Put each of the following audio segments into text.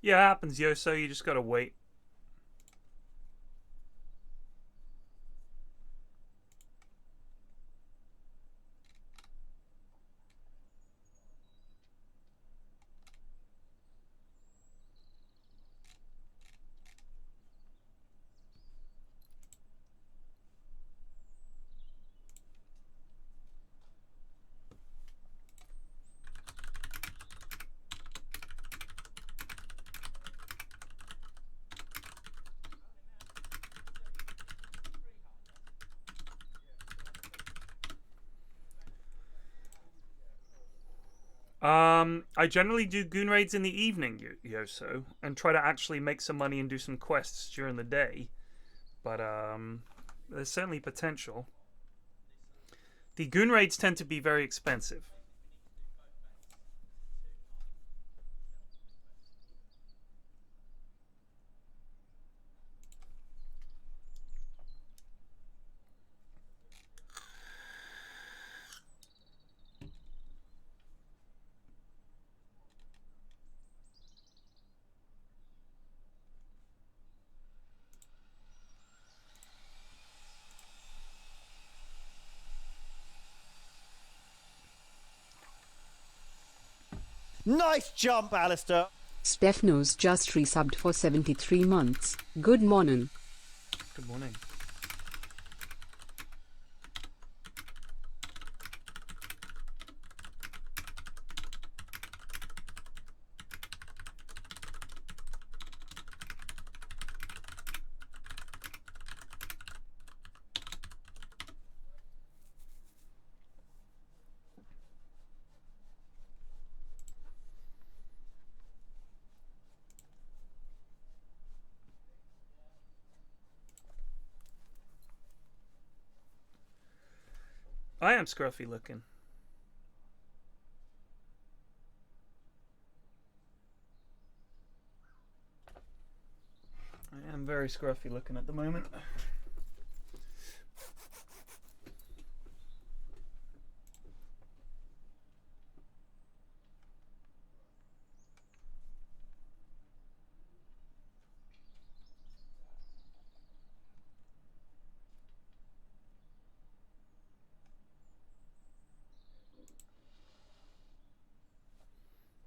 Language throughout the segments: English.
Yeah, it happens, yo. So you just gotta wait. I generally do goon raids in the evening, Yoso, and try to actually make some money and do some quests during the day. But there's certainly potential. The goon raids tend to be very expensive. Nice jump, Alistair. Stephanos just resubbed for 73 months. Good morning. Good morning. I am scruffy looking. I am very scruffy looking at the moment.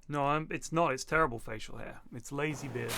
No, it's not. It's terrible facial hair. It's lazy beard.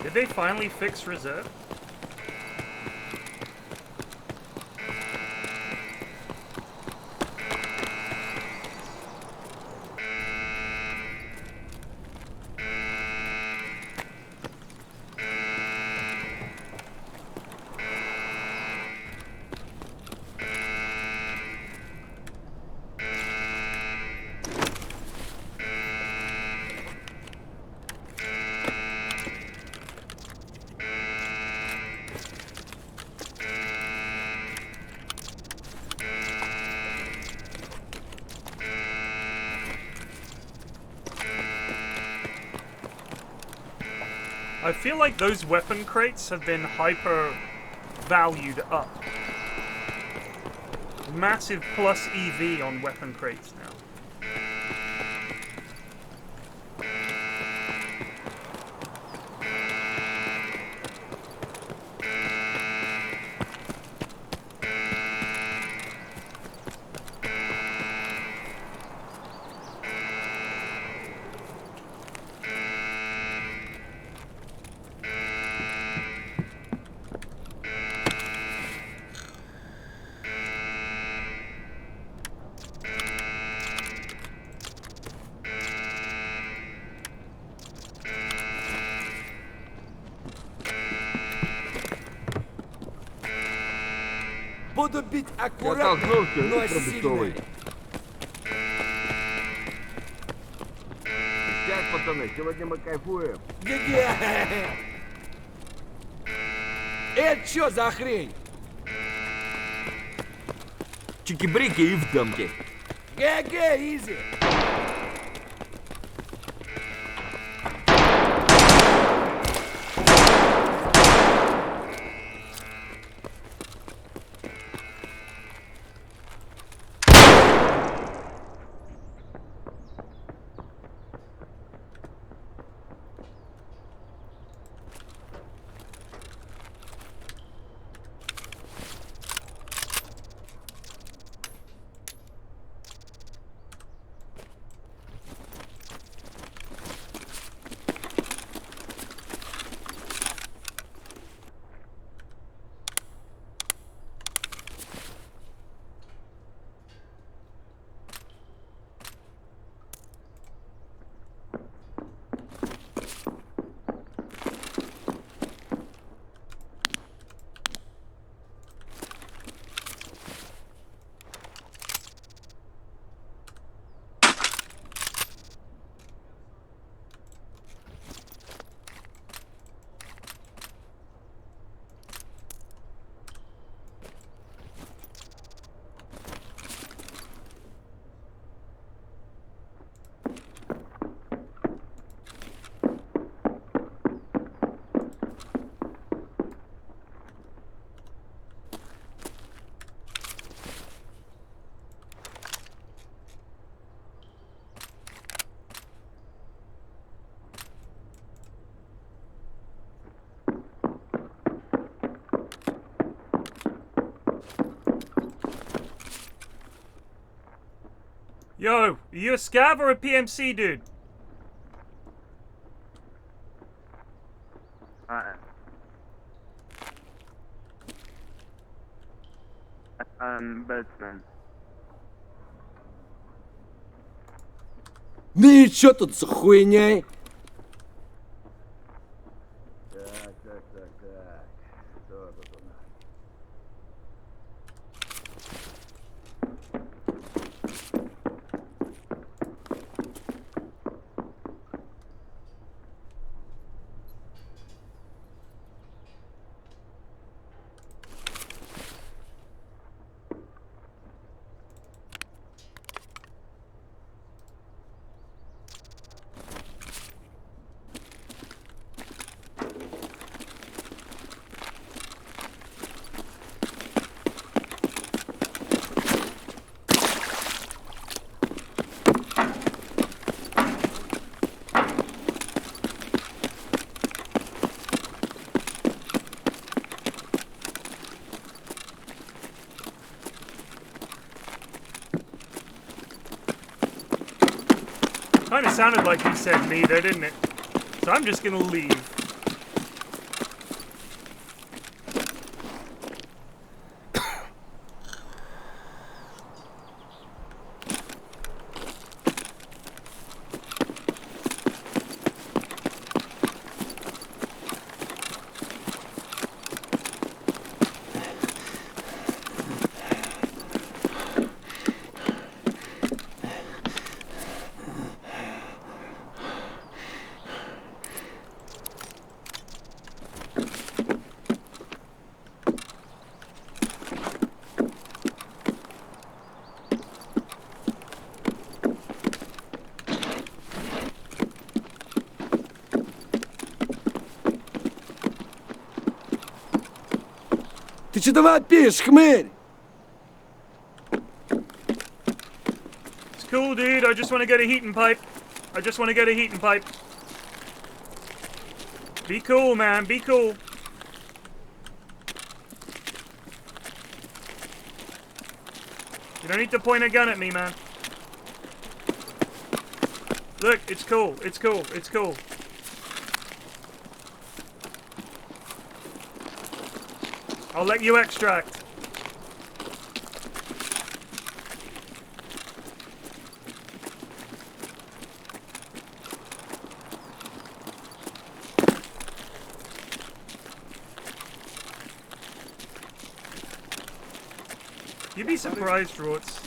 Did they finally fix reserve? I feel like those weapon crates have been hyper valued up. Massive plus EV on weapon crates now. Буду бить Я аккуратно, толкнулся но пробитовый. сильно. Так, пацаны, сегодня мы кайфуем. Ге-ге! Это что за хрень? Чики-брики и в дамке. Ге-ге, изи! Yo, are you a scav or a PMC, dude? Batman. Ну и чё тут за хуйней? Так. Что тут у нас? Kind of sounded like he said me there, didn't it? So I'm just gonna leave. Ты что там вопишь, хмырь? It's cool, dude. I just want to get a heating pipe. Be cool, man. Be cool. You don't need to point a gun at me, man. Look, it's cool. It's cool. I'll let you extract. You'd be surprised, Rorts.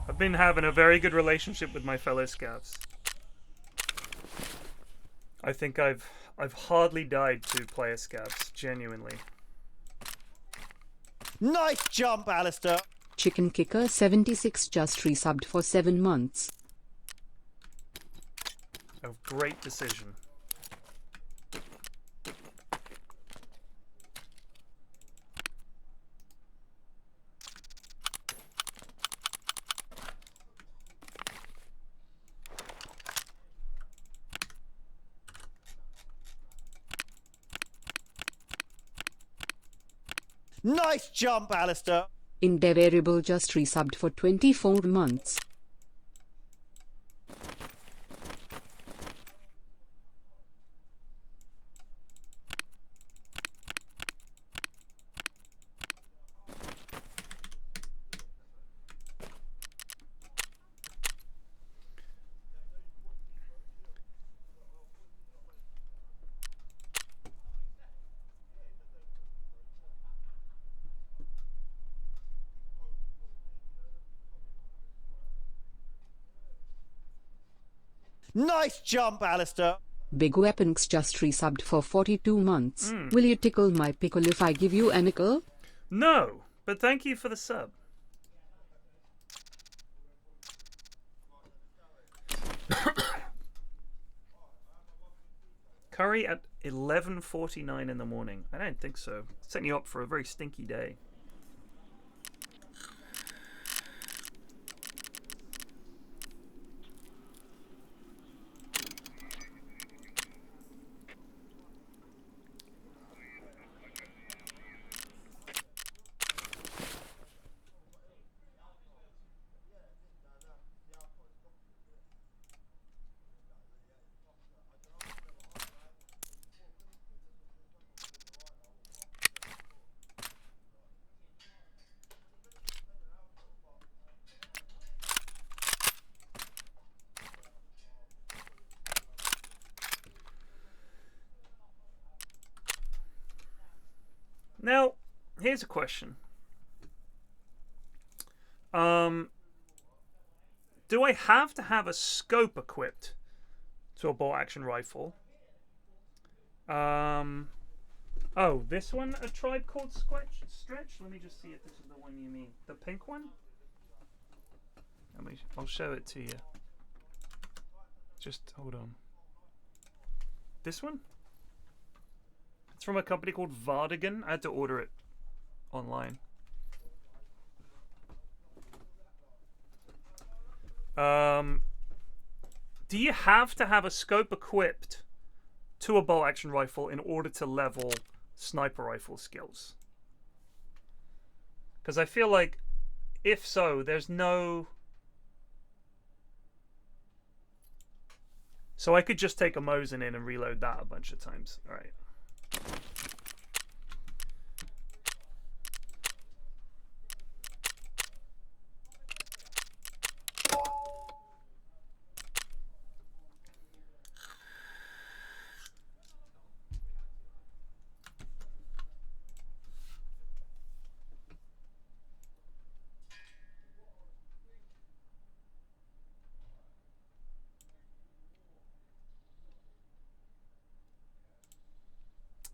I've been having a very good relationship with my fellow scouts. I think I've hardly died to player scouts, genuinely. Nice jump, Alistair. Chicken Kicker 76 just resubbed for 7 months. A great decision. Nice jump, Alistair. Indevariable just resubbed for 24 months. Nice jump, Alistair. Big Weapons just resubbed for 42 months. Will you tickle my pickle if I give you a nickel? No, but thank you for the sub. Curry at 11:49 in the morning. I don't think so. Setting you up for a very stinky day. Now, here's a question. Do I have to have a scope equipped to a bolt action rifle? Oh, this one, a tribe called Stretch? Let me just see if this is the one you mean. The pink one? I'll show it to you. Just hold on. This one? It's from a company called Vardigan. I had to order it online. Do you have to have a scope equipped to a bolt action rifle in order to level sniper rifle skills? Because I feel like if so, there's no... So I could just take a Mosin in and reload that a bunch of times. All right.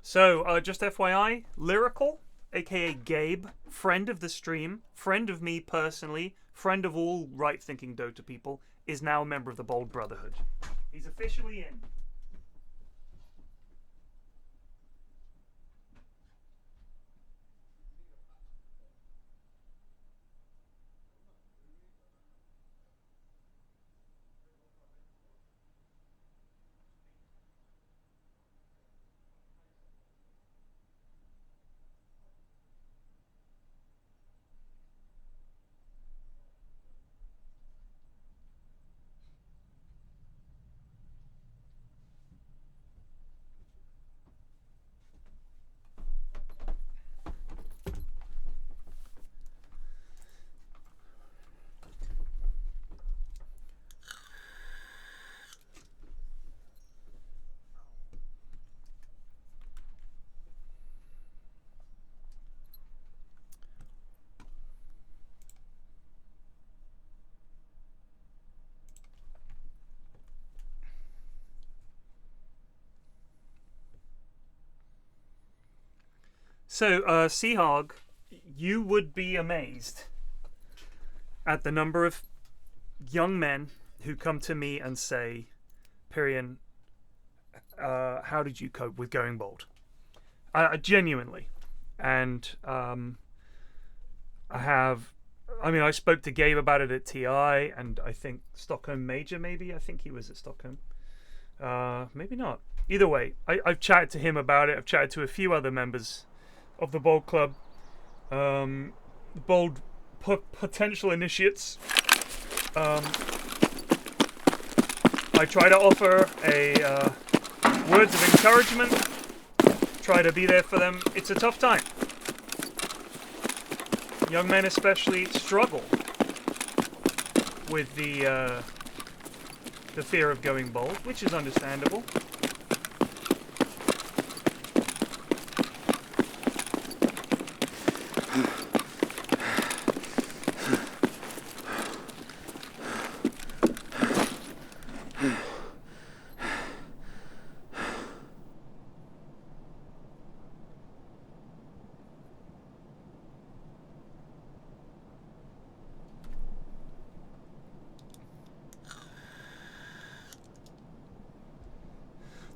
So, just FYI, Lyrical, aka Gabe, friend of the stream, friend of me personally, friend of all right-thinking Dota people, is now a member of the Bold Brotherhood. He's officially in. So, Seahog, you would be amazed at the number of young men who come to me and say, Pyrian, how did you cope with going bald? Genuinely. And I spoke to Gabe about it at TI, and I think Stockholm Major, maybe. I think he was at Stockholm. Maybe not. Either way, I've chatted to him about it. I've chatted to a few other members of the Bold Club. Bold potential initiates. I try to offer words of encouragement. Try to be there for them. It's a tough time. Young men especially struggle with the fear of going bald, which is understandable.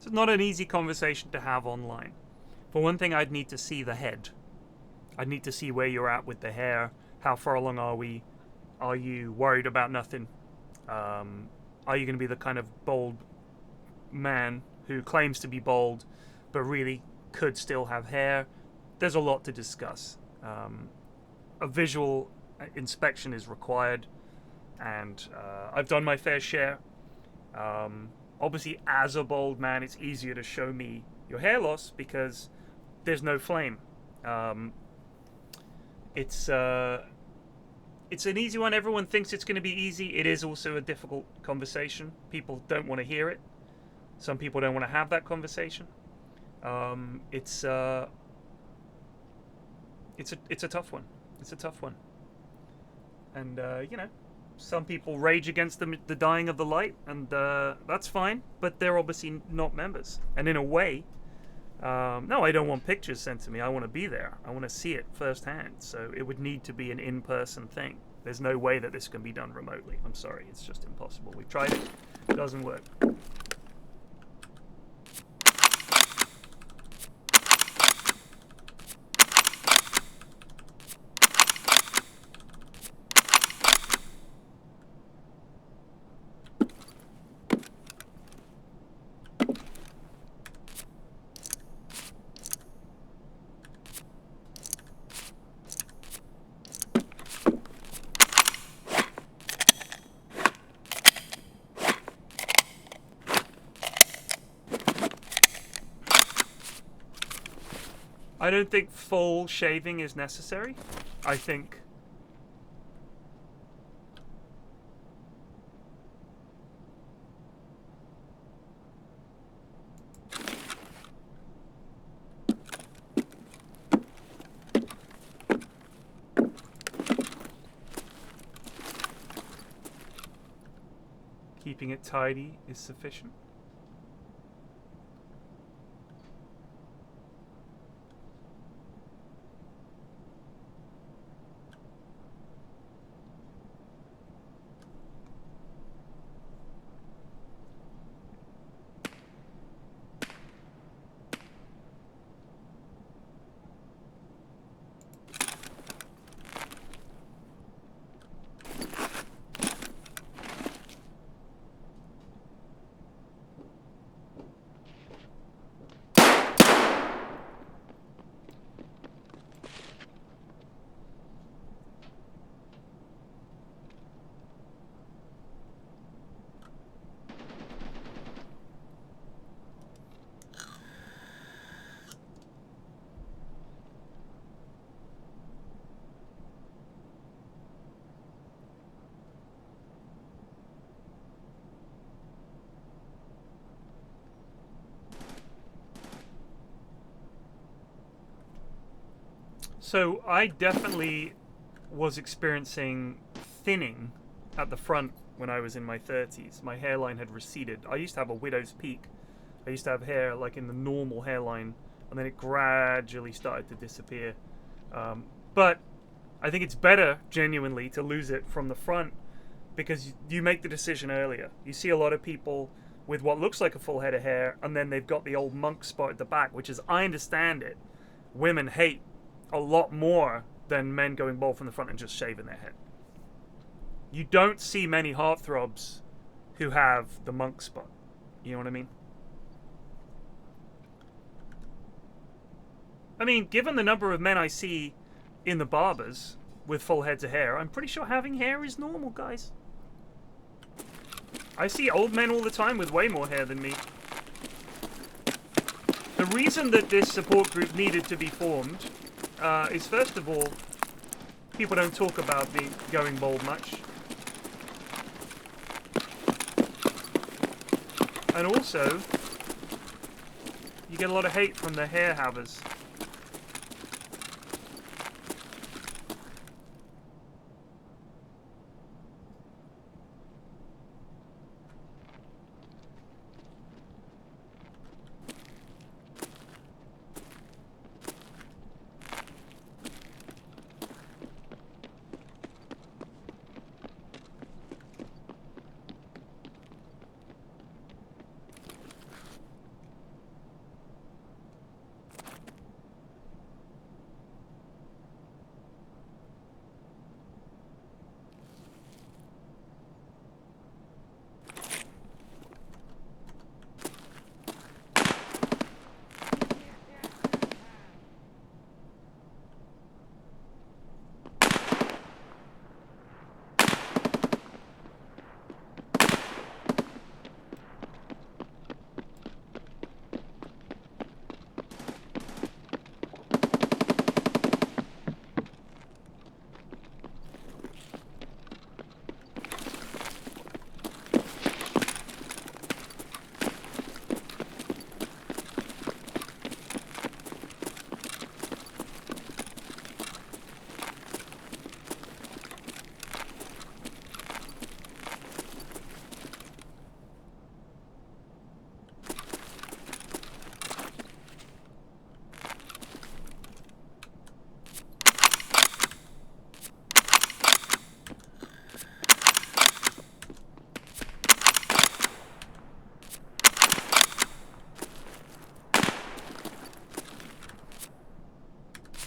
It's not an easy conversation to have online. For one thing, I'd need to see the head. I'd need to see where you're at with the hair. How far along are we? Are you worried about nothing? Are you going to be the kind of bold man who claims to be bold but really could still have hair? There's a lot to discuss. A visual inspection is required, and I've done my fair share. Obviously, as a bold man, it's easier to show me your hair loss because there's no flame. It's an easy one. Everyone thinks it's going to be easy. It is also a difficult conversation. People don't want to hear it. Some people don't want to have that conversation. It's a tough one. It's a tough one. And some people rage against the dying of the light, and that's fine, but they're obviously not members. And in a way, no, I don't want pictures sent to me. I want to be there. I want to see it firsthand. So it would need to be an in-person thing. There's no way that this can be done remotely. I'm sorry, it's just impossible. We've tried it. It doesn't work. I don't think full shaving is necessary. I think keeping it tidy is sufficient. So I definitely was experiencing thinning at the front when I was in my 30s. My hairline had receded. I used to have a widow's peak. I used to have hair like in the normal hairline and then it gradually started to disappear. But I think it's better, genuinely, to lose it from the front because you make the decision earlier. You see a lot of people with what looks like a full head of hair, and then they've got the old monk spot at the back, which is, I understand it, women hate a lot more than men going bald from the front and just shaving their head. You don't see many heartthrobs who have the monk spot. You know what I mean? I mean, given the number of men I see in the barbers with full heads of hair, I'm pretty sure having hair is normal, guys. I see old men all the time with way more hair than me. The reason that this support group needed to be formed is, first of all, people don't talk about going bald much. And also, you get a lot of hate from the hair havers.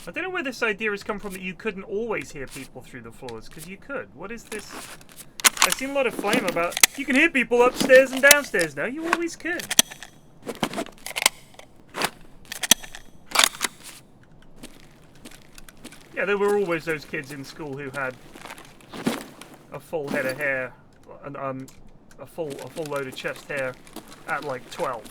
I don't know where this idea has come from that you couldn't always hear people through the floors, because you could. What is this? I've seen a lot of flame about, you can hear people upstairs and downstairs now. You always could. Yeah, there were always those kids in school who had a full head of hair, and a full load of chest hair at like 12.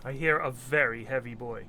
I hear a very heavy boy.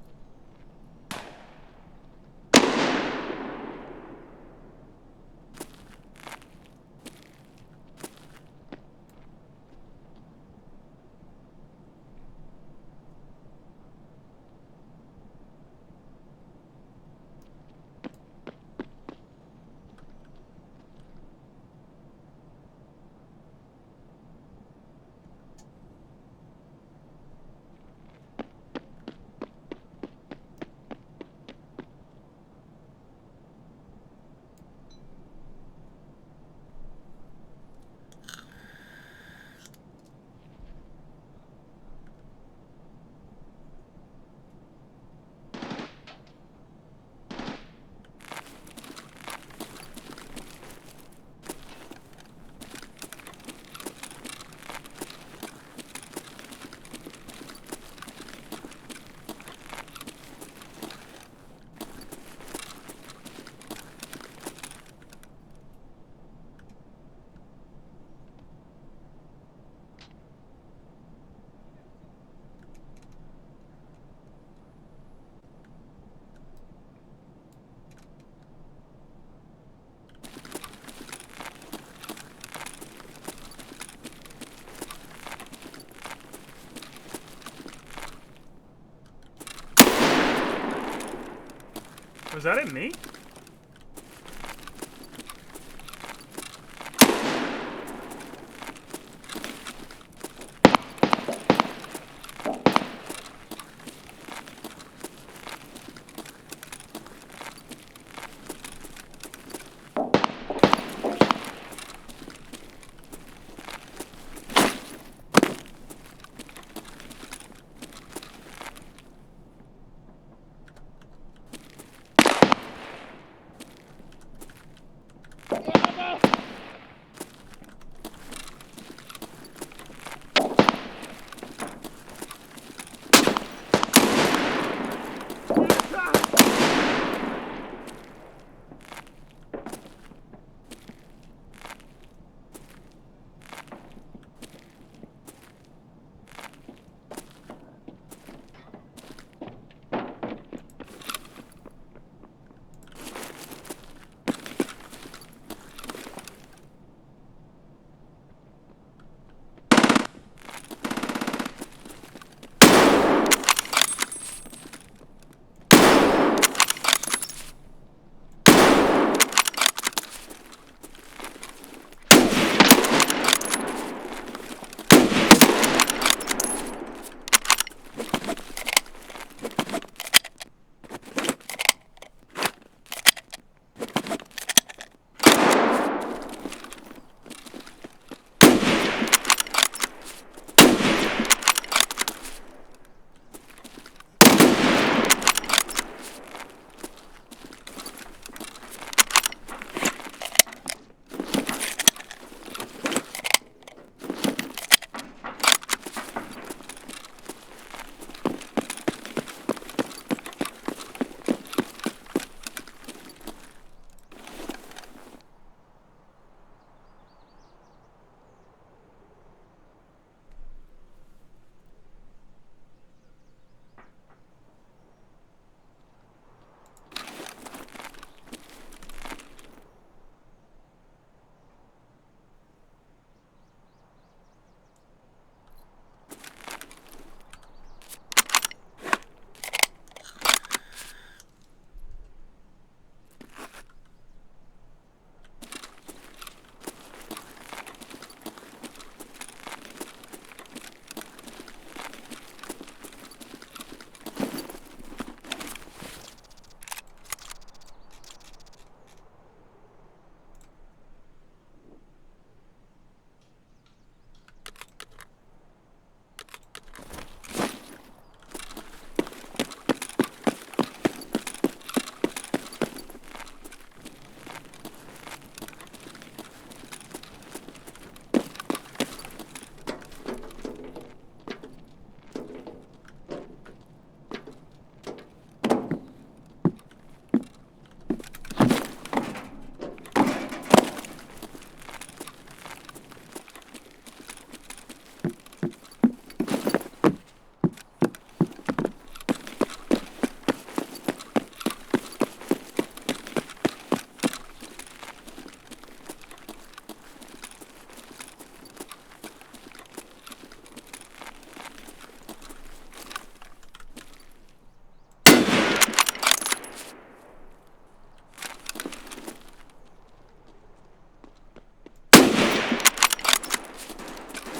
that it me?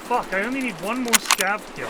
Fuck, I only need one more scav kill.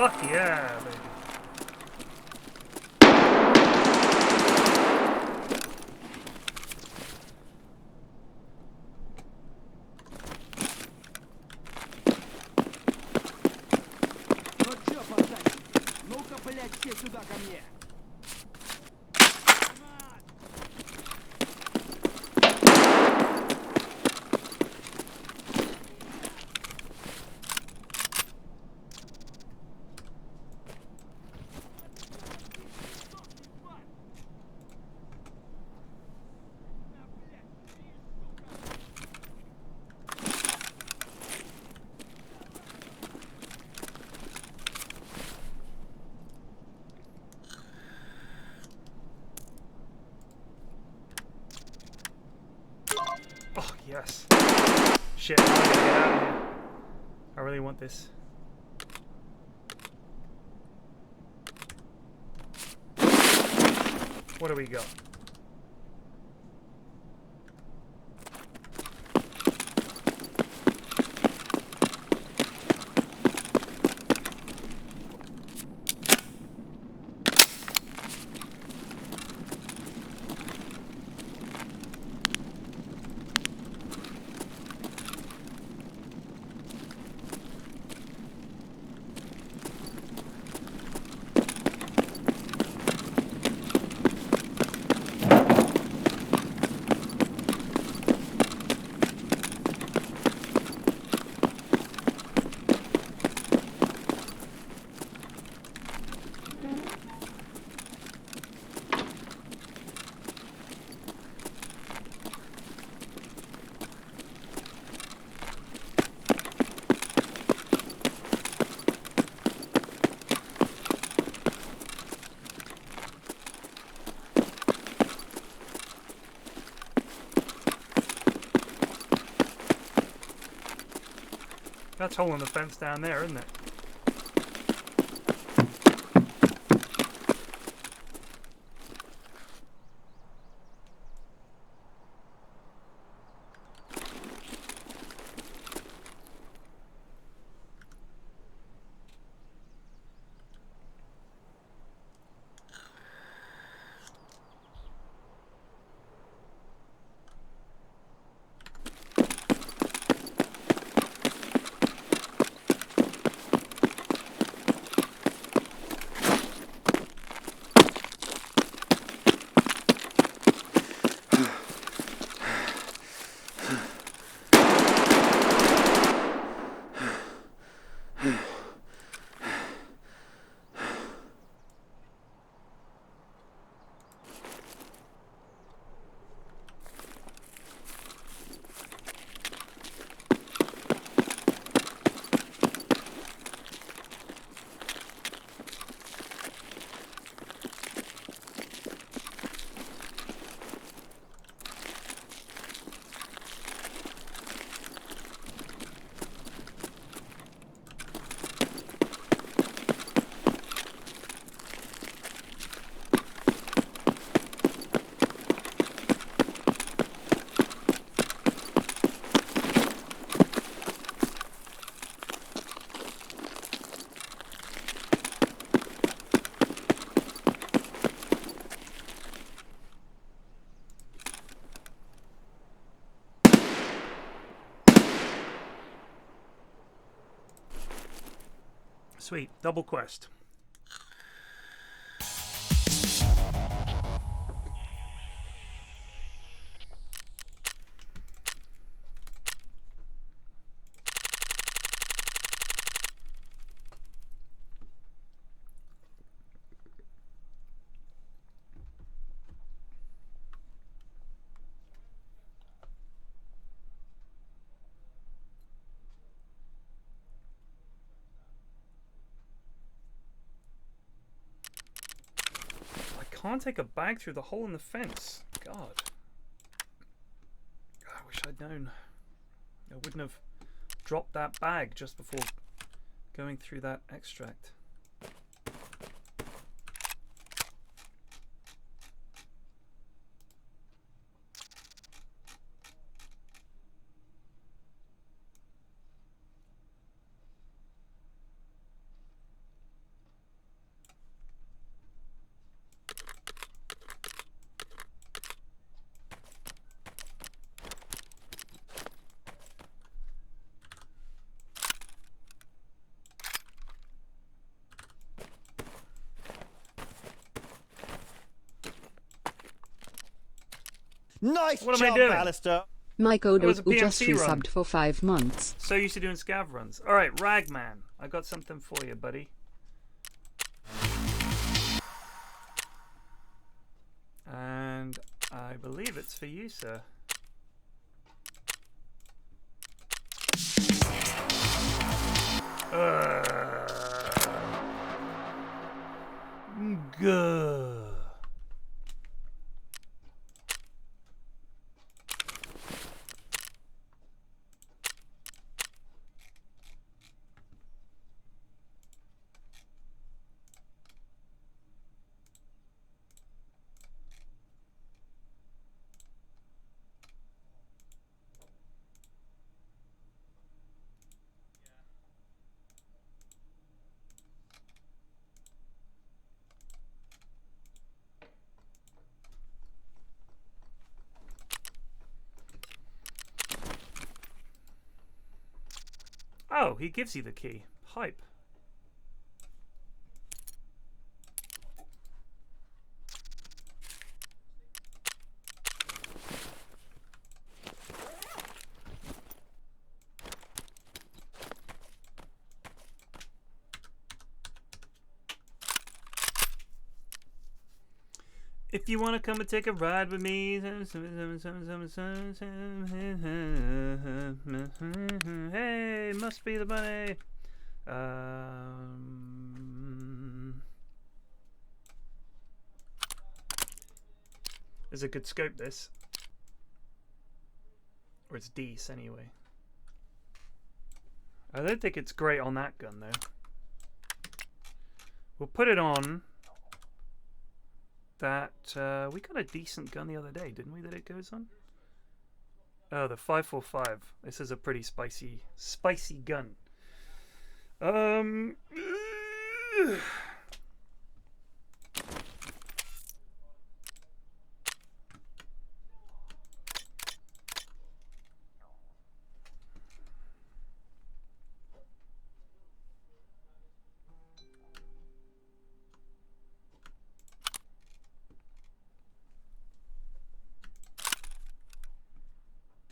Fuck yeah, baby. Ну чё, пацанчик, ну-ка, блядь, все сюда ко мне. Oh, yes. Shit, I gotta get out of here. I really want this. What do we got? That's hole in the fence down there, isn't it? Sweet. Double quest. Can't take a bag through the hole in the fence. God. I wish I'd known. I wouldn't have dropped that bag just before going through that extract. Nice What am I jump, doing? Alistair. My code was a who just PMC run. resubbed for 5 months. So used to doing scav runs. Alright, Ragman. I got something for you, buddy. And I believe it's for you, sir. Good. Oh, he gives you the key. Hype. If you want to come and take a ride with me, hey, must be the bunny. There's a good scope, this. Or it's Dece, anyway. I don't think it's great on that gun, though. We'll put it on that. We got a decent gun the other day, didn't we, that it goes on? Oh, the 545. This is a pretty spicy gun.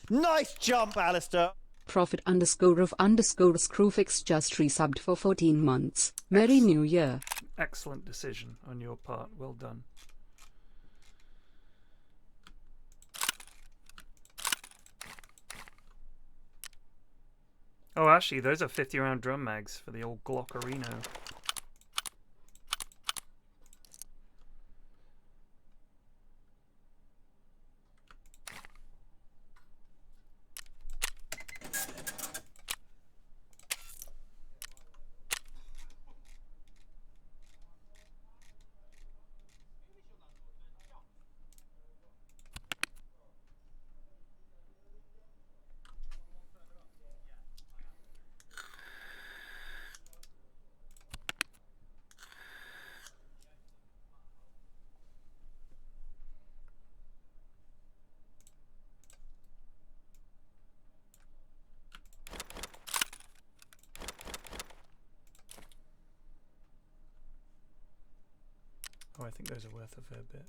Nice jump, Alistair. Profit underscore of underscore Screwfix just resubbed for 14 months. Merry New Year. Excellent decision on your part. Well done. Oh, actually, those are 50-round drum mags for the old Glockerino. Oh, I think those are worth a fair bit.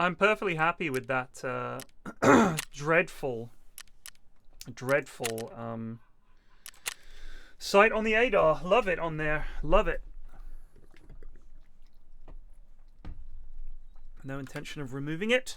I'm perfectly happy with that dreadful sight on the ADAR. Love it on there. Love it. No intention of removing it.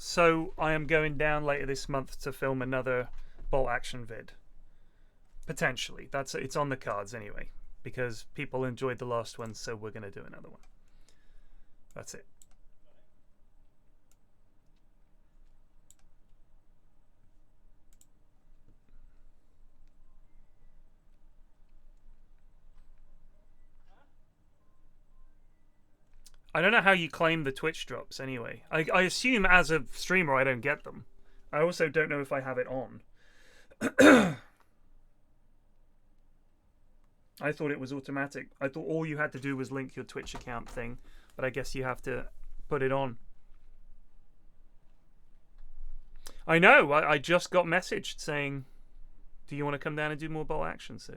So I am going down later this month to film another bolt action vid. Potentially. It's on the cards anyway. Because people enjoyed the last one, so we're going to do another one. That's it. I don't know how you claim the Twitch drops anyway. I assume as a streamer I don't get them. I also don't know if I have it on. I thought it was automatic. I thought all you had to do was link your Twitch account thing, but I guess you have to put it on. I know. I just got messaged saying, "Do you want to come down and do more bolt action?" So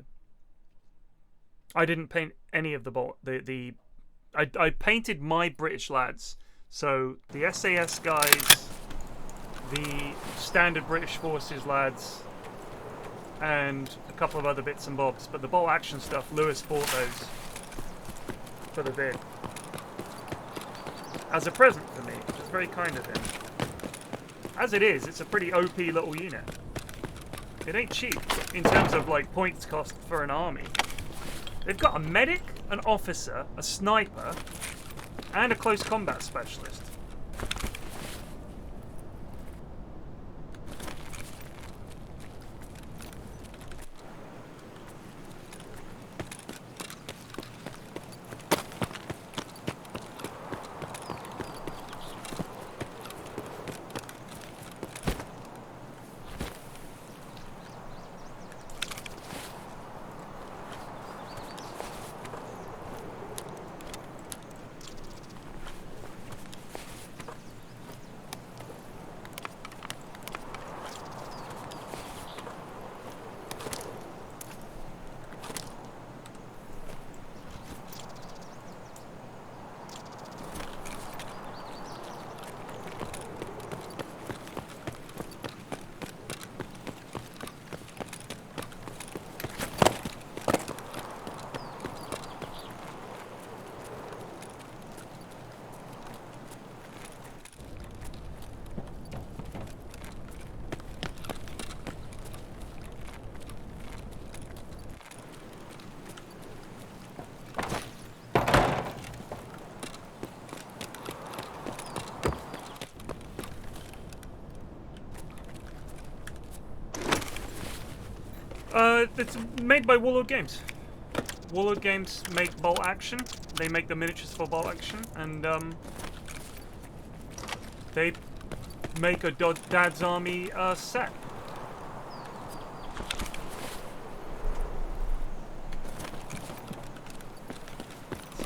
I didn't paint any of the bolt. I painted my British lads. So the SAS guys, the standard British Forces lads, and a couple of other bits and bobs. But the bolt action stuff, Lewis bought those for the vid as a present for me, which is very kind of him. As it is, it's a pretty OP little unit. It ain't cheap in terms of like points cost for an army. They've got a medic, an officer, a sniper, and a close combat specialist. It's made by Warlord Games. Warlord Games make Bolt Action. They make the miniatures for Bolt Action, and they make a Dad's Army set.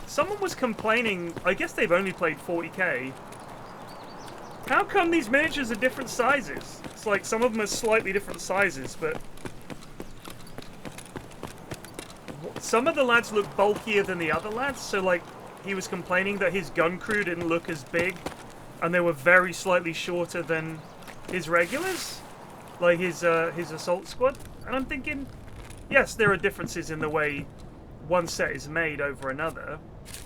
Someone was complaining, I guess they've only played 40k. How come these miniatures are different sizes? It's like some of them are slightly different sizes, but some of the lads look bulkier than the other lads, so like he was complaining that his gun crew didn't look as big and they were very slightly shorter than his regulars, like his assault squad. And I'm thinking, yes, there are differences in the way one set is made over another.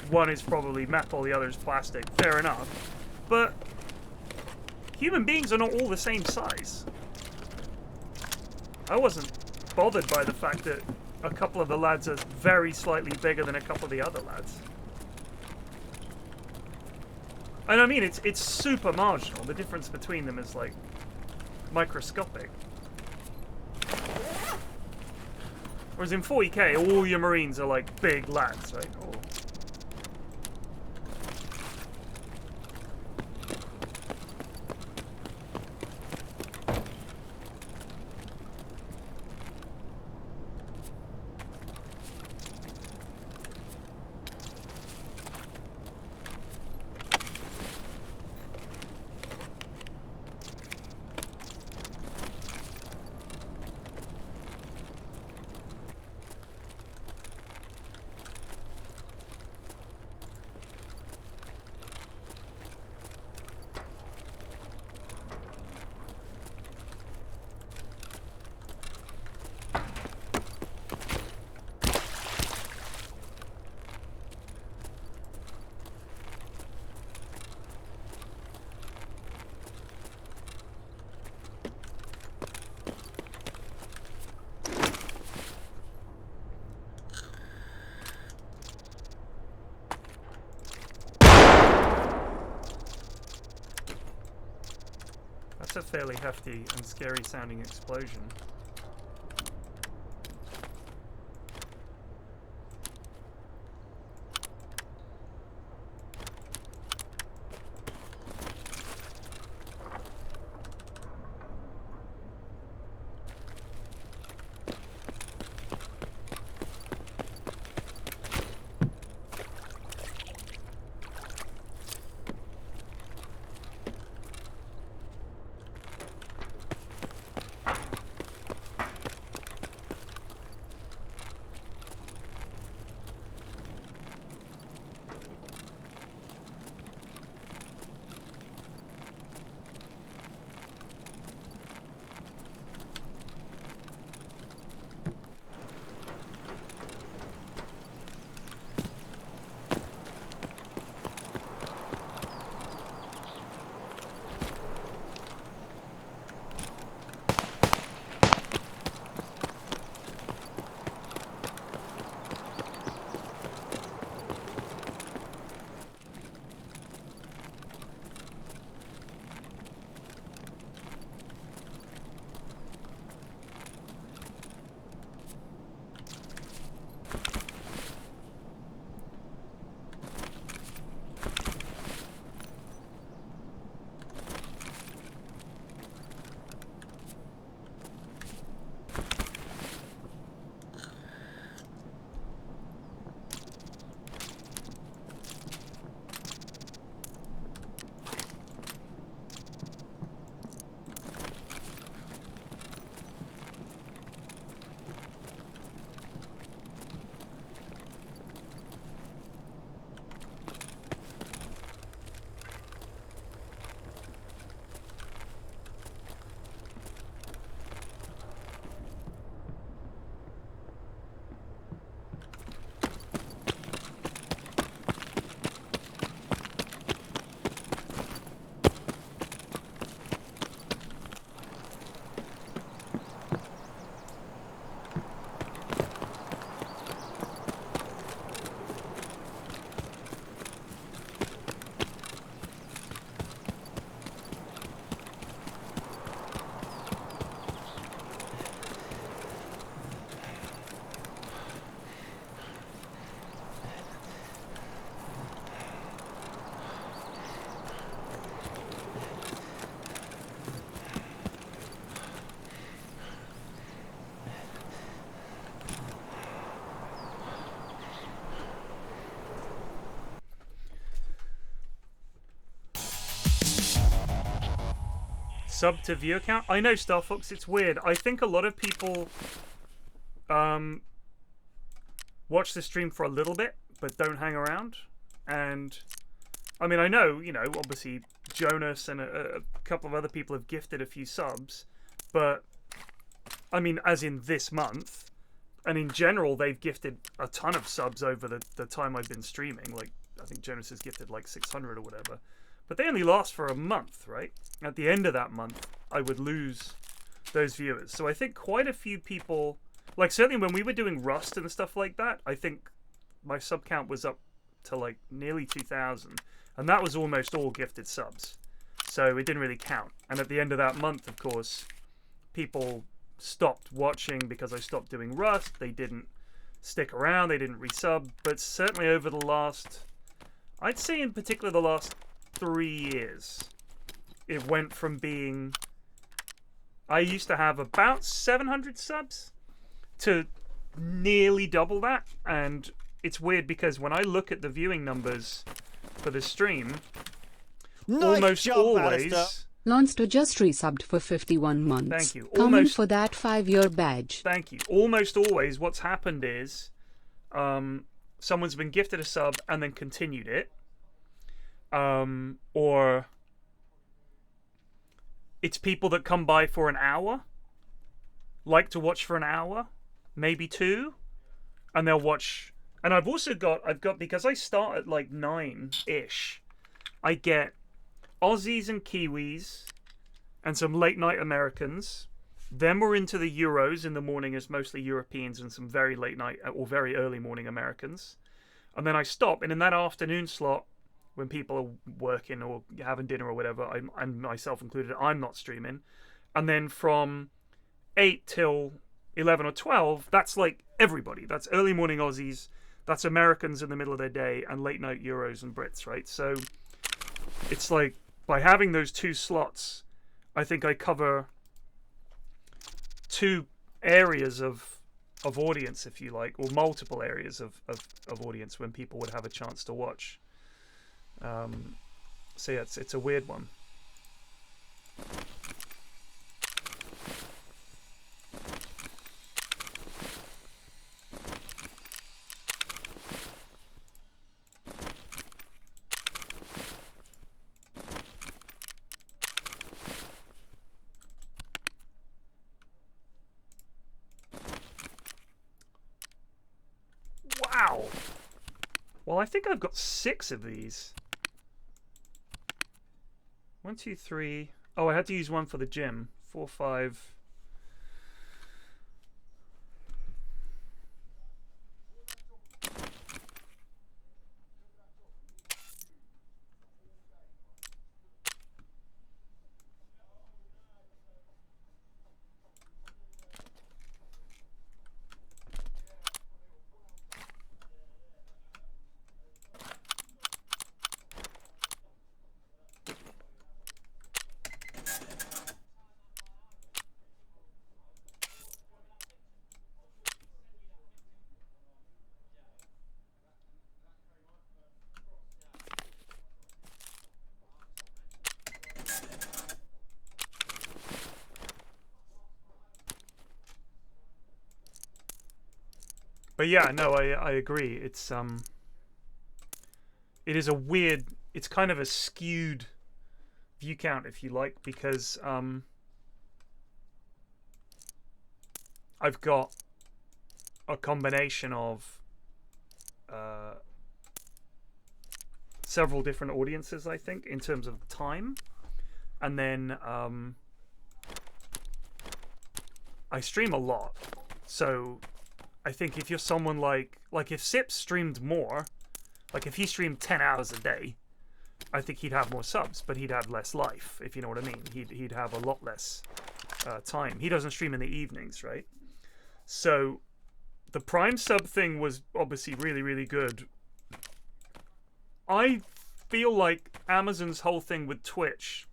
One is probably metal, the other is plastic. Fair enough. But human beings are not all the same size. I wasn't bothered by the fact that a couple of the lads are very slightly bigger than a couple of the other lads. And I mean, it's super marginal. The difference between them is like microscopic. Whereas in 40k, all your Marines are like big lads, right? Oh. That's a fairly hefty and scary sounding explosion. sub to view account. I know, Star Fox, it's weird. I think a lot of people watch the stream for a little bit, but don't hang around. And I mean, I know, you know, obviously Jonas and a couple of other people have gifted a few subs, but I mean, as in this month, and in general, they've gifted a ton of subs over the time I've been streaming. Like, I think Jonas has gifted like 600 or whatever. But they only last for a month, right? At the end of that month, I would lose those viewers. So I think quite a few people, like certainly when we were doing Rust and stuff like that, I think my sub count was up to like nearly 2,000. And that was almost all gifted subs. So it didn't really count. And at the end of that month, of course, people stopped watching because I stopped doing Rust. They didn't stick around. They didn't resub. But certainly over the last, I'd say in particular the last 3 years, it went from being, I used to have about 700 subs to nearly double that. And it's weird because when I look at the viewing numbers for the stream, almost always... Alistair. Lonster just resubbed for 51 months. Thank you. Coming for that 5-year badge. Thank you. Almost always what's happened is someone's been gifted a sub and then continued it. Or it's people that come by for an hour, like to watch for an hour, maybe 2, and they'll watch. And I've got, because I start at like 9-ish, I get Aussies and Kiwis and some late night Americans. Then we're into the Euros in the morning as mostly Europeans and some very late night or very early morning Americans. And then I stop, and in that afternoon slot, when people are working or having dinner or whatever, I'm myself included, I'm not streaming. And then from 8 till 11 or 12, that's like everybody. That's early morning Aussies, that's Americans in the middle of their day, and late night Euros and Brits, right? So it's like, by having those 2 slots, I think I cover 2 areas of audience, if you like, or multiple areas of audience when people would have a chance to watch. So yeah, it's a weird one. Wow. Well, I think I've got 6 of these. 1, 2, 3. Oh, I had to use one for the gym. 4, 5. But yeah, no, I agree. It's it is a weird, it's kind of a skewed view count, if you like, because I've got a combination of several different audiences, I think, in terms of time, and then I stream a lot, so I think if you're someone like if Sips streamed more, like if he streamed 10 hours a day, I think he'd have more subs, but he'd have less life, if you know what I mean. He'd have a lot less time. He doesn't stream in the evenings, right? So the Prime sub thing was obviously really, really good. I feel like Amazon's whole thing with Twitch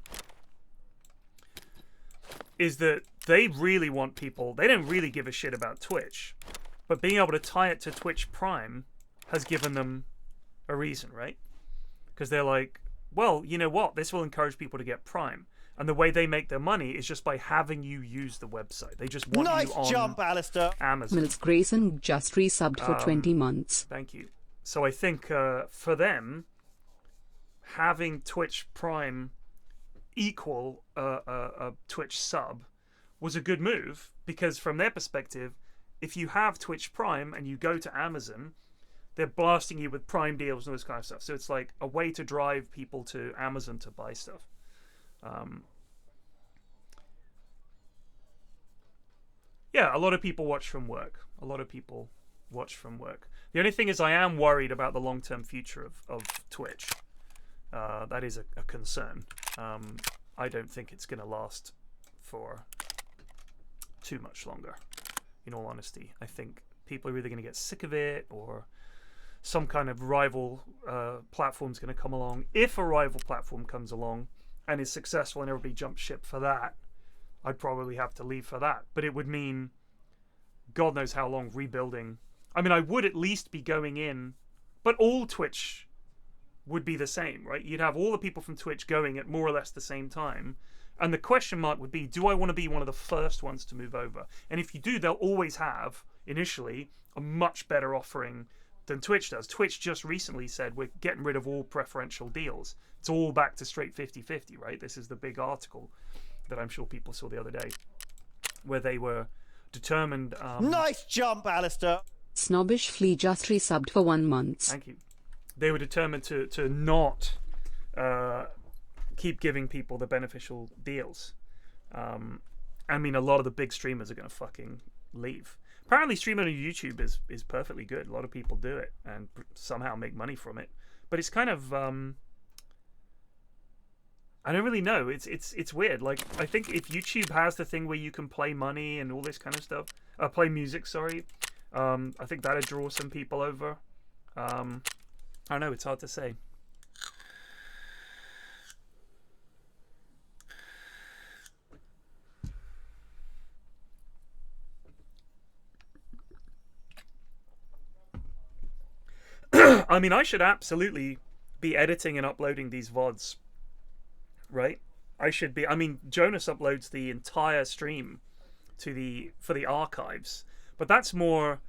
is that they really want people, they don't really give a shit about Twitch, but being able to tie it to Twitch Prime has given them a reason, right? Because they're like, well, you know what? This will encourage people to get Prime. And the way they make their money is just by having you use the website. They just want Nice you on jump, Alistair. Amazon. Mills Grayson just resubbed for 20 months. Thank you. So I think for them, having Twitch Prime equal a Twitch sub was a good move, because from their perspective, if you have Twitch Prime and you go to Amazon, they're blasting you with Prime deals and all this kind of stuff. So it's like a way to drive people to Amazon to buy stuff. Yeah, a lot of people watch from work. The only thing is, I am worried about the long-term future of Twitch. That is a concern. I don't think it's going to last for too much longer, in all honesty. I think people are either going to get sick of it, or some kind of rival platform's going to come along. If a rival platform comes along and is successful and everybody jumps ship for that, I'd probably have to leave for that. But it would mean God knows how long rebuilding. I mean, I would at least be going in, but all Twitch would be the same, right? You'd have all the people from Twitch going at more or less the same time. And the question mark would be, do I want to be one of the first ones to move over? And if you do, they'll always have, initially, a much better offering than Twitch does. Twitch just recently said, we're getting rid of all preferential deals. It's all back to straight 50-50, right? This is the big article that I'm sure people saw the other day, where they were determined... Nice jump, Alistair. Snobbish Flea just resubbed for 1 month. Thank you. They were determined to not keep giving people the beneficial deals. I mean, a lot of the big streamers are going to fucking leave. Apparently, streaming on YouTube is perfectly good. A lot of people do it and somehow make money from it. But it's kind of... I don't really know. It's weird. Like, I think if YouTube has the thing where you can play money and all this kind of stuff, play music, sorry, I think that'd draw some people over. I don't know. It's hard to say. I mean, I should absolutely be editing and uploading these VODs, right? I should be. I mean, Jonas uploads the entire stream for the archives, but that's more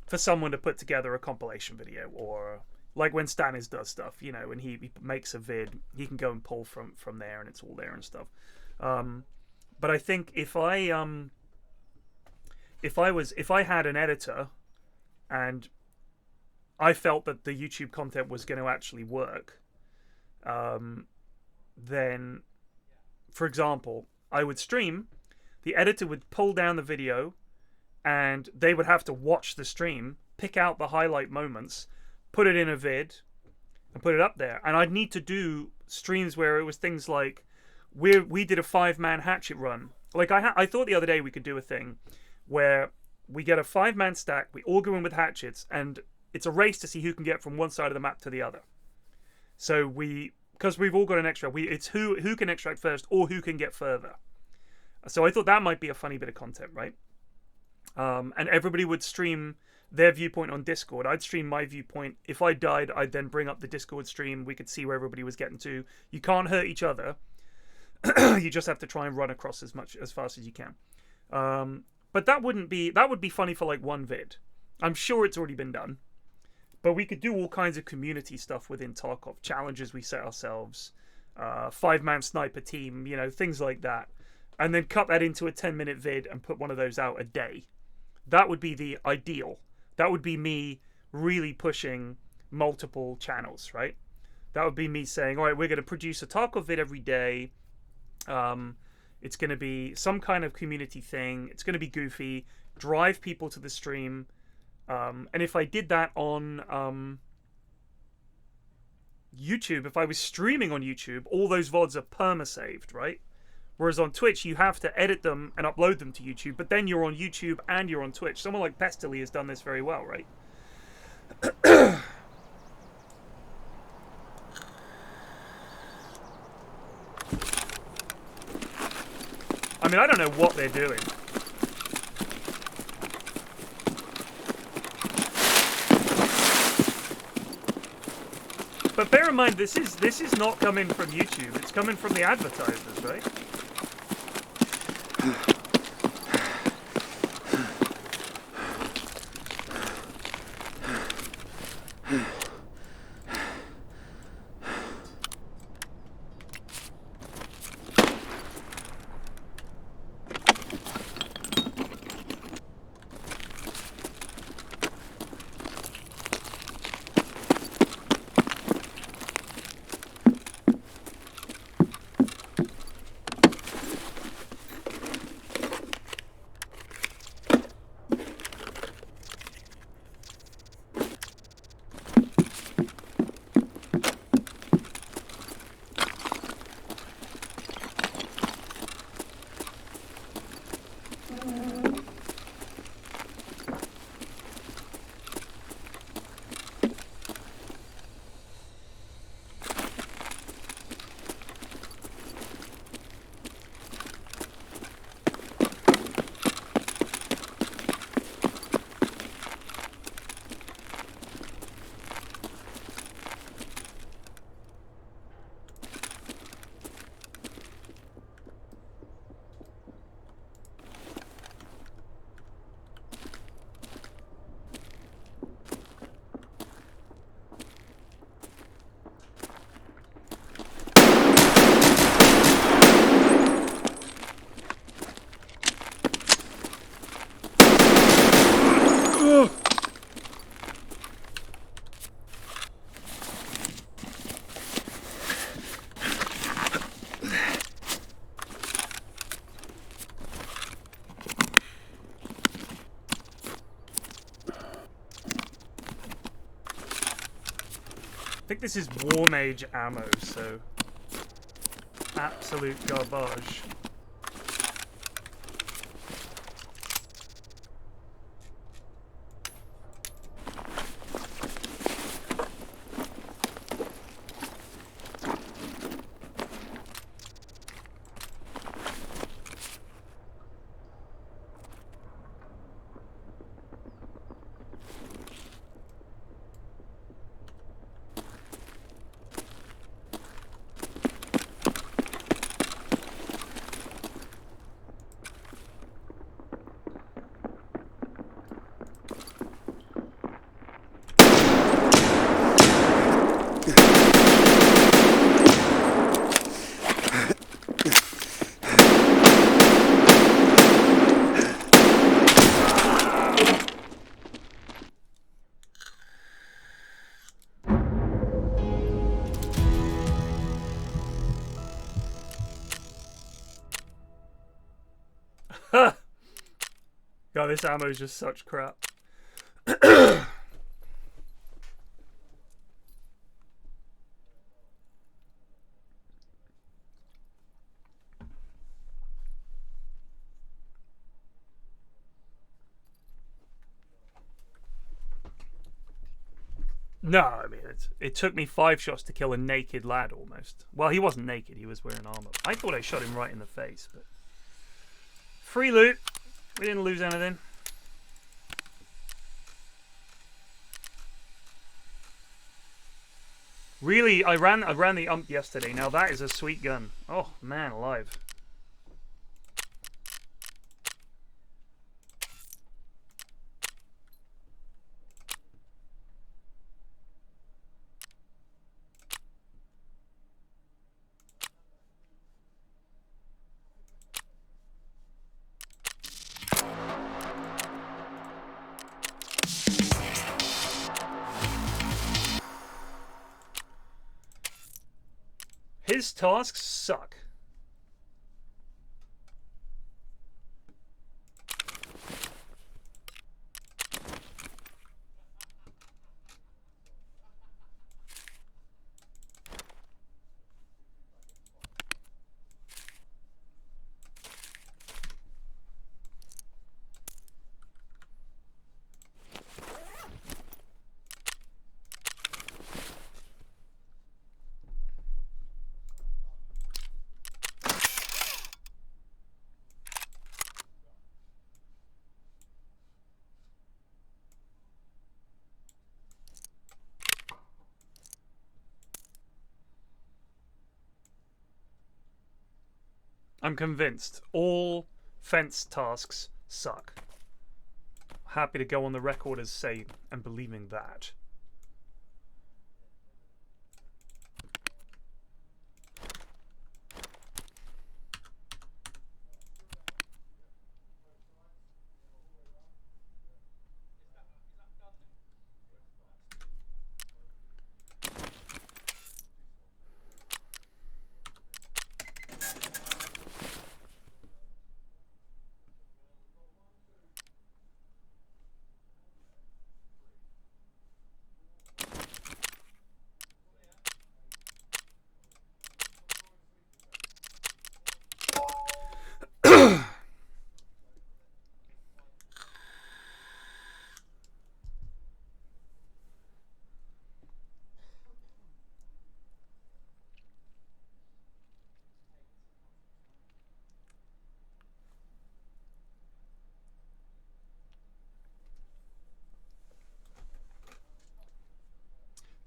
for someone to put together a compilation video, or like when Stanis does stuff, you know, and he makes a vid, he can go and pull from there, and it's all there and stuff. But I think if I had an editor and I felt that the YouTube content was going to actually work, then, for example, I would stream, the editor would pull down the video, and they would have to watch the stream, pick out the highlight moments, put it in a vid, and put it up there. And I'd need to do streams where it was things like, we did a 5-man hatchet run. Like, I thought the other day we could do a thing where we get a 5-man stack, we all go in with hatchets, and it's a race to see who can get from one side of the map to the other. So because we've all got an extract, it's who can extract first or who can get further. So I thought that might be a funny bit of content, right? And everybody would stream their viewpoint on Discord. I'd stream my viewpoint. If I died, I'd then bring up the Discord stream. We could see where everybody was getting to. You can't hurt each other. You just have to try and run across as fast as you can. But that would be funny for like one vid. I'm sure it's already been done. But we could do all kinds of community stuff within Tarkov. Challenges we set ourselves. 5-man sniper team, you know, things like that. And then cut that into a 10-minute vid and put one of those out a day. That would be the ideal. That would be me really pushing multiple channels, right? That would be me saying, all right, we're going to produce a Tarkov vid every day. It's going to be some kind of community thing. It's going to be goofy. Drive people to the stream. And if I did that on YouTube, if I was streaming on YouTube, all those VODs are perma-saved, right? Whereas on Twitch, you have to edit them and upload them to YouTube, but then you're on YouTube and you're on Twitch. Someone like Pestily has done this very well, right? I mean, I don't know what they're doing. But bear in mind, this is not coming from YouTube. It's coming from the advertisers, right? I think this is War Mage ammo, so absolute garbage. God, this ammo is just such crap. No, I mean, it took me 5 shots to kill a naked lad almost. Well, he wasn't naked, he was wearing armor. I thought I shot him right in the face, but... Free loot. We didn't lose anything. Really, I ran the ump yesterday. Now that is a sweet gun. Oh, man alive. His tasks suck. I'm convinced all fence tasks suck. Happy to go on the record as saying and believing that.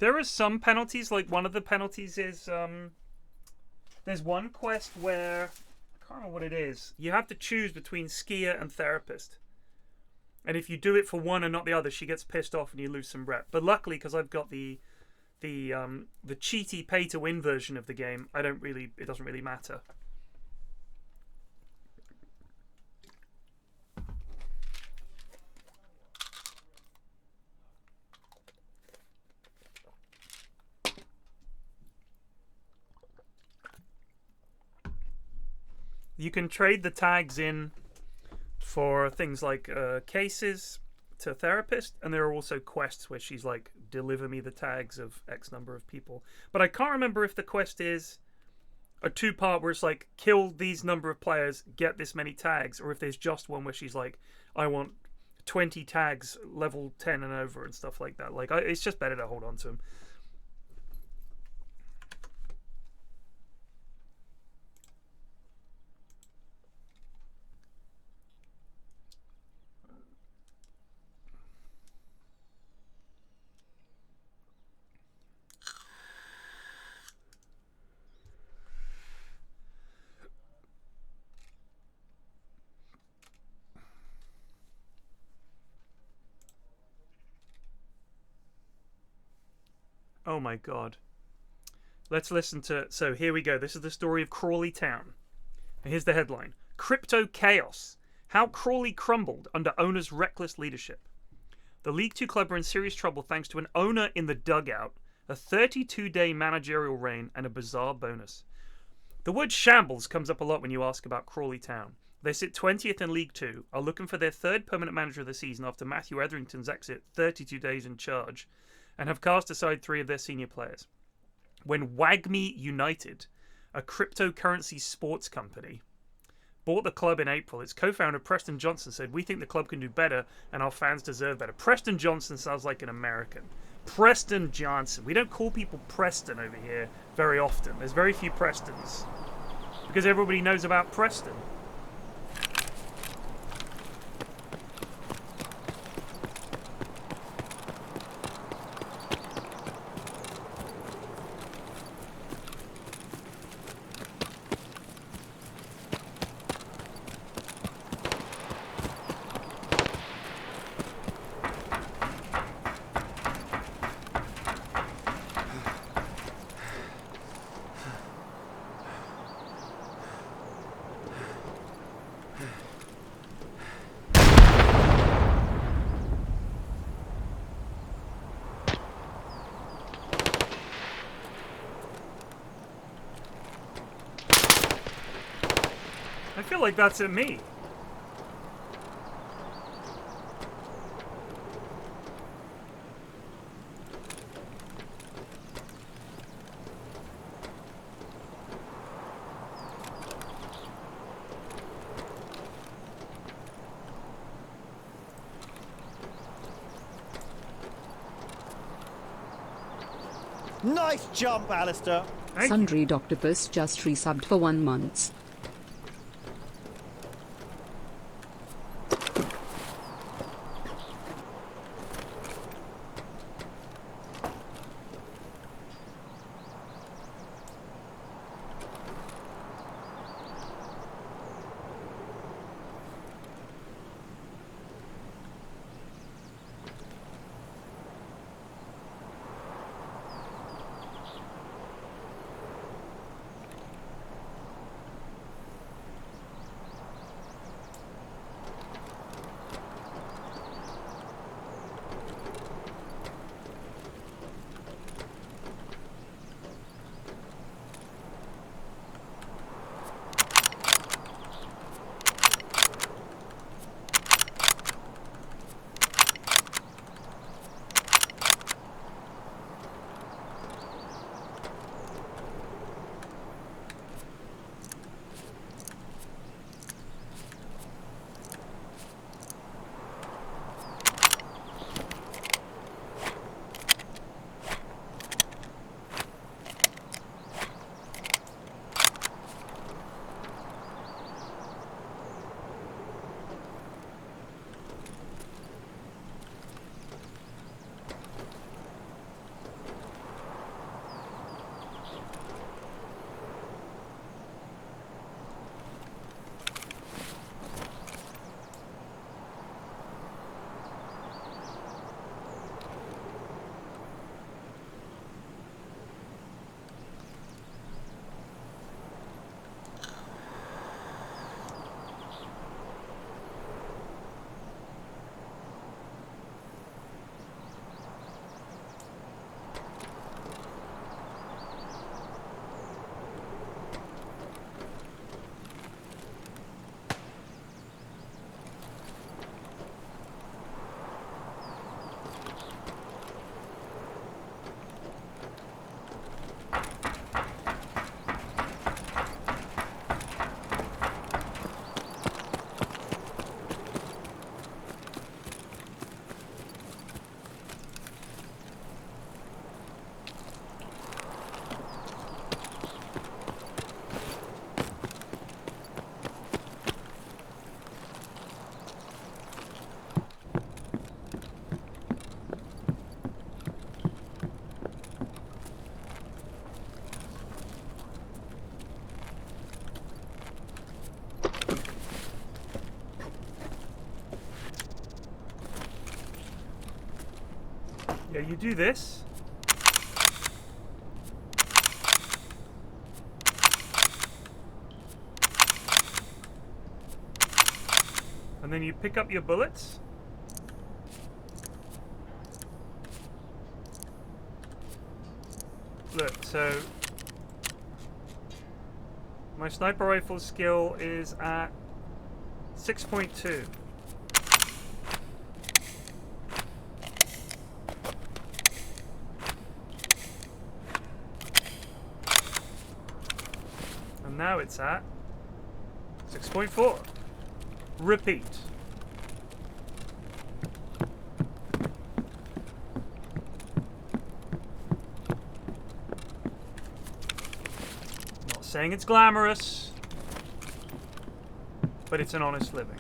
There are some penalties, like one of the penalties is, there's one quest where, I can't remember what it is, you have to choose between skier and therapist. And if you do it for one and not the other, she gets pissed off and you lose some rep. But luckily, because I've got the cheaty pay-to-win version of the game, it doesn't really matter. You can trade the tags in for things like cases to therapist, and there are also quests where she's like, deliver me the tags of X number of people. But I can't remember if the quest is a two-part where it's like, kill these number of players, get this many tags, or if there's just one where she's like, I want 20 tags, level 10 and over, and stuff like that. Like, it's just better to hold on to them. Oh my god. Let's listen to... So here we go. This is the story of Crawley Town. And here's the headline. Crypto Chaos. How Crawley crumbled under owner's reckless leadership. The League 2 club are in serious trouble thanks to an owner in the dugout, a 32-day managerial reign, and a bizarre bonus. The word shambles comes up a lot when you ask about Crawley Town. They sit 20th in League 2, are looking for their third permanent manager of the season after Matthew Etherington's exit 32 days in charge, and have cast aside 3 of their senior players. When WAGME United, a cryptocurrency sports company, bought the club in April, its co-founder Preston Johnson said, "We think the club can do better and our fans deserve better." Preston Johnson sounds like an American. Preston Johnson. We don't call people Preston over here very often. There's very few Prestons. Because everybody knows about Preston. I feel like that's at me. Nice jump, Alistair. Thank you. Sundry Doctopus just resubbed for 1 month. Yeah, you do this. And then you pick up your bullets. Look, so my sniper rifle skill is at 6.2. And now it's at 6.4. Repeat. Not saying it's glamorous, but it's an honest living.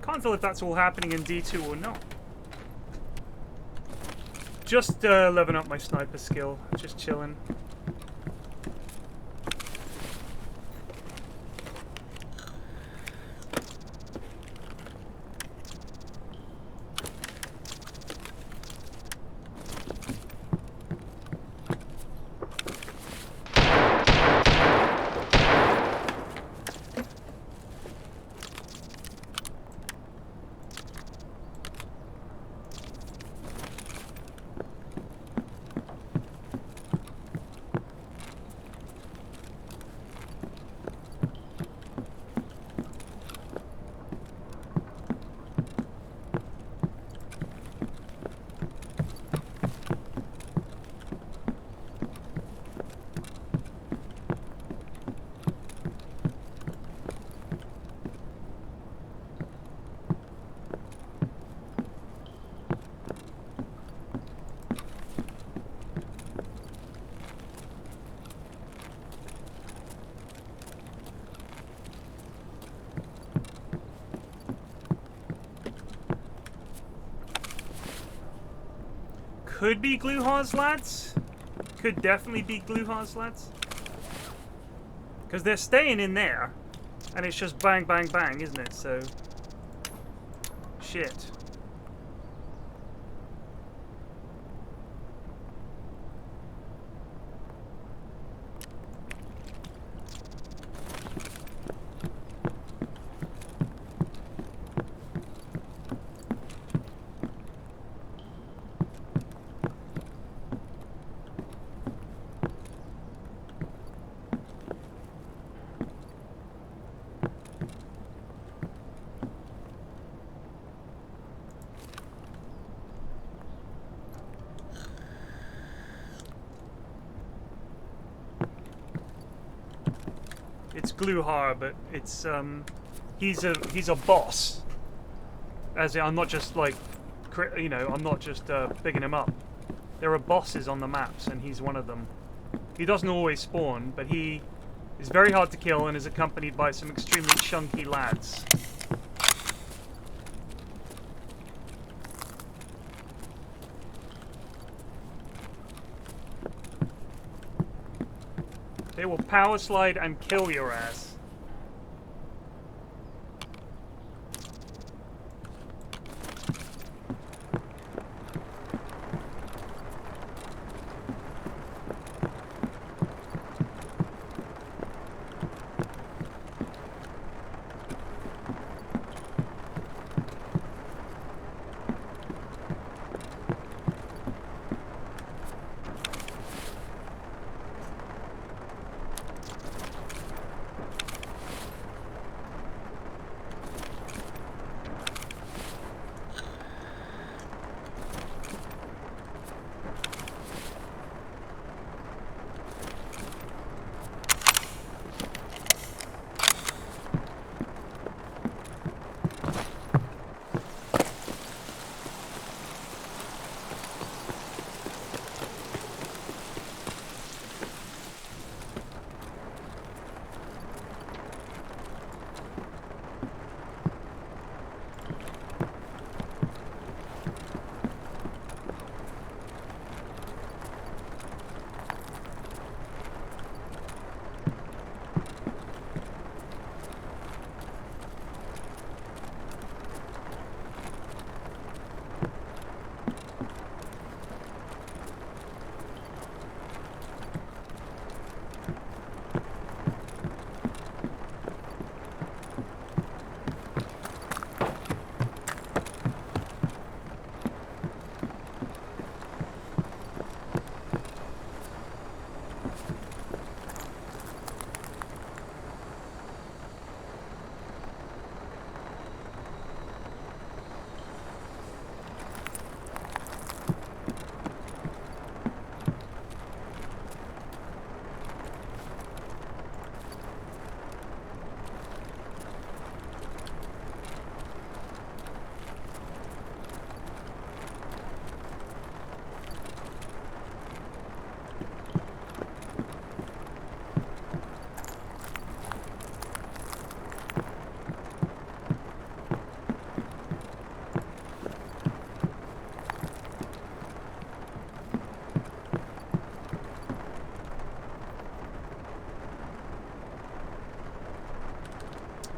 Can't tell if that's all happening in D2 or not. Just leveling up my sniper skill. Just chilling. Could be Gluhar's lads. Could definitely be Gluhar's lads. Because they're staying in there. And it's just bang, bang, bang, isn't it? So... Shit. It's Gluhar, but it's he's a boss. As in, I'm not just like, you know, I'm not just bigging him up. There are bosses on the maps, and he's one of them. He doesn't always spawn, but he is very hard to kill and is accompanied by some extremely chunky lads. They will power slide and kill your ass.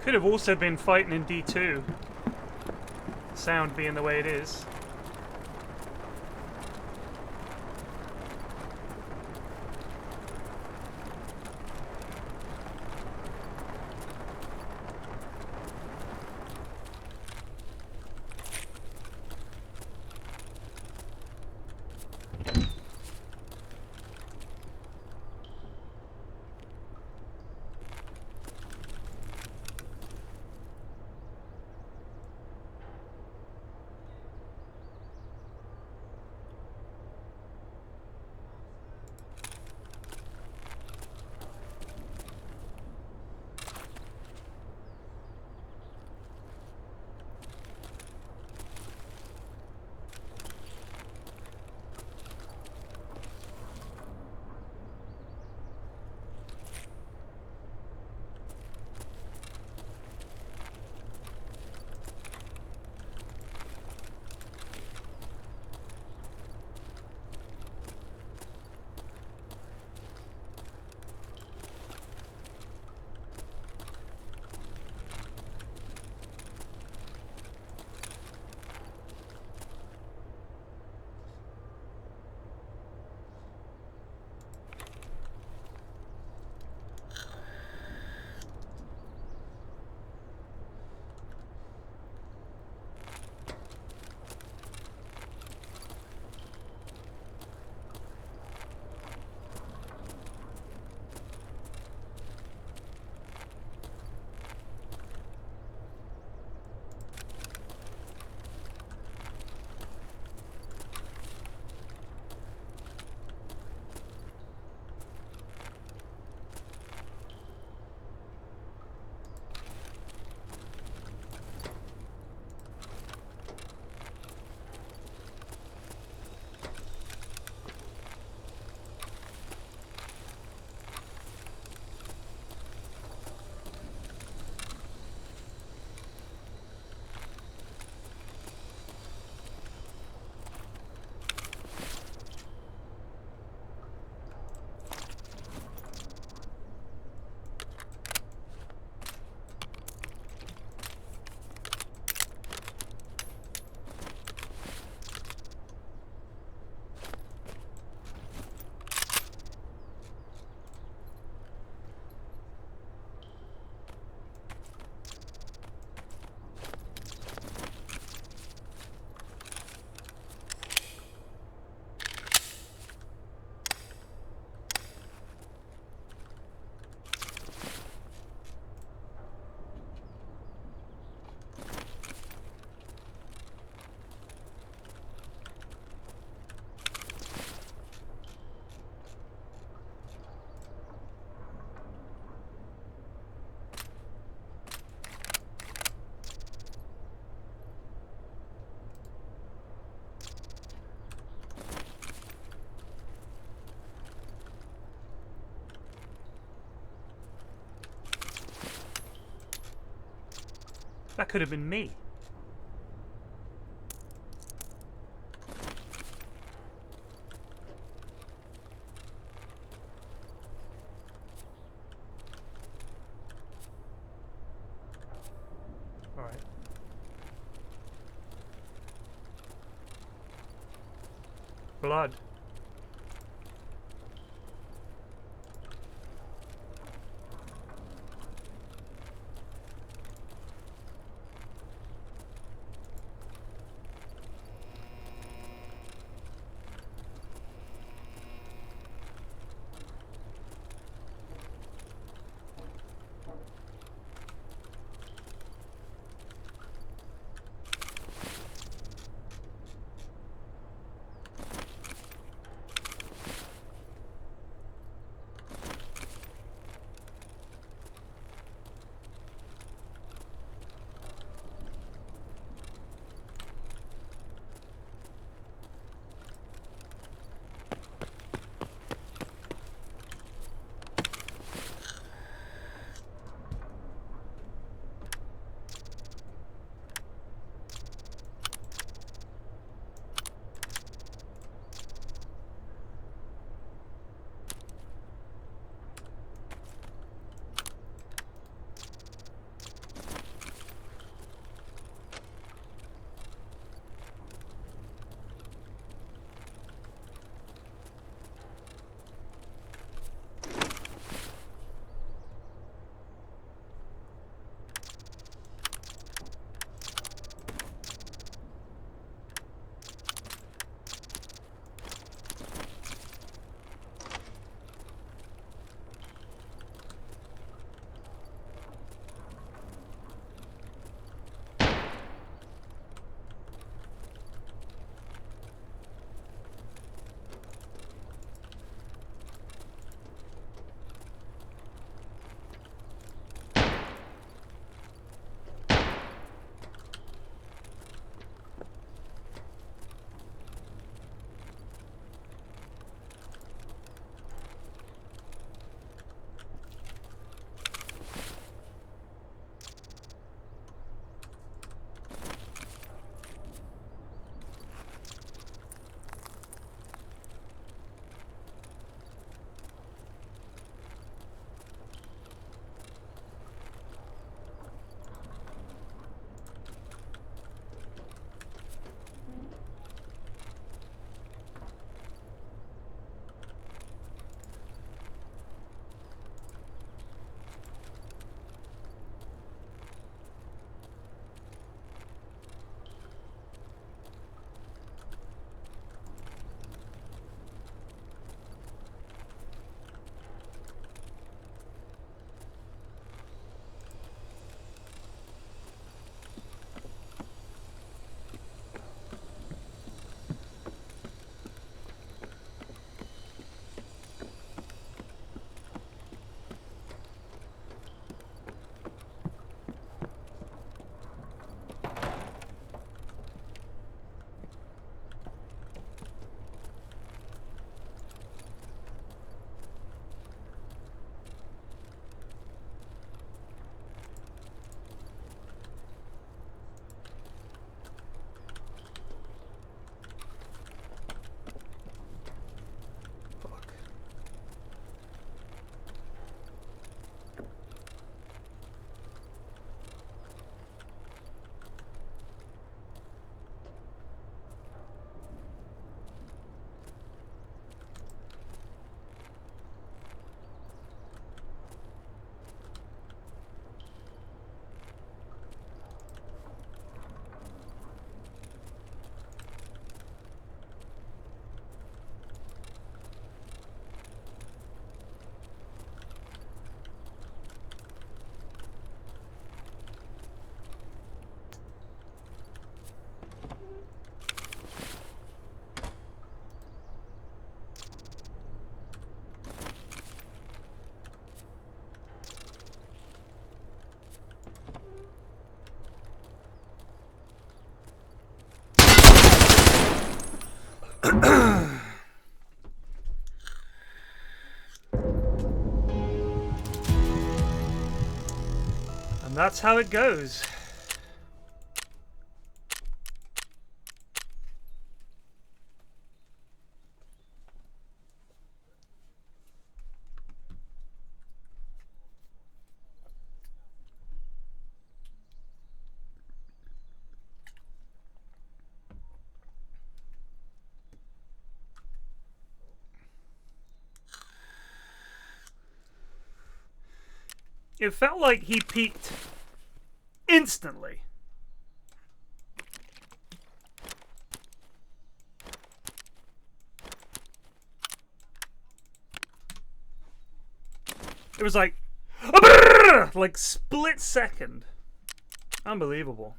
Could have also been fighting in D2. Sound being the way it is. That could have been me. All right. Blood. And that's how it goes. It felt like he peaked instantly. It was like split second. Unbelievable.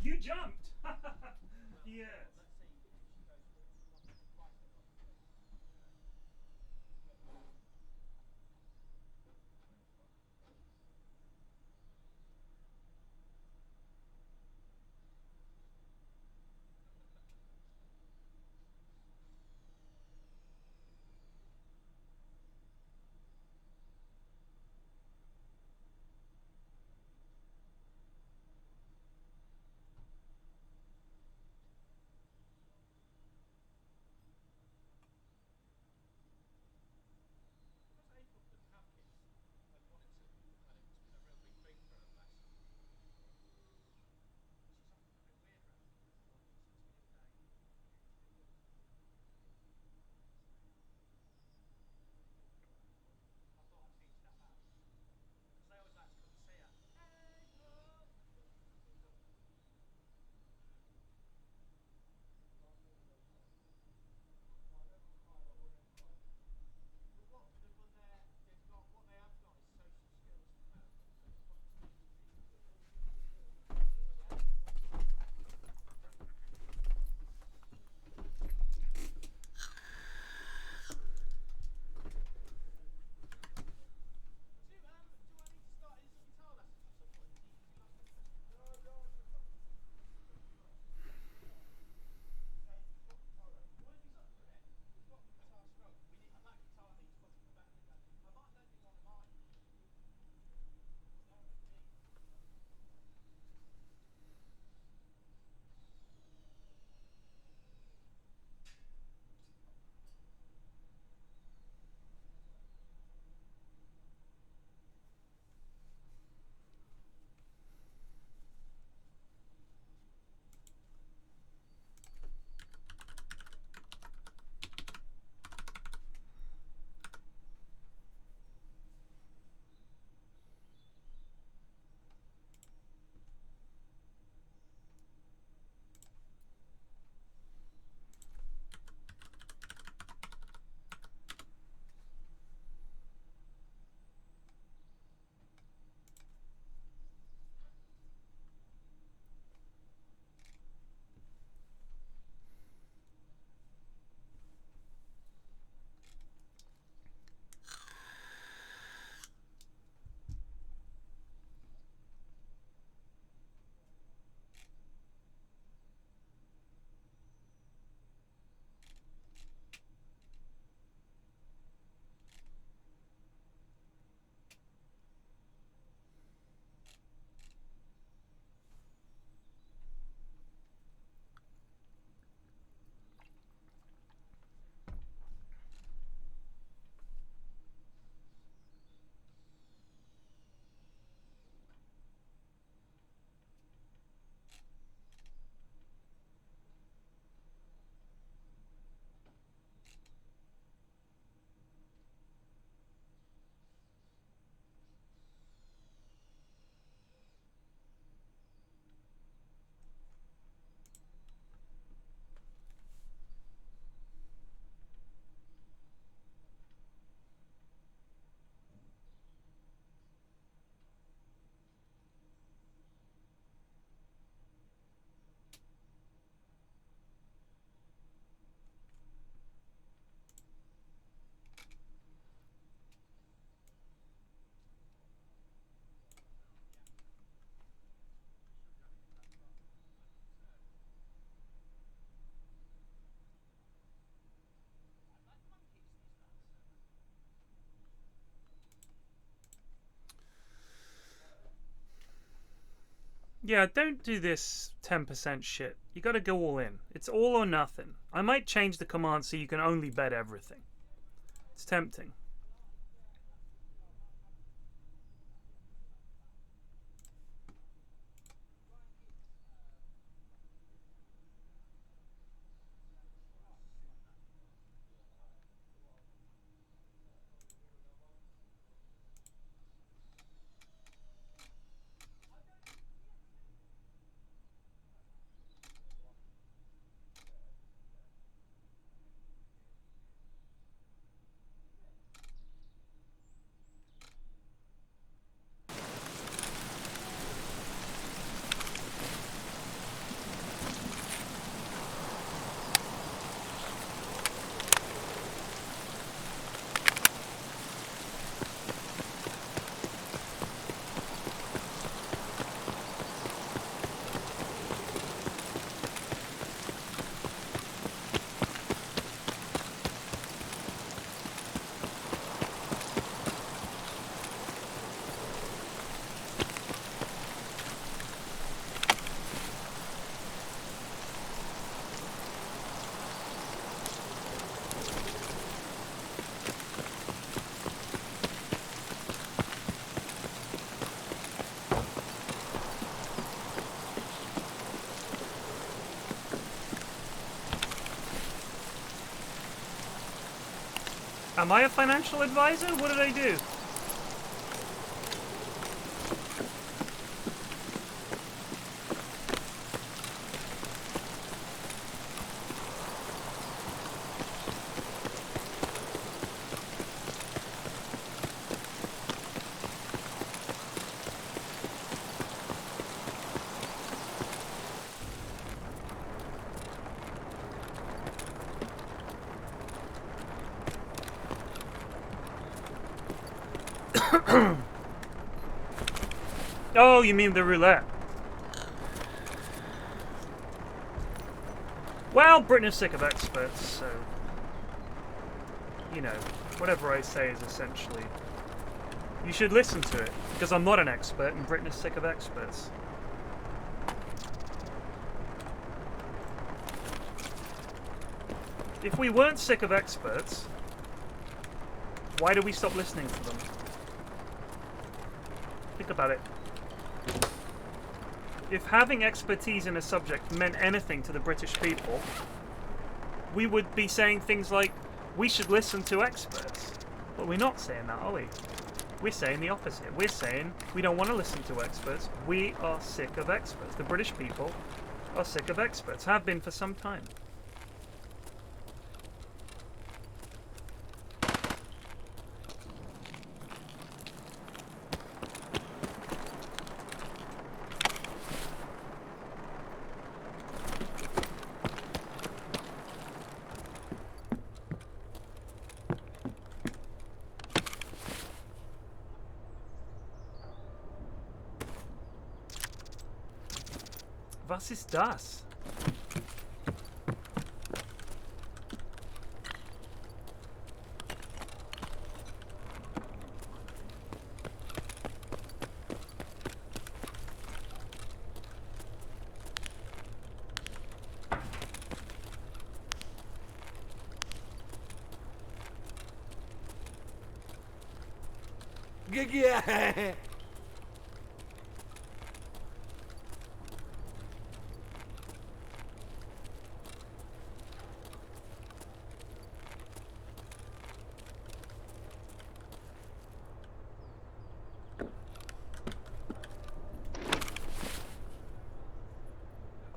You jumped. Yes. Yeah, don't do this 10% shit. You gotta go all in. It's all or nothing. I might change the command so you can only bet everything. It's tempting. Am I a financial advisor? What did I do? Oh, you mean the roulette? Well, Britain is sick of experts, so... You know, whatever I say is essentially... You should listen to it, because I'm not an expert and Britain is sick of experts. If we weren't sick of experts, why do we stop listening to them? Think about it. If having expertise in a subject meant anything to the British people, we would be saying things like, we should listen to experts. But we're not saying that, are we? We're saying the opposite. We're saying we don't want to listen to experts. We are sick of experts. The British people are sick of experts, have been for some time. Was ist das?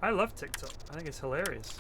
I love TikTok. I think it's hilarious.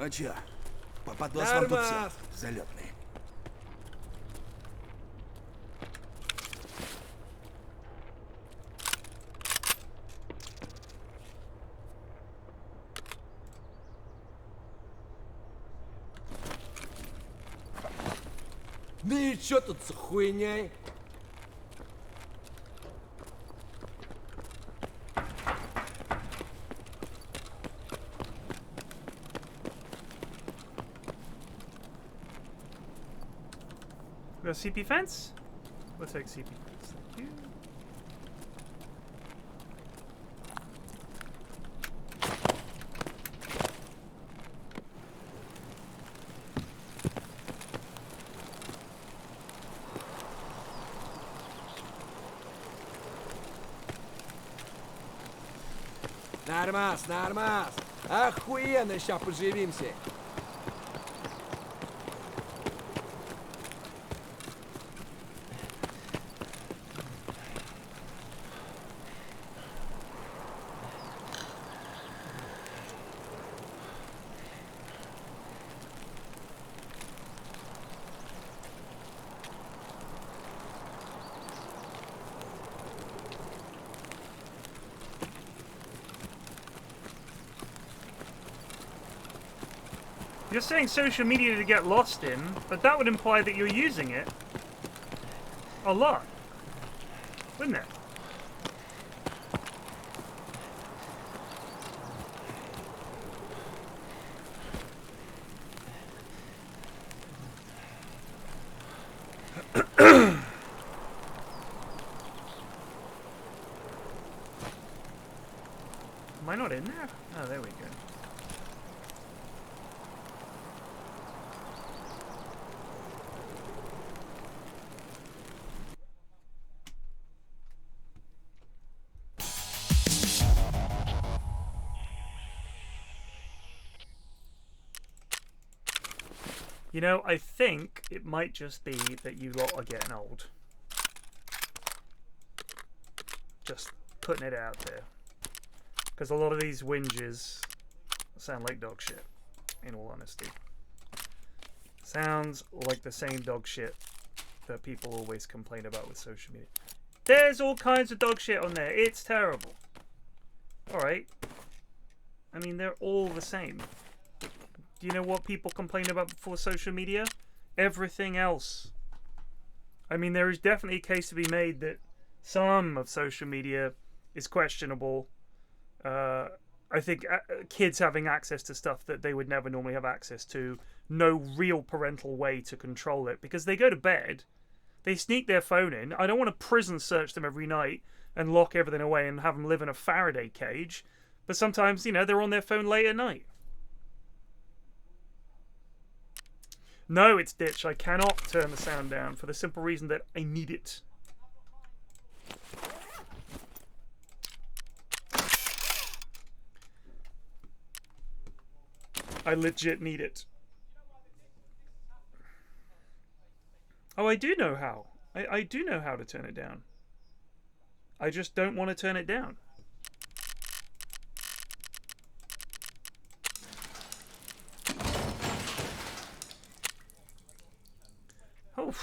А чё? Попадос вам тут все залетные. Ну и чё тут за хуйней? We got CP fence? We'll take CP fence. Thank you. Нормас, нормас. Охуенно, ща поживимся. You're saying social media to get lost in, but that would imply that you're using it a lot, wouldn't it? Am I not in there? Oh, there we go. You know, I think it might just be that you lot are getting old. Just putting it out there. Because a lot of these whinges sound like dog shit, in all honesty. Sounds like the same dog shit that people always complain about with social media. There's all kinds of dog shit on there. It's terrible. Alright. I mean, they're all the same. Do you know what people complain about before social media? Everything else. I mean, there is definitely a case to be made that some of social media is questionable. I think kids having access to stuff that they would never normally have access to. No real parental way to control it. Because they go to bed, they sneak their phone in. I don't want to prison search them every night and lock everything away and have them live in a Faraday cage. But sometimes, you know, they're on their phone late at night. No, it's ditch. I cannot turn the sound down for the simple reason that I need it. I legit need it. Oh, I do know how. I do know how to turn it down. I just don't want to turn it down. Oh.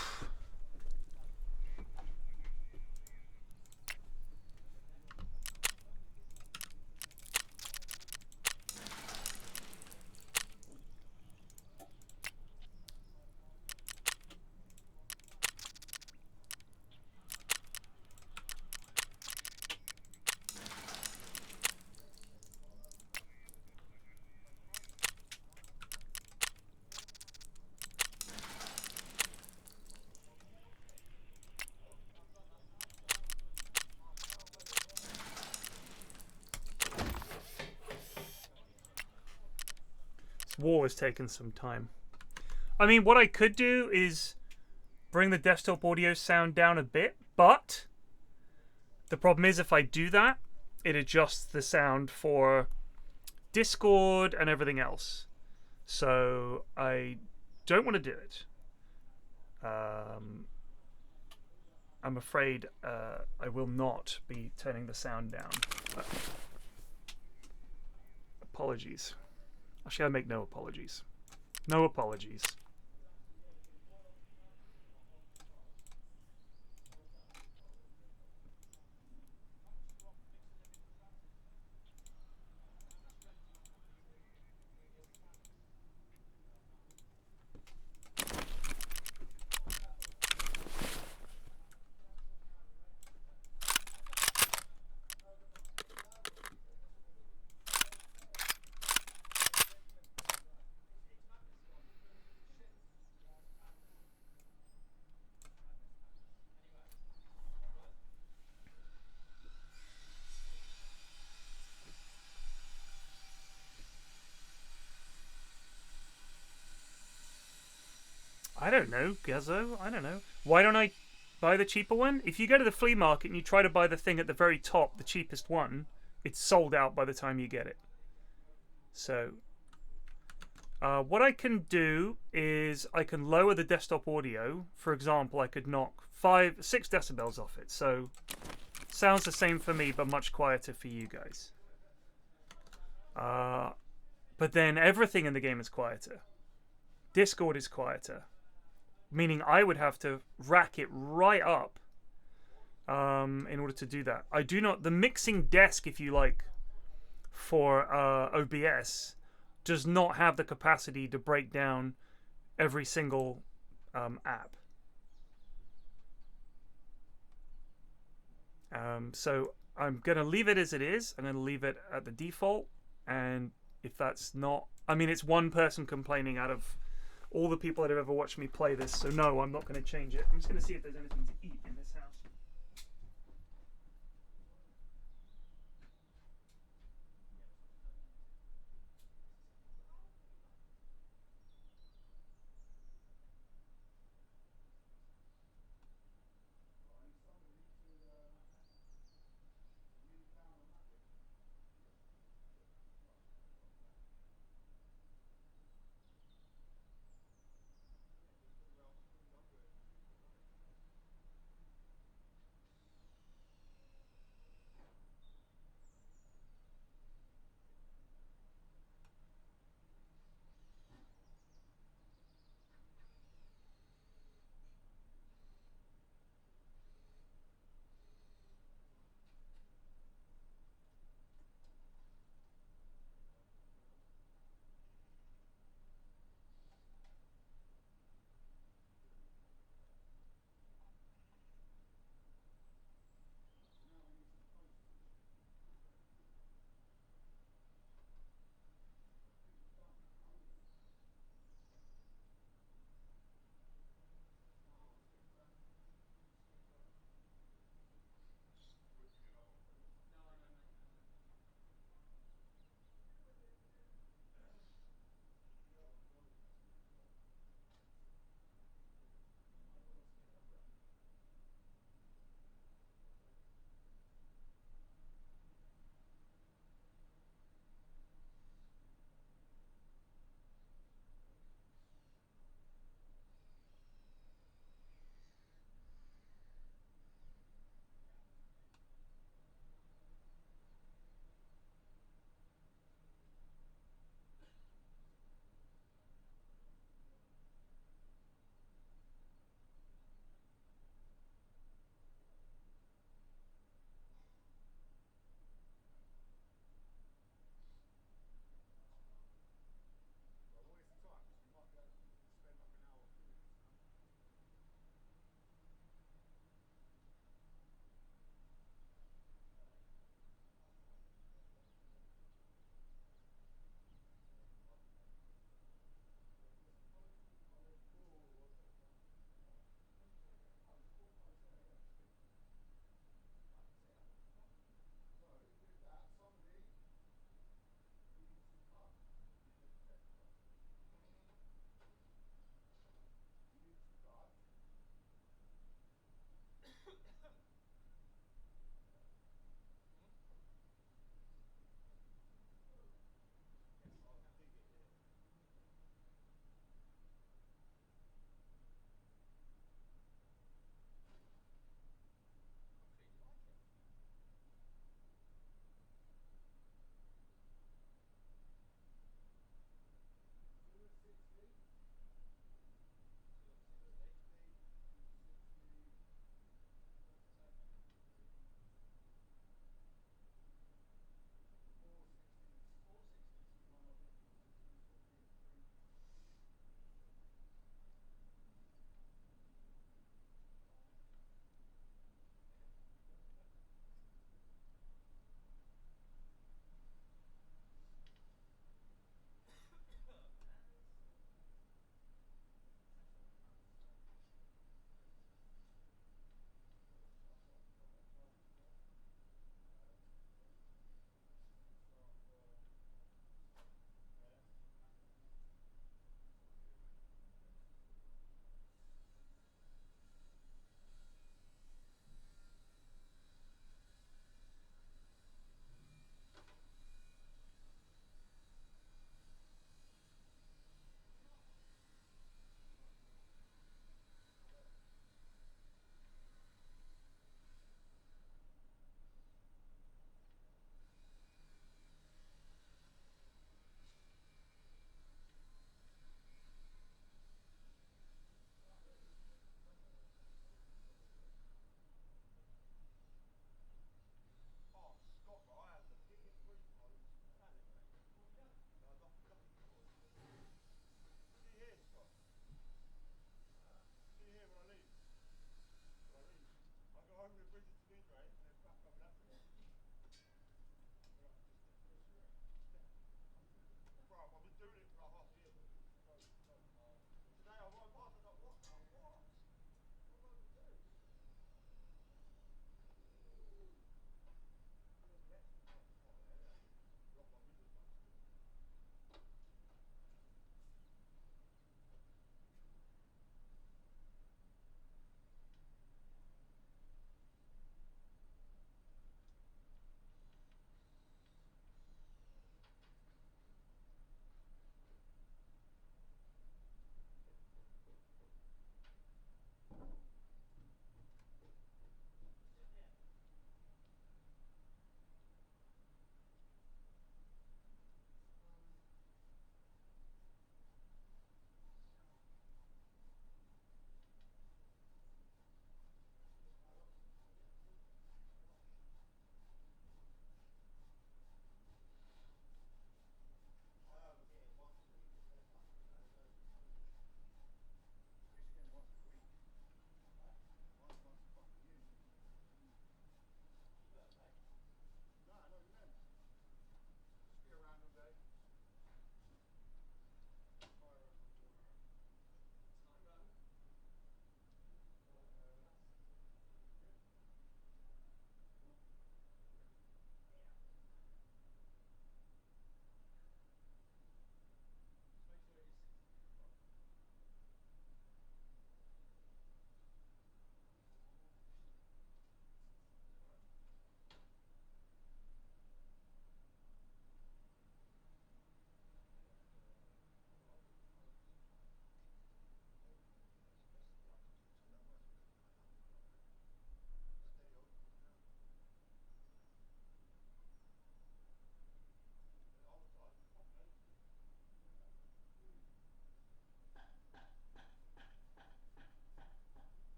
War has taken some time. I mean, what I could do is bring the desktop audio sound down a bit, but the problem is if I do that, it adjusts the sound for Discord and everything else. So I don't want to do it. I'm afraid I will not be turning the sound down. Apologies. Actually, I make no apologies. No apologies. I don't know, Gazzo. I don't know. Why don't I buy the cheaper one? If you go to the flea market and you try to buy the thing at the very top, the cheapest one, it's sold out by the time you get it. So, what I can do is I can lower the desktop audio. For example, I could knock 6 decibels off it. So, sounds the same for me, but much quieter for you guys. But then everything in the game is quieter. Discord is quieter. Meaning I would have to rack it right up in order to do that. I do not... The mixing desk, if you like, for OBS does not have the capacity to break down every single app. So I'm going to leave it as it is. I'm going to leave it at the default. And if that's not... I mean, it's one person complaining out of all the people that have ever watched me play this. So no, I'm not going to change it. I'm just going to see if there's anything to eat in this house.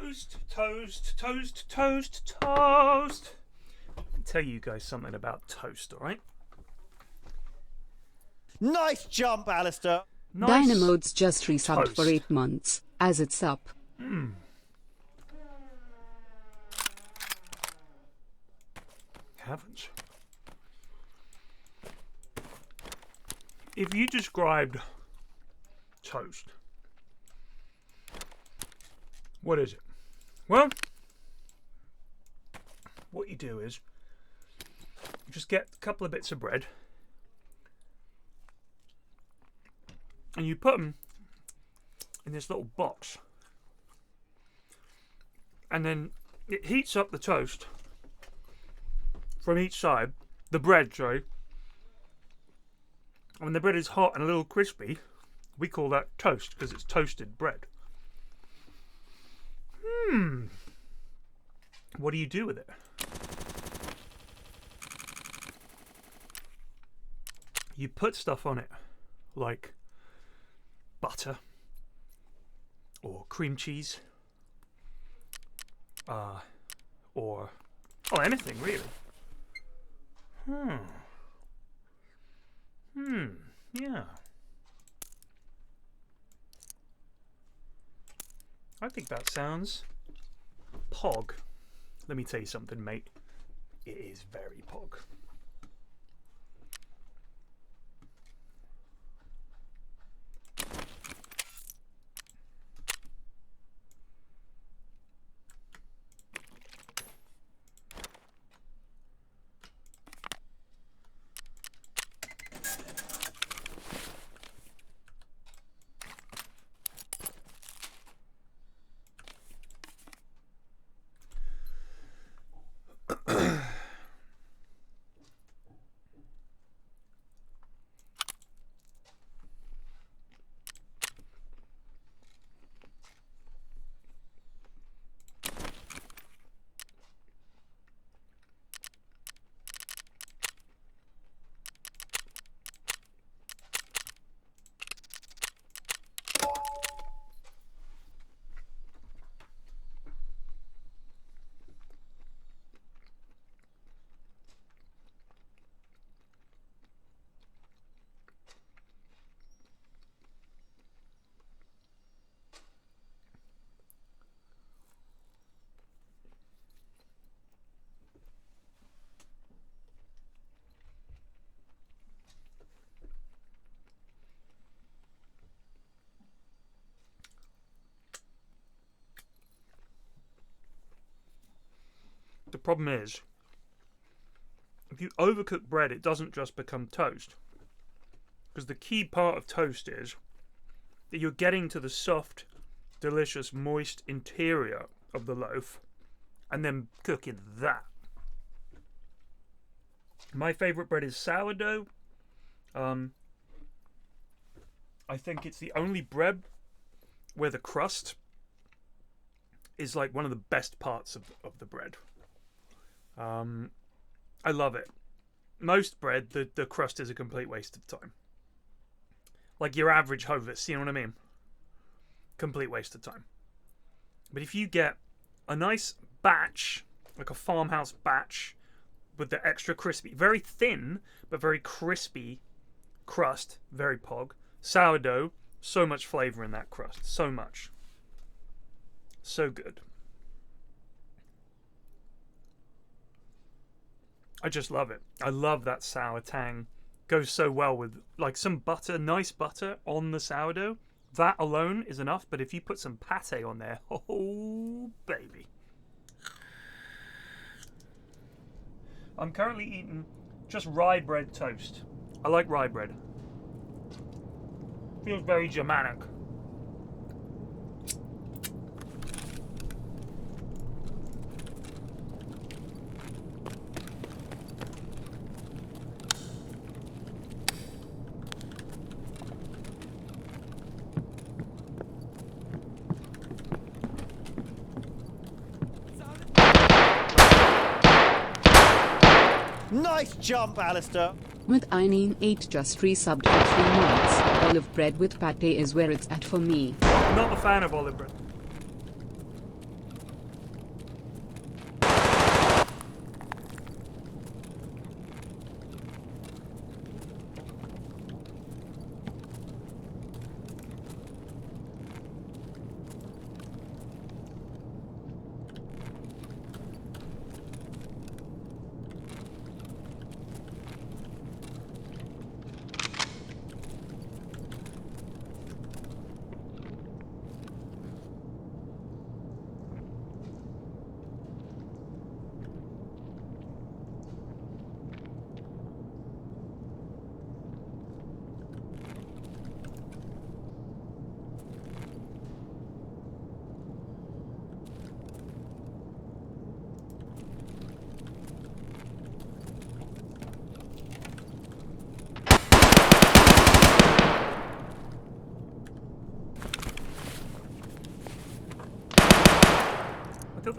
Toast, toast, toast, toast, toast. I'll tell you guys something about toast, alright? Nice jump, Alistair. Nice. Dynamode's just resubbed for Toast. 8 months, as it's up. Haven't. If you described toast, what is it? Well, what you do is you just get a couple of bits of bread and you put them in this little box, and then it heats up the toast from each side, the bread, sorry. And when the bread is hot and a little crispy, we call that toast because it's toasted bread. What do you do with it? You put stuff on it, like butter or cream cheese, or anything really. Yeah. I think that sounds pog. Let me tell you something, mate. It is very pog. The problem is, if you overcook bread, it doesn't just become toast. Because the key part of toast is that you're getting to the soft, delicious, moist interior of the loaf and then cooking that. My favourite bread is sourdough. I think it's the only bread where the crust is like one of the best parts of the bread. I love it. Most bread, the crust is a complete waste of time. Like your average Hovis, you know what I mean? Complete waste of time. But if you get a nice batch, like a farmhouse batch, with the extra crispy, very thin, but very crispy crust, very pog. Sourdough, so much flavour in that crust. So much. So good. I just love it. I love that sour tang. Goes so well with like some butter, nice butter on the sourdough. That alone is enough, but if you put some pate on there, oh baby. I'm currently eating just rye bread toast. I like rye bread. Feels very Germanic. Nice jump, Alistair. With Ineen 8 just resubbed for 3 months, olive bread with pate is where it's at for me. I'm not a fan of olive bread.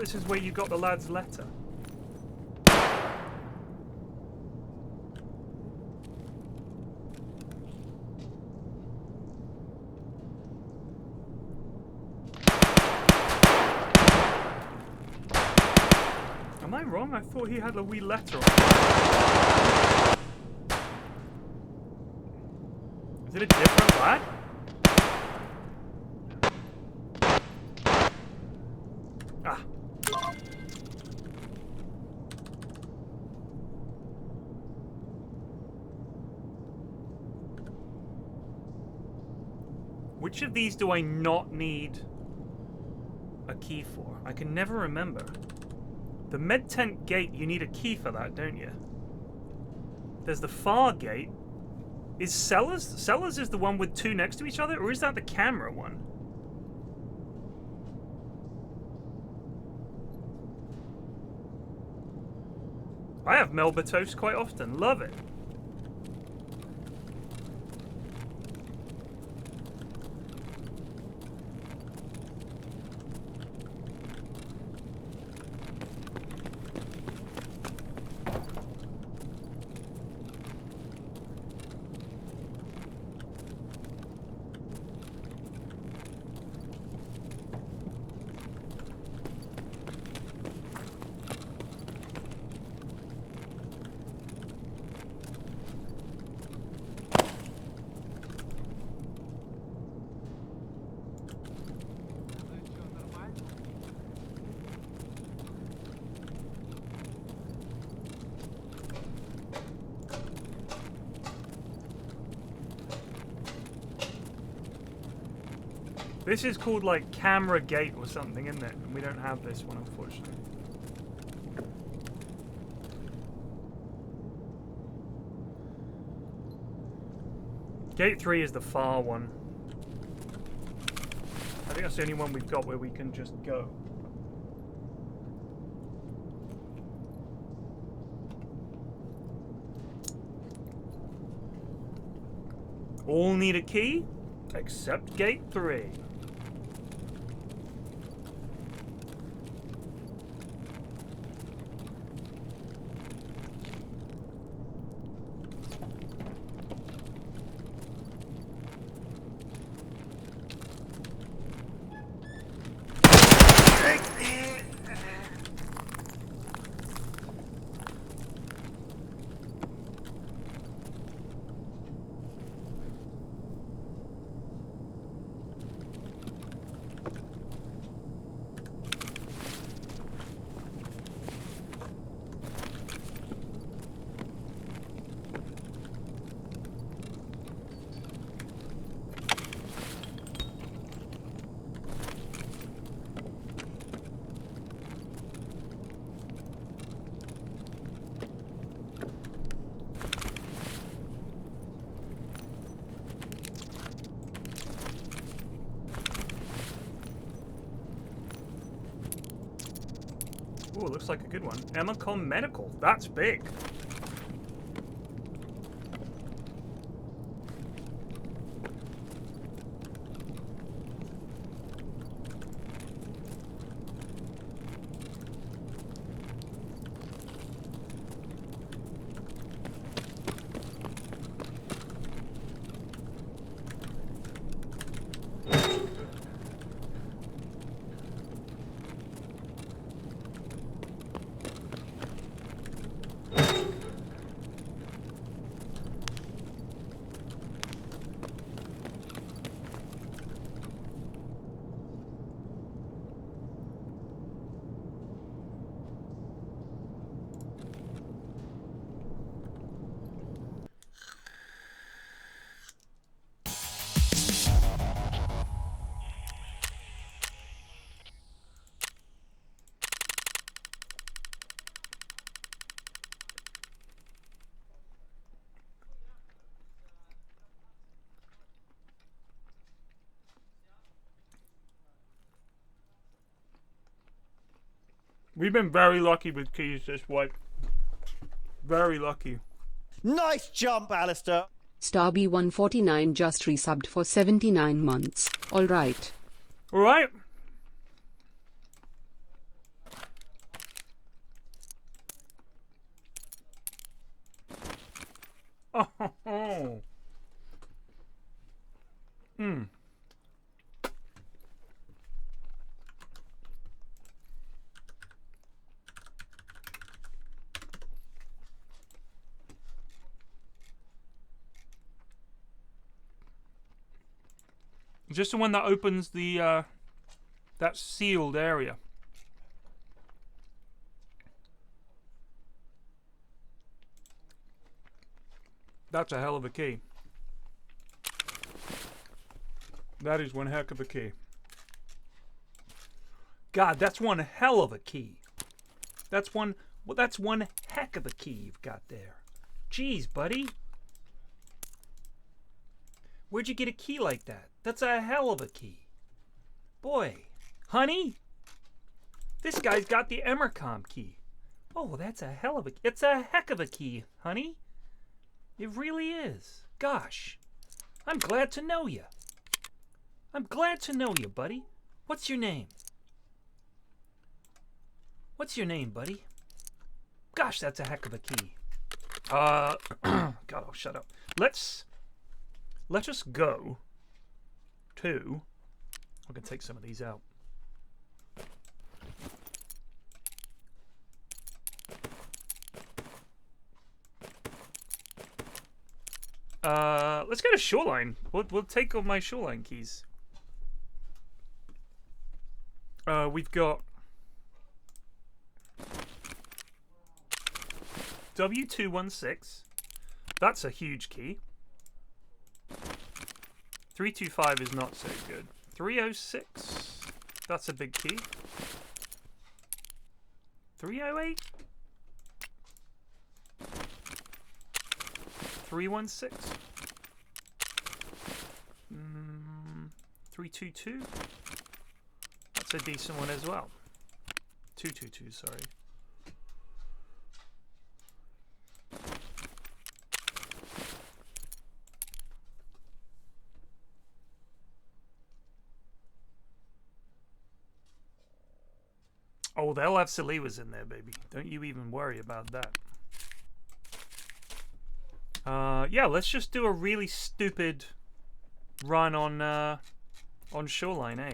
this is where you got the lad's letter. Am I wrong? I thought he had a wee letter on it. Is it a different lad? Ah. Which of these do I not need a key for? I can never remember. The med tent gate, you need a key for that, don't you? There's the far gate. Is Cellars? Cellars is the one with two next to each other, or is that the camera one? I have Melba toast quite often. Love it. This is called like camera gate or something, isn't it? And we don't have this one, unfortunately. Gate 3 is the far one. I think that's the only one we've got where we can just go. All need a key, except gate 3. Ooh, looks like a good one. Emacom Medical. That's big. We've been very lucky with keys this wipe. Very lucky. Nice jump, Alistair. Starby149 just resubbed for 79 months. Alright. Alright. Oh. Hmm. Just the one that opens the that sealed area. That's a hell of a key. That is one heck of a key. God, that's one hell of a key. That's one heck of a key you've got there. Jeez, buddy. Where'd you get a key like that? That's a hell of a key. Boy, honey, this guy's got the Emercom key. Oh, that's a hell of a... It's a heck of a key, honey. It really is. Gosh, I'm glad to know you. I'm glad to know you, buddy. What's your name? What's your name, buddy? Gosh, that's a heck of a key. God, I'll shut up. Let us go to... I can take some of these out. Let's go to Shoreline. We'll take all my Shoreline keys. We've got W216. That's a huge key. 325 is not so good. 306. That's a big key. 308. 316. 322. That's a decent one as well. 222, sorry. Oh, they'll have Saliwas in there, baby. Don't you even worry about that. Yeah, let's just do a really stupid run on Shoreline, eh?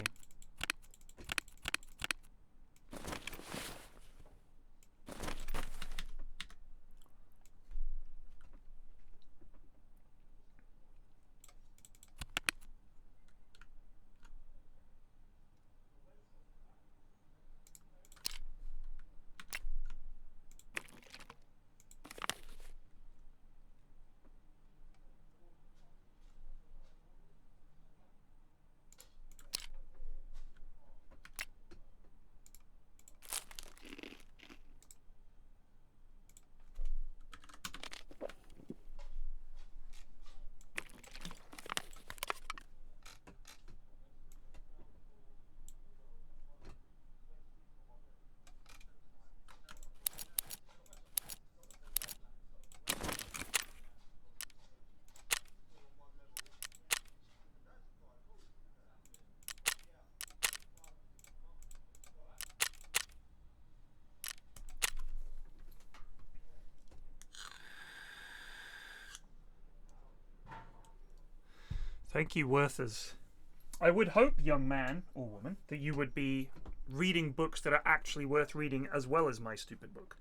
Thank you, Worthers. I would hope, young man or woman, that you would be reading books that are actually worth reading as well as my stupid book.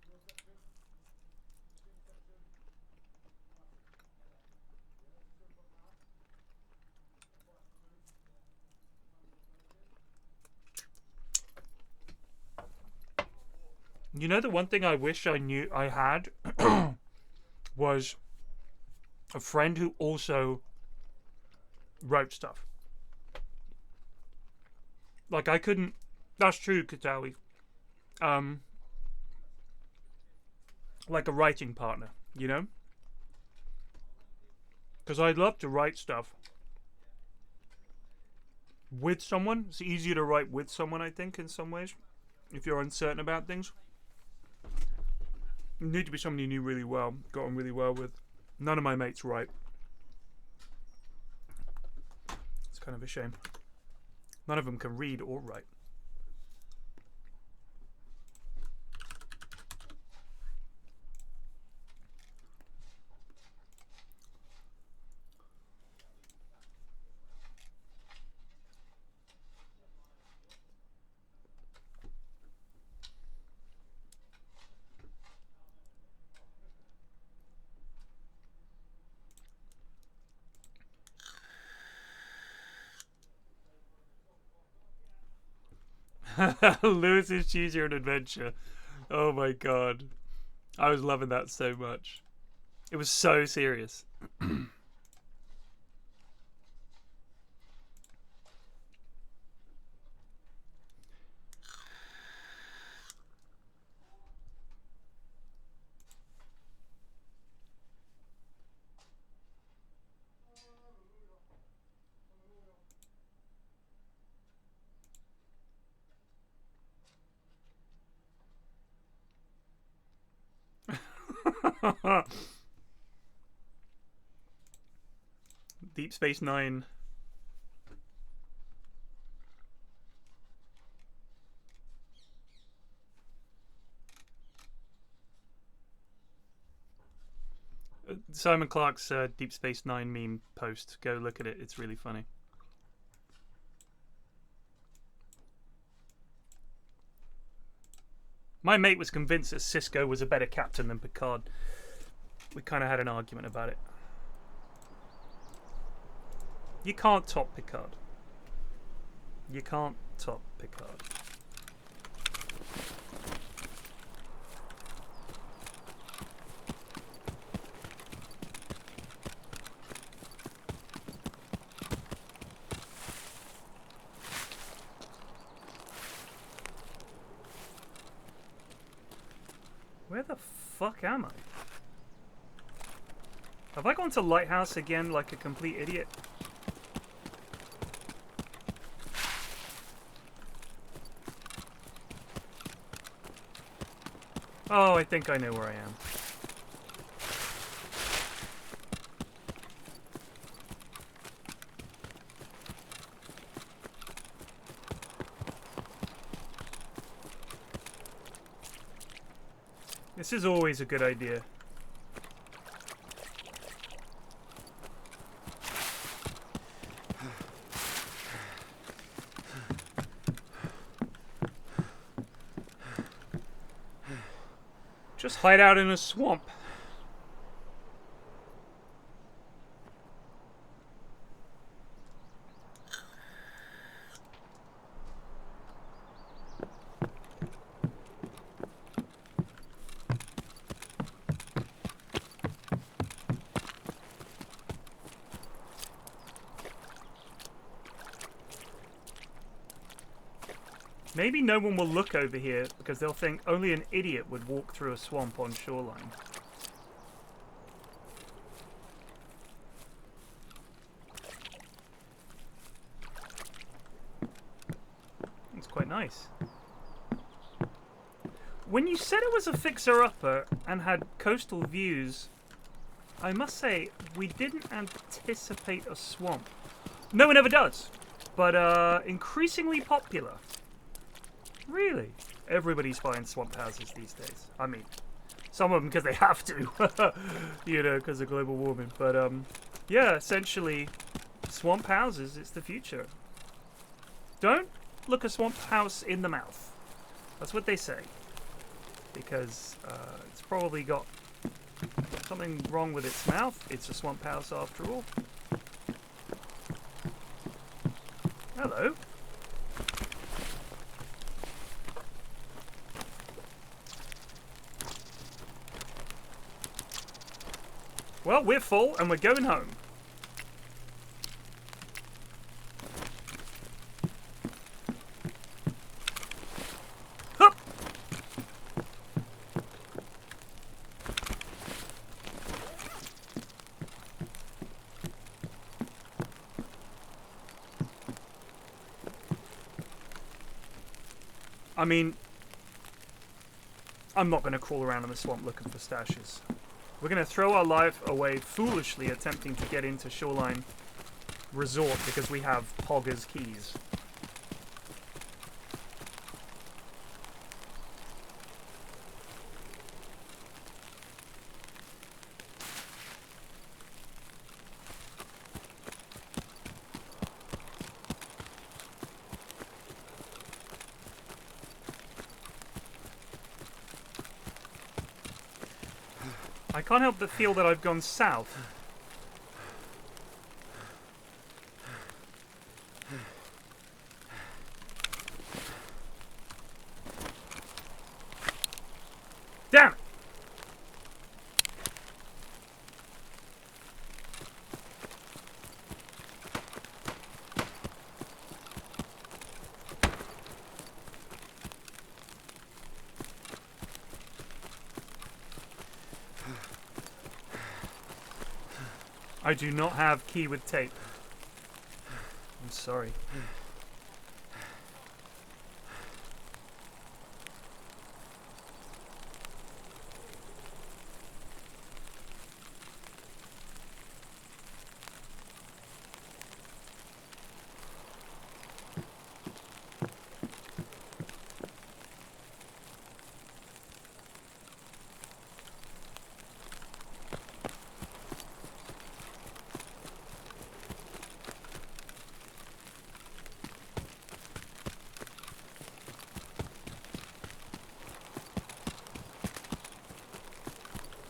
You know, the one thing I wish I knew I had was a friend who also wrote stuff. Like, I couldn't... That's true, Katawi. Like a writing partner, you know? Because I'd love to write stuff with someone. It's easier to write with someone, I think, in some ways, if you're uncertain about things. You need to be somebody you knew really well, got on really well with. None of my mates write. It's kind of a shame. None of them can read or write. Lewis's Choose Your Own Adventure. Oh my god. I was loving that so much. It was so serious. Deep Space Nine. Simon Clark's Deep Space Nine meme post. Go look at it. It's really funny. My mate was convinced that Sisko was a better captain than Picard. We kind of had an argument about it. You can't top Picard. You can't top Picard. Where the fuck am I? Have I gone to Lighthouse again like a complete idiot? Oh, I think I know where I am. This is always a good idea. Just hide out in a swamp. Maybe no one will look over here because they'll think only an idiot would walk through a swamp on shoreline. It's quite nice. When you said it was a fixer-upper and had coastal views, I must say, we didn't anticipate a swamp. No one ever does, but increasingly popular. Really? Everybody's buying swamp houses these days. I mean, some of them because they have to, you know, because of global warming. But yeah, essentially, swamp houses, it's the future. Don't look a swamp house in the mouth. That's what they say. Because it's probably got something wrong with its mouth. It's a swamp house after all. Hello. Well, we're full and we're going home. Hup! I mean, I'm not going to crawl around in the swamp looking for stashes. We're going to throw our life away foolishly attempting to get into Shoreline Resort because we have Pogger's keys. I can't help but feel that I've gone south. I do not have key with tape. I'm sorry.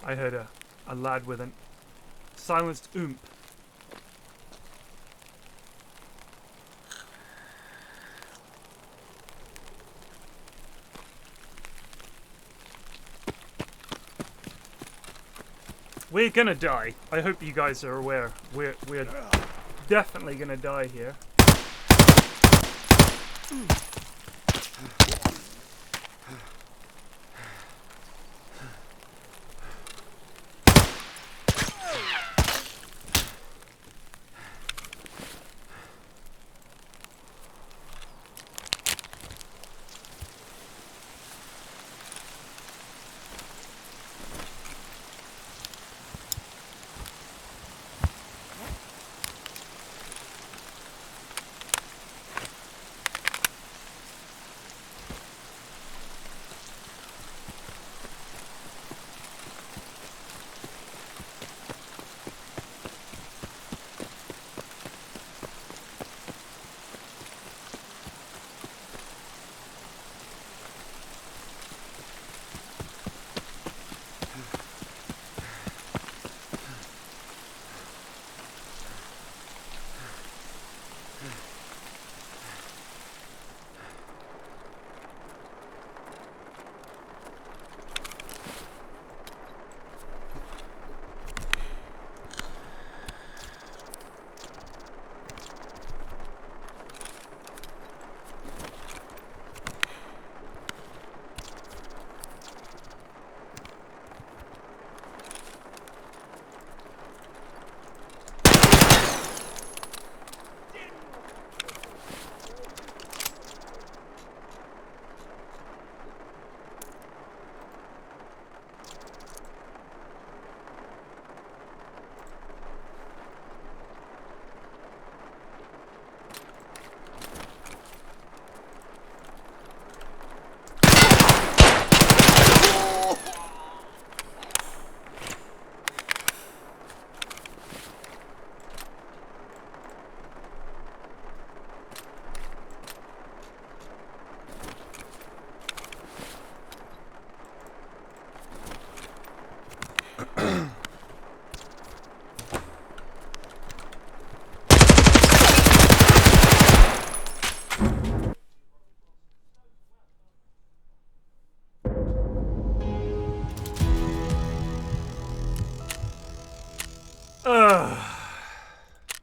I heard a lad with an silenced oomp. We're gonna die. I hope you guys are aware. We're definitely gonna die here.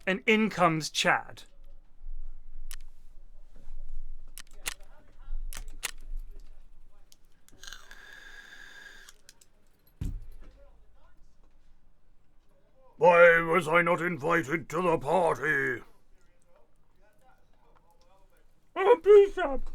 And in comes Chad. Why was I not invited to the party? Oh, Bishop!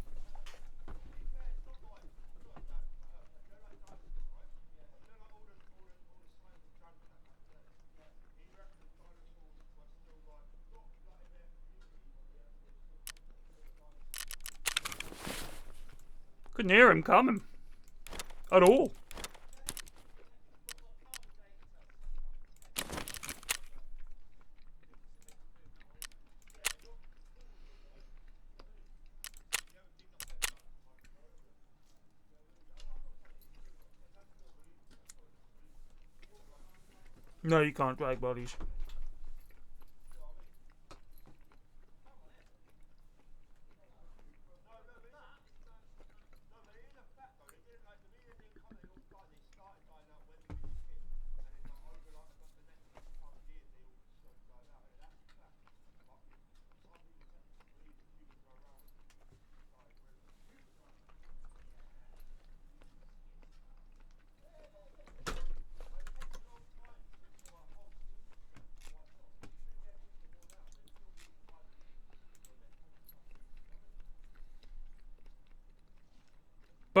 Couldn't hear him coming. At all. No, you can't drag bodies.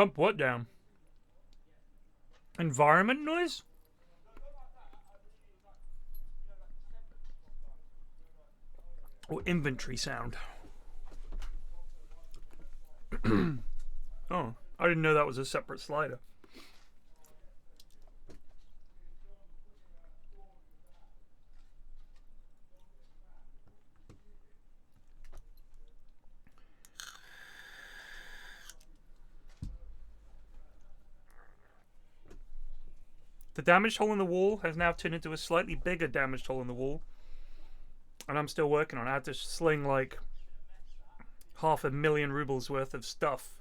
bump what down? Environment noise? Or inventory sound? Oh, I didn't know that was a separate slider. The damaged hole in the wall has now turned into a slightly bigger damaged hole in the wall. And I'm still working on it. I had to sling like 500,000 rubles worth of stuff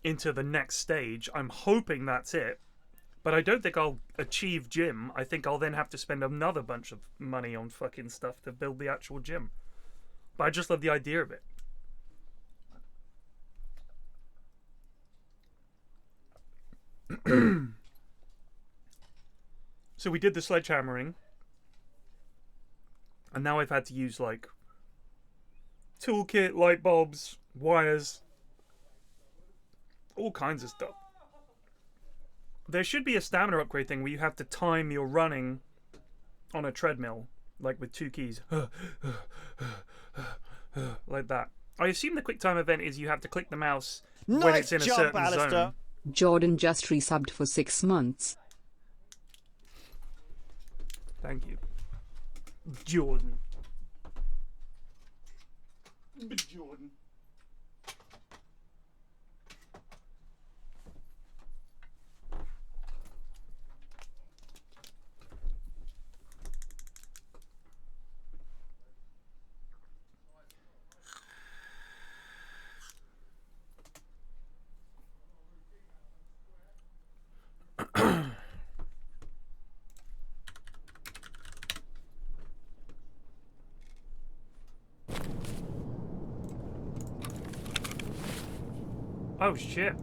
into the next stage. I'm hoping that's it. But I don't think I'll achieve gym. I think I'll then have to spend another bunch of money on fucking stuff to build the actual gym. But I just love the idea of it. So we did the sledgehammering. And now I've had to use like toolkit, light bulbs, wires, all kinds of stuff. There should be a stamina upgrade thing where you have to time your running on a treadmill, like with 2 keys. Like that. I assume the quick time event is you have to click the mouse when it's in a certain zone. Jordan just resubbed for 6 months. Thank you. Jordan. Jordan. Oh shit.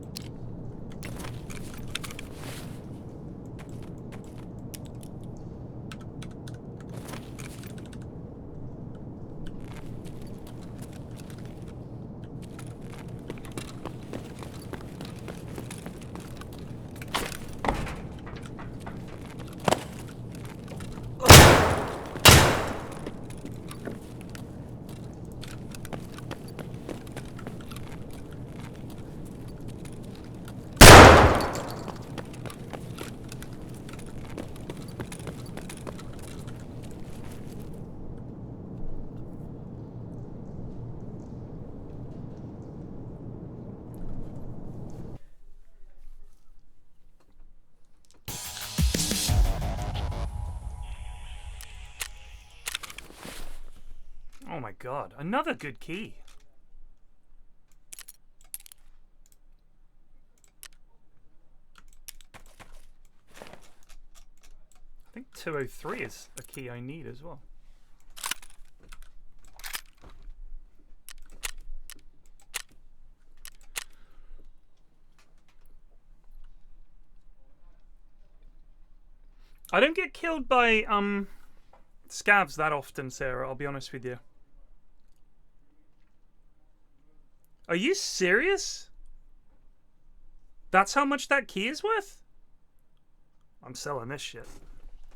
Oh my god, another good key. I think 203 is a key I need as well. I don't get killed by scavs that often, Sarah, I'll be honest with you. Are you serious? That's how much that key is worth? I'm selling this shit.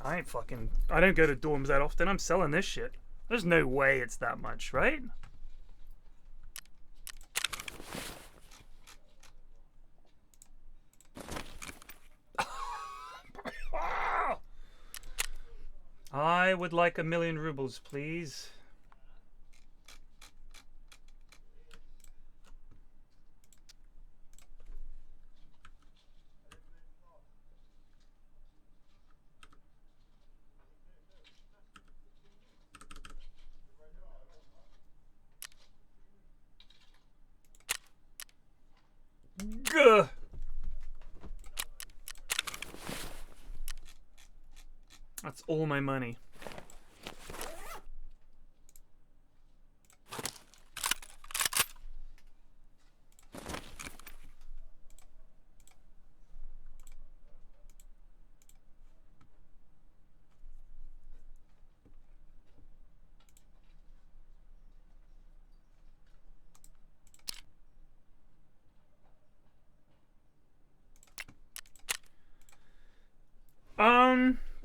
I don't go to dorms that often. I'm selling this shit. There's no way it's that much, right? I would like 1,000,000 rubles, please. Gah. That's all my money.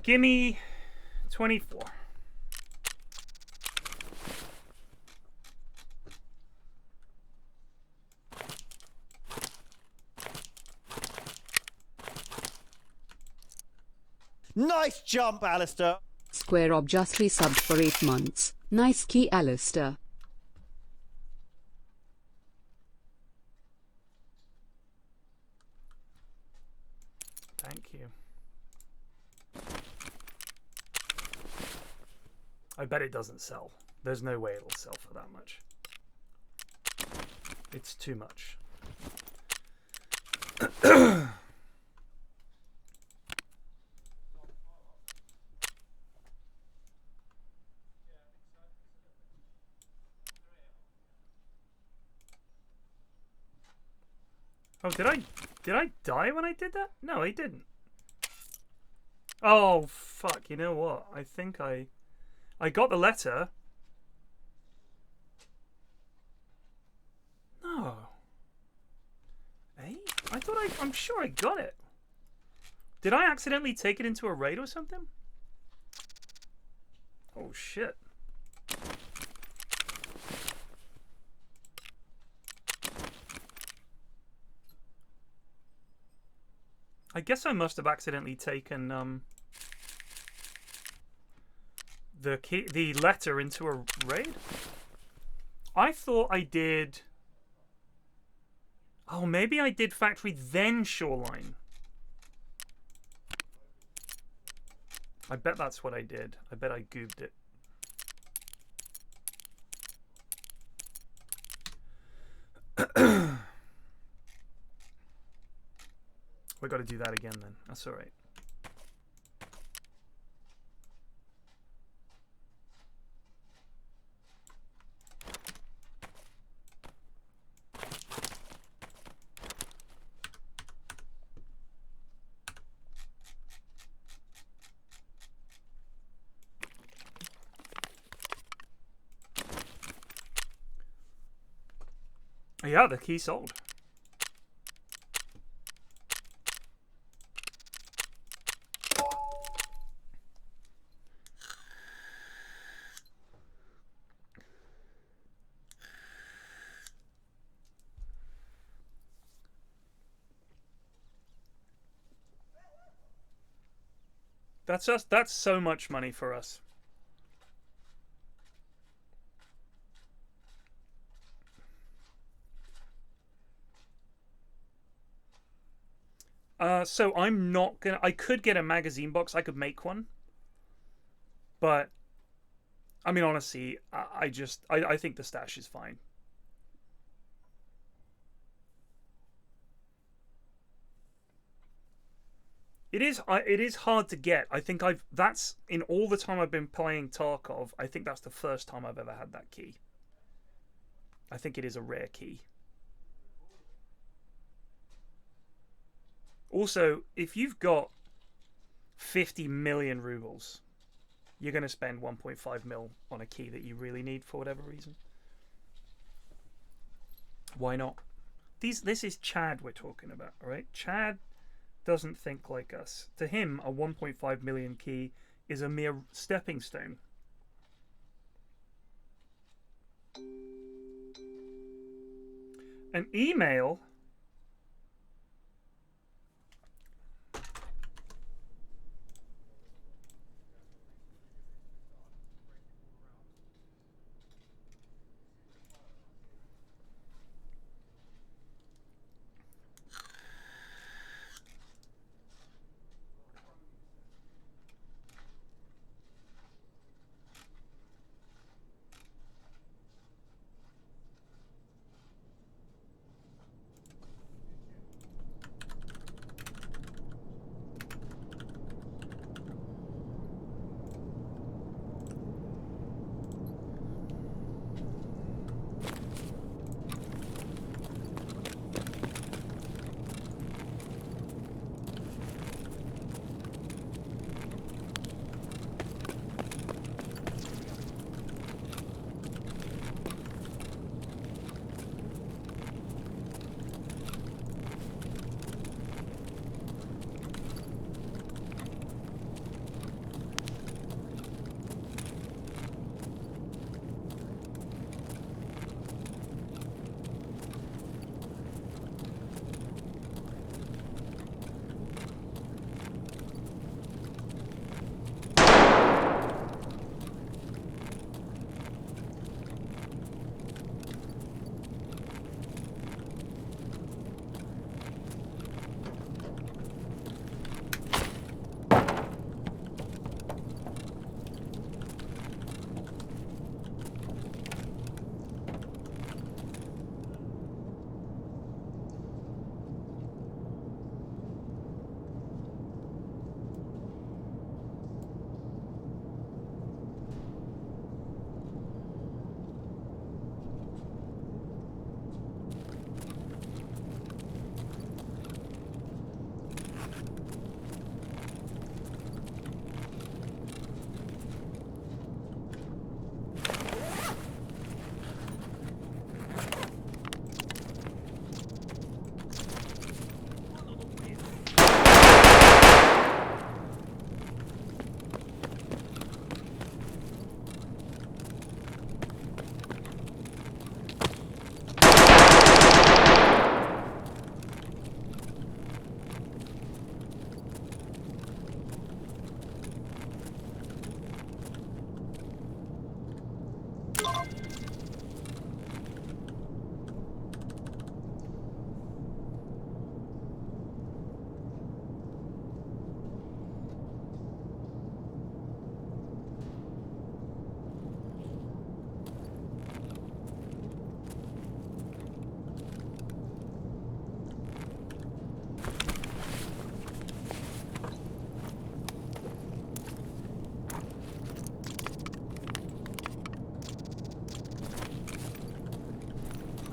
Gimme 24. Nice jump, Alistair. Square Ob just resubbed for 8 months. Nice key, Alistair. Thank you. I bet it doesn't sell. There's no way it'll sell for that much. It's too much. Oh, did I die when I did that? No, I didn't. Oh, fuck. You know what? I think I got the letter. No. Eh? I'm sure I got it. Did I accidentally take it into a raid or something? Oh, shit. I guess I must have accidentally taken the letter into a raid. I thought I did. Oh, maybe I did factory then shoreline. I bet that's what I did. I bet I goobed it. We got to do that again then. That's all right. Yeah, the key sold. That's so much money for us. So I'm not gonna. I could get a magazine box. I could make one, but I mean, honestly, I think the stash is fine. It is hard to get. I think that's in all the time I've been playing Tarkov. I think that's the first time I've ever had that key. I think it is a rare key. Also, if you've got 50 million rubles, you're going to spend 1.5 mil on a key that you really need for whatever reason. Why not? This is Chad we're talking about, all right? Chad doesn't think like us. To him, a 1.5 million key is a mere stepping stone. An email.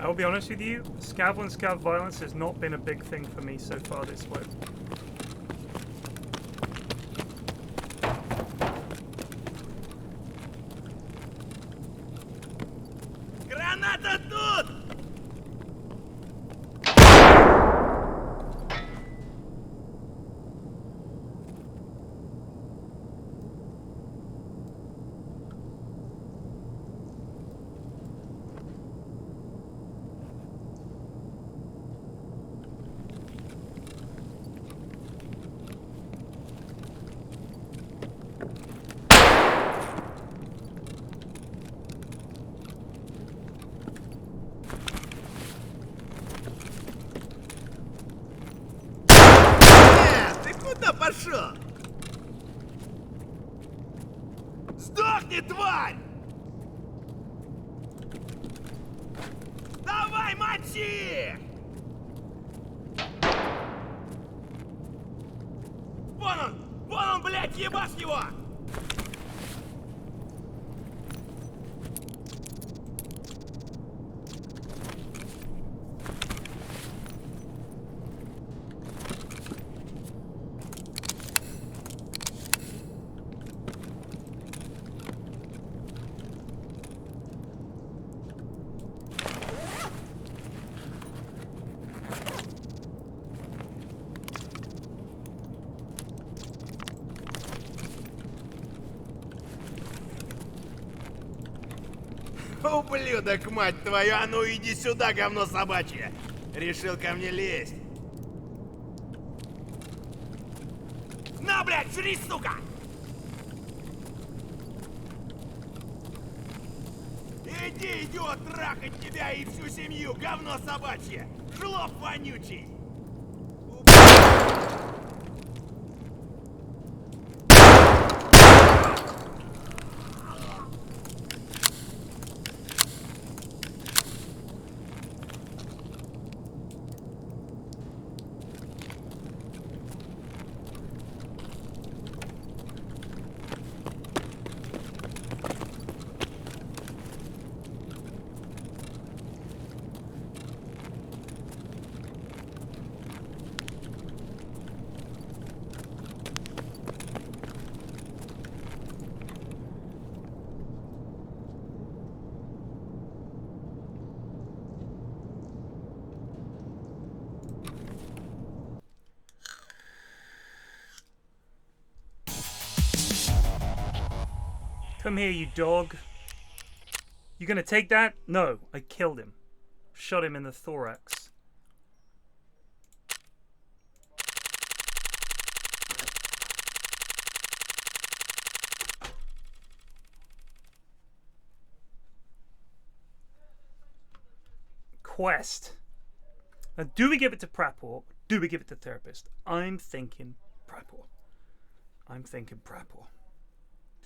I'll be honest with you, scav on scav violence has not been a big thing for me so far this way. Граната тут! Ты куда пошел? Сдохни, тварь! Давай, мочи! Вон он, блядь, ебашь его! Ублюдок, мать твою, а ну иди сюда, говно собачье! Решил ко мне лезть. На, блядь, жри, сука! Иди, идиот, трахать тебя и всю семью, говно собачье! Жлоб вонючий! Come here, you dog. You gonna take that? No, I killed him. Shot him in the thorax. Quest. Now, do we give it to Prap or do we give it to Therapist? I'm thinking Prap. I'm thinking Prap.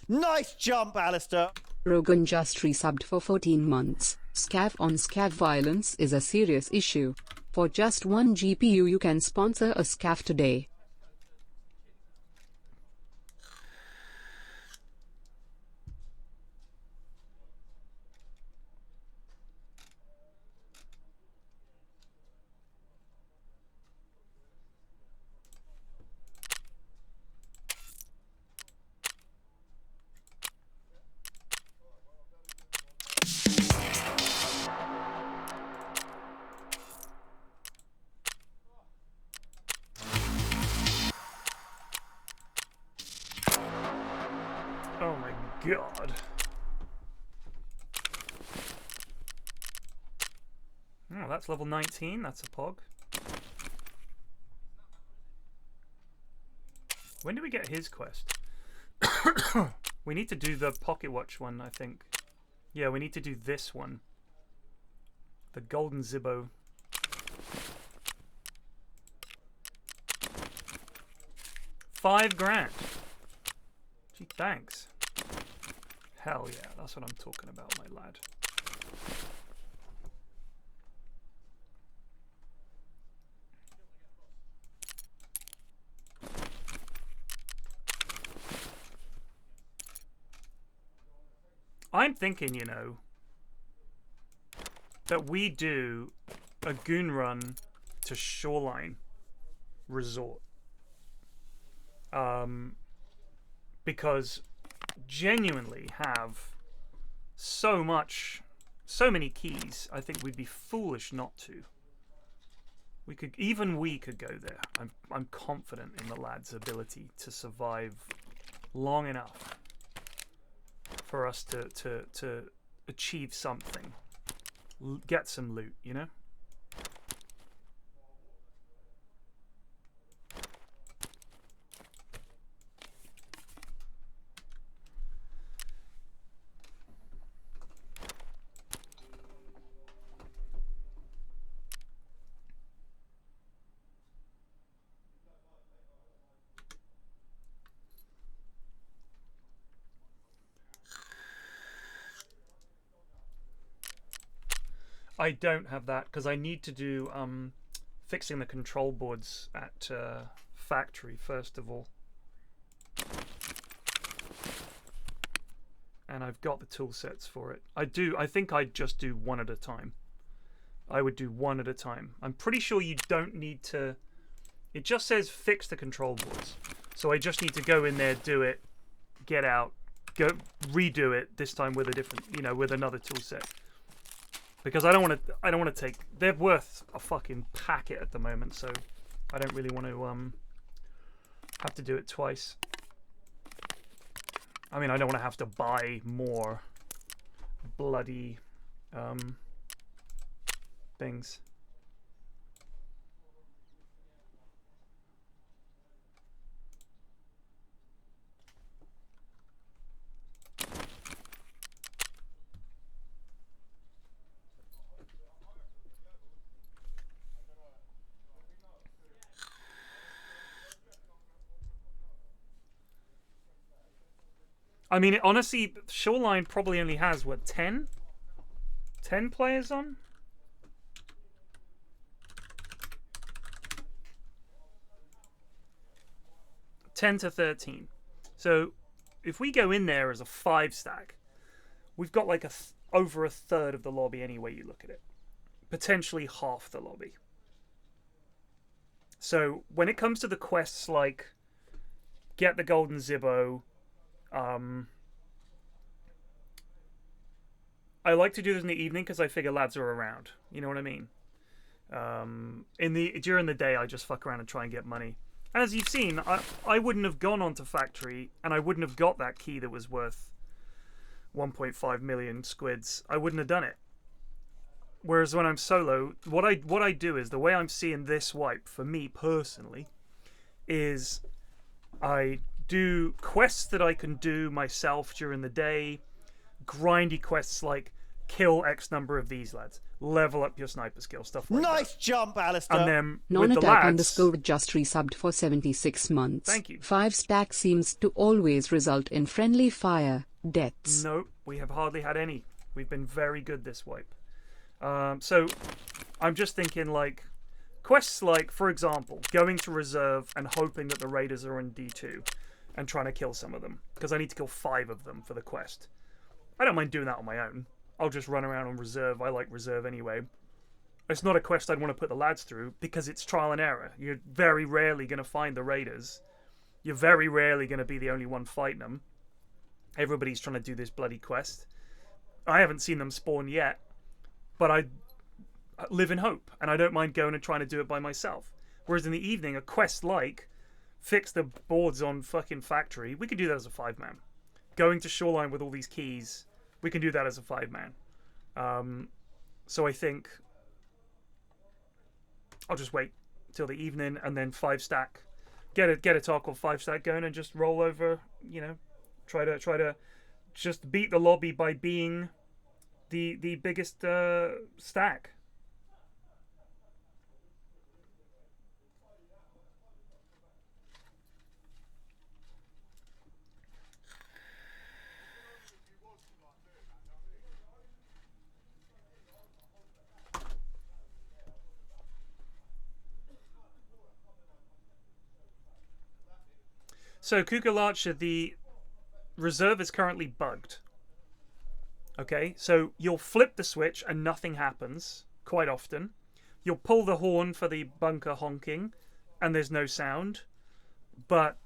Nice jump, Alistair. Rogan just resubbed for 14 months. Scav on scav violence is a serious issue. For just 1 GPU you can sponsor a scav today. Oh my god. Oh, that's level 19. That's a pog. When do we get his quest? We need to do the pocket watch one, I think. Yeah, we need to do this one. The golden Zibbo. $5,000. Gee, thanks. Hell yeah, that's what I'm talking about, my lad. I'm thinking, you know, that we do a goon run to Shoreline Resort. Because genuinely have so many keys, I think we'd be foolish not to. We could go there. I'm confident in the lad's ability to survive long enough for us to achieve something, get some loot, you know. I don't have that because I need to do fixing the control boards at factory first of all, and I've got the tool sets for it. I think I'd just do one at a time. I would do one at a time. I'm pretty sure you don't need to. It just says fix the control boards, so I just need to go in there, do it, get out, go redo it this time with a different, with another tool set. Because I don't want to take. They're worth a fucking packet at the moment, so I don't really want to have to do it twice. I mean, I don't want to have to buy more bloody things. I mean, honestly, Shoreline probably only has, what, 10? 10 players on? $10 to $13. So, if we go in there as a 5 stack, we've got like over a third of the lobby any way you look at it. Potentially half the lobby. So, when it comes to the quests like get the golden Zibbo, I like to do this in the evening because I figure lads are around. You know what I mean? During the day, I just fuck around and try and get money. And as you've seen, I wouldn't have gone onto factory, and I wouldn't have got that key that was worth 1.5 million squids. I wouldn't have done it. Whereas when I'm solo, what I do is, the way I'm seeing this wipe for me personally is I do quests that I can do myself during the day, grindy quests like kill X number of these lads, level up your sniper skill, stuff like that. Nice jump, Alistair. And then Non-attack underscore just resubbed for 76 months. Thank you. 5 stack seems to always result in friendly fire deaths. Nope, we have hardly had any. We've been very good this wipe. So I'm just thinking like quests like, for example, going to reserve and hoping that the raiders are in D2 and trying to kill some of them, because I need to kill 5 of them for the quest. I don't mind doing that on my own. I'll just run around on reserve. I like reserve anyway. It's not a quest I'd want to put the lads through because it's trial and error. You're very rarely going to find the raiders. You're very rarely going to be the only one fighting them. Everybody's trying to do this bloody quest. I haven't seen them spawn yet, but I live in hope, and I don't mind going and trying to do it by myself. Whereas in the evening, a quest like fix the boards on fucking factory, we could do that as a 5-man. Going to Shoreline with all these keys, we can do that as a 5-man. So I think I'll just wait till the evening and then 5 stack, get a Tarkov 5 stack going and just roll over. Try to just beat the lobby by being the biggest stack. So, Cougar Larcher, the reserve is currently bugged. Okay, so you'll flip the switch and nothing happens quite often. You'll pull the horn for the bunker honking and there's no sound. But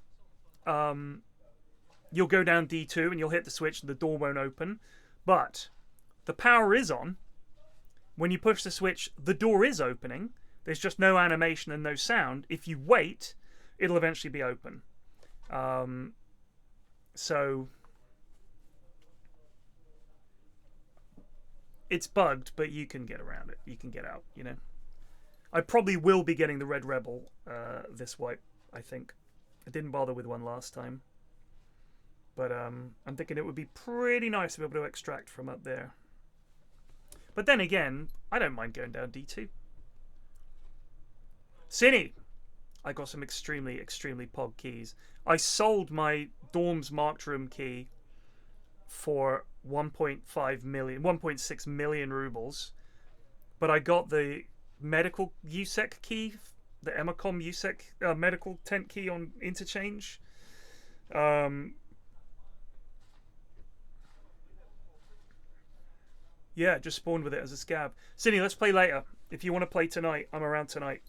you'll go down D2 and you'll hit the switch and the door won't open. But the power is on. When you push the switch, the door is opening. There's just no animation and no sound. If you wait, it'll eventually be open. So it's bugged, but you can get around it. You can get out, you know. I probably will be getting the Red Rebel this wipe, I think. I didn't bother with one last time. But I'm thinking it would be pretty nice to be able to extract from up there. But then again, I don't mind going down D2. Cine! I got some extremely, extremely pog keys. I sold my dorm's marked room key for 1.5 million, 1.6 million rubles. But I got the medical USEC key, the Emacom USEC medical tent key on interchange. Yeah, just spawned with it as a scab. Sydney, let's play later. If you want to play tonight, I'm around tonight.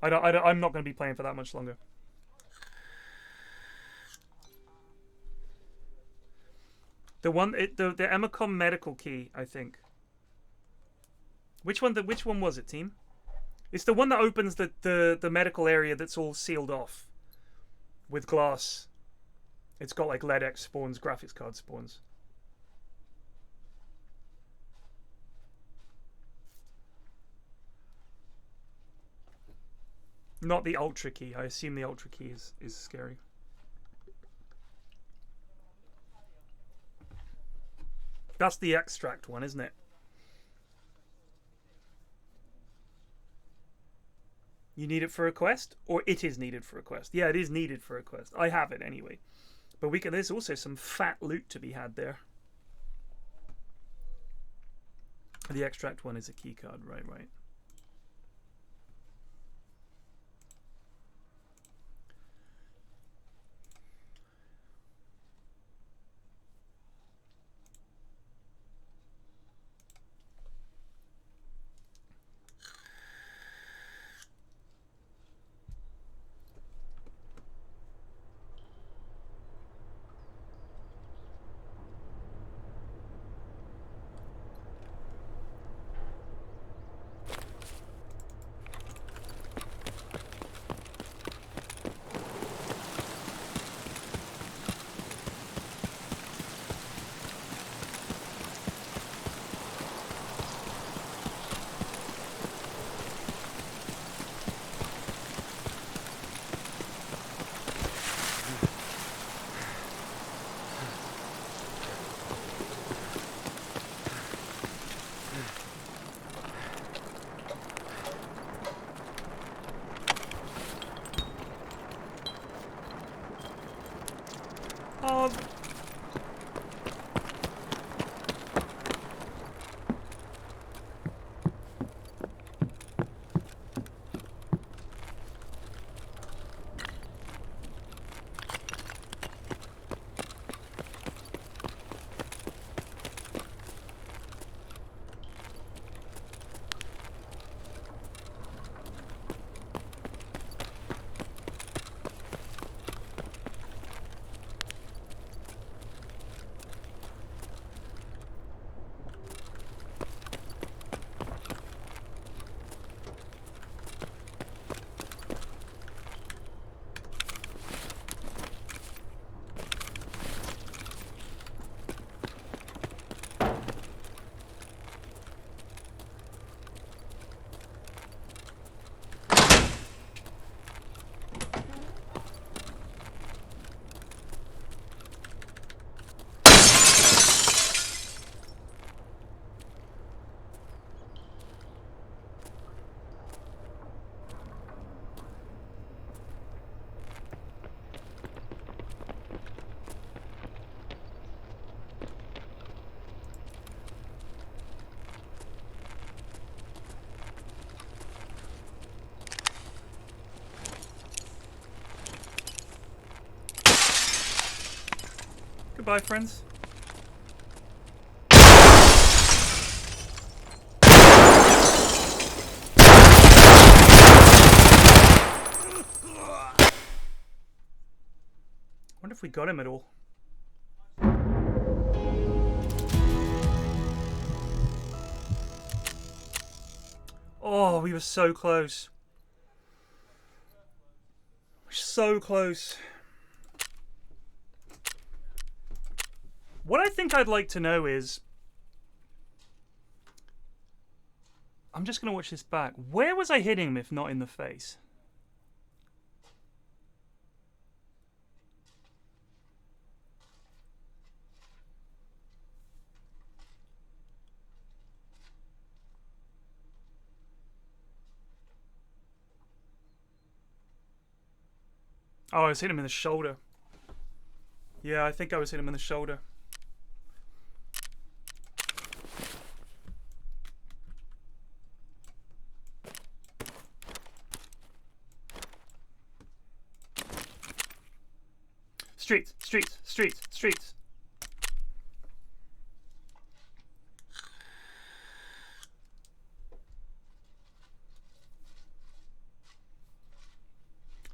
I'm not going to be playing for that much longer. The Emacom medical key, I think. Which one was it, team? It's the one that opens the medical area that's all sealed off with glass. It's got like LED X spawns, graphics card spawns. Not the Ultra key. I assume the Ultra key is scary. That's the extract one, isn't it? You need it for a quest? Or it is needed for a quest? Yeah, it is needed for a quest. I have it anyway. But there's also some fat loot to be had there. The extract one is a key card. Right. Goodbye, friends. wonder if we got him at all. Oh, we were so close. So close. What I think I'd like to know is, I'm just going to watch this back. Where was I hitting him if not in the face? Oh, I was hitting him in the shoulder. Yeah, I think I was hitting him in the shoulder. Streets, streets, streets, streets.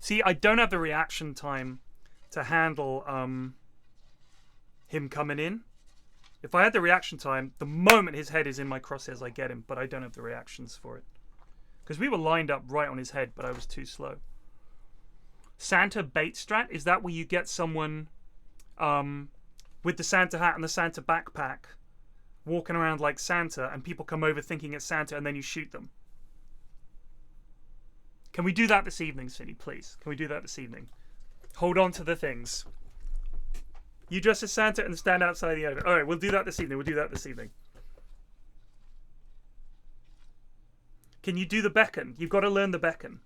See, I don't have the reaction time to handle him coming in. If I had the reaction time, the moment his head is in my crosshairs, I get him, but I don't have the reactions for it. Because we were lined up right on his head, but I was too slow. Santa bait strat, is that where you get someone with the Santa hat and the Santa backpack walking around like Santa, and people come over thinking it's Santa, and then you shoot them? Can we do that this evening, Cindy, please? Can we do that this evening? Hold on to the things. You dress as Santa and stand outside the oven. All right, we'll do that this evening. We'll do that this evening. Can you do the beckon? You've got to learn the beckon.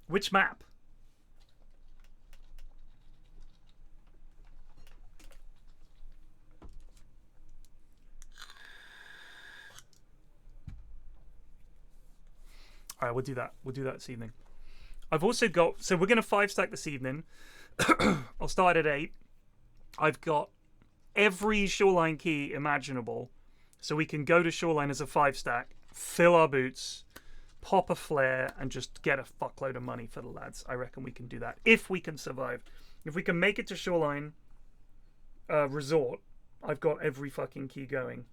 Which map? All right, we'll do that. We'll do that this evening. I've also got... So we're going to 5-stack this evening. I'll start at 8. I've got every shoreline key imaginable. So we can go to shoreline as a 5-stack, fill our boots, pop a flare, and just get a fuckload of money for the lads. I reckon we can do that. If we can survive. If we can make it to shoreline resort, I've got every fucking key going.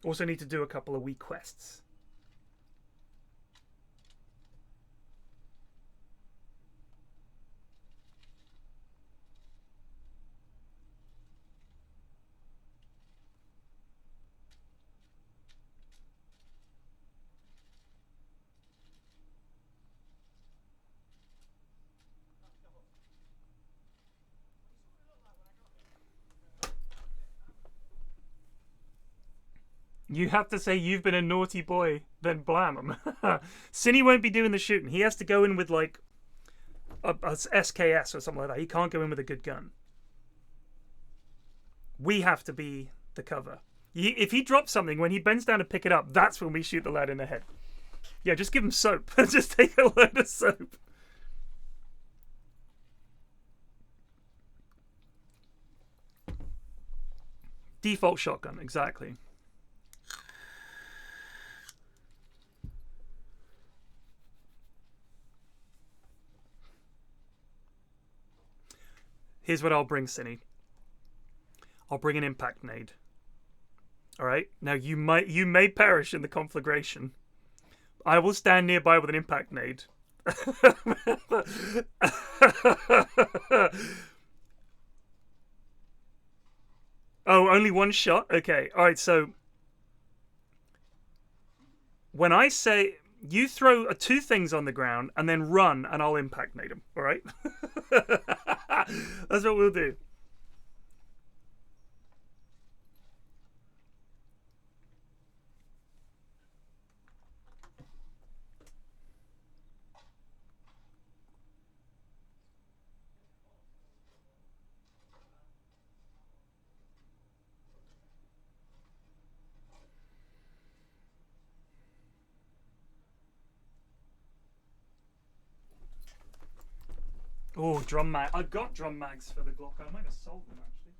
Also need to do a couple of wee quests. You have to say you've been a naughty boy, then blam him. Cinny won't be doing the shooting. He has to go in with like a SKS or something like that. He can't go in with a good gun. We have to be the cover. If he drops something, when he bends down to pick it up, that's when we shoot the lad in the head. Yeah, just give him soap. Just take a load of soap. Default shotgun, exactly. Here's what I'll bring, Cinny. I'll bring an impact nade. All right. Now you may perish in the conflagration. I will stand nearby with an impact nade. Oh, only one shot? Okay. All right. So when I say you throw 2 things on the ground and then run, and I'll impact nade them. All right. That's what we'll do. Oh, drum mag. I got drum mags for the Glock. I might have sold them actually.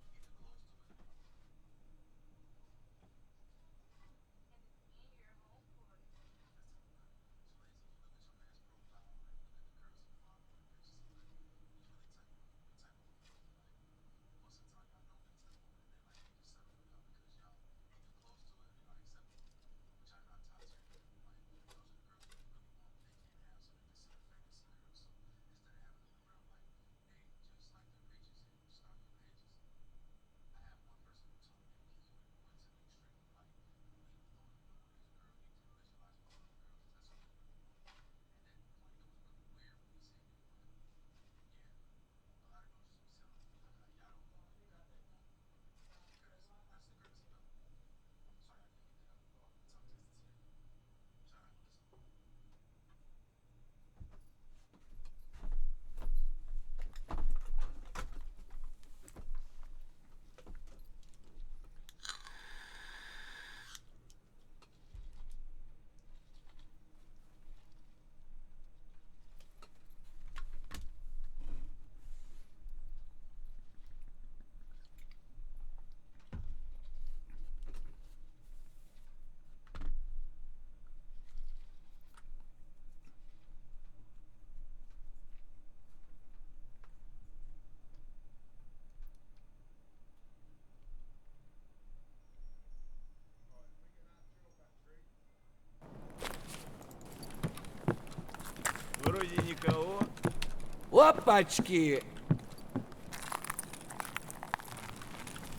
Опачки!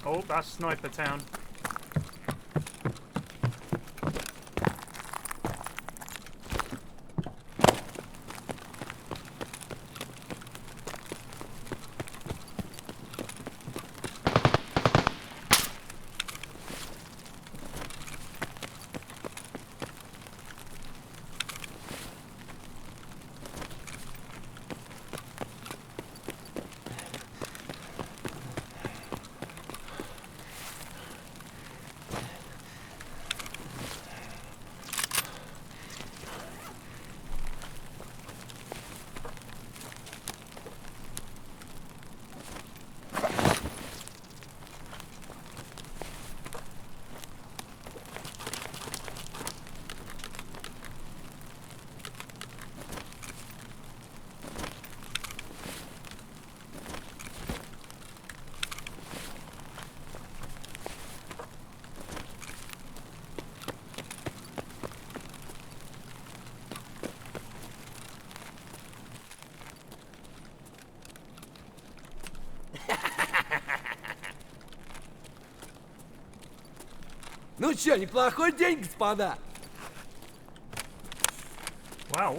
Oh, that's Sniper Town. Ну чё, неплохой день, господа. Wow,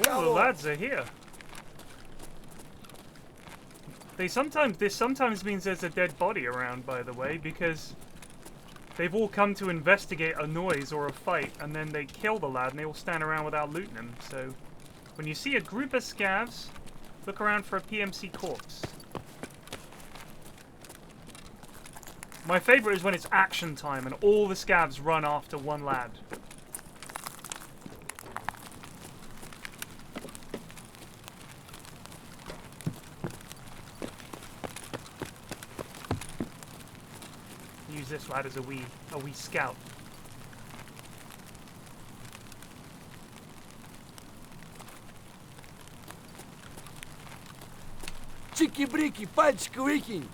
all the lads are here. This sometimes means there's a dead body around, by the way, because they've all come to investigate a noise or a fight, and then they kill the lad, and they all stand around without looting him. So, when you see a group of scavs, look around for a PMC corpse. My favorite is when it's action time and all the scavs run after one lad. Use this lad as a wee scout. Чики-брики, пальчик выкинь.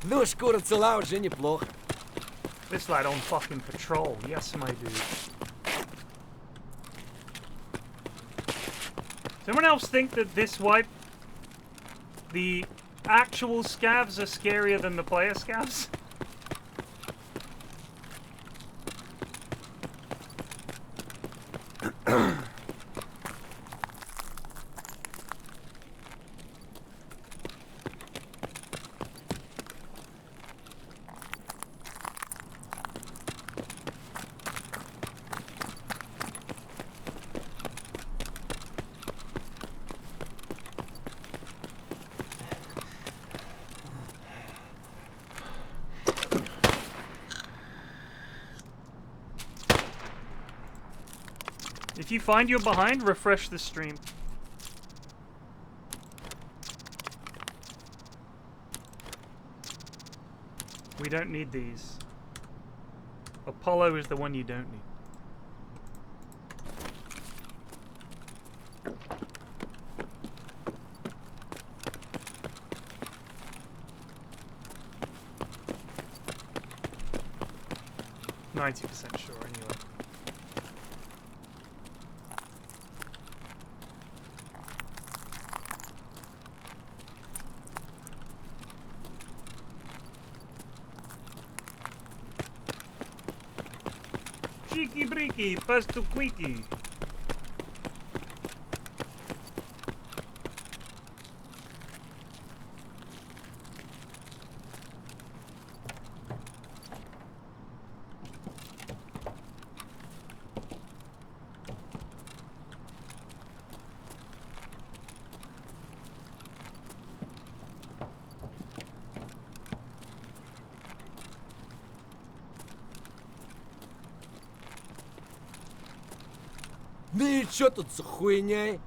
Ну, шкура цела уже неплохо. This lad on fucking patrol. Yes, my dude. Does anyone else think that this wipe, the actual scavs are scarier than the player scavs? If you find you're behind, refresh the stream. We don't need these. Apollo is the one you don't need. 90% sure anyway. Cheeky breaky, pastu queaky. Ну и чё тут за хуйня?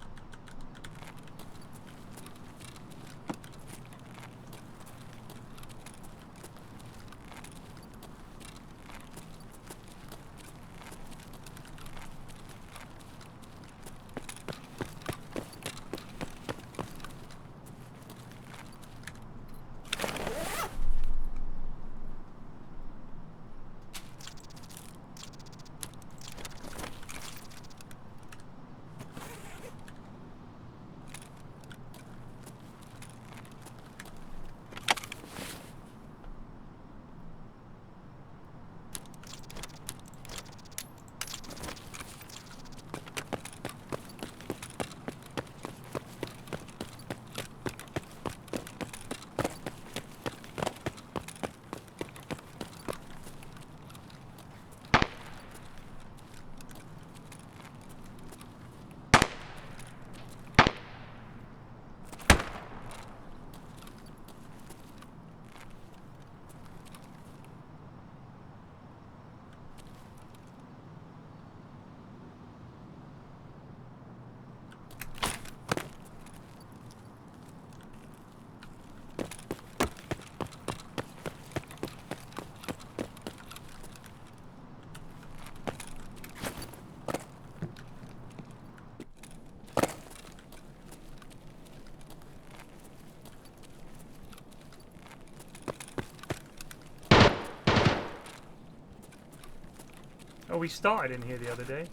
Oh, we started in here the other day.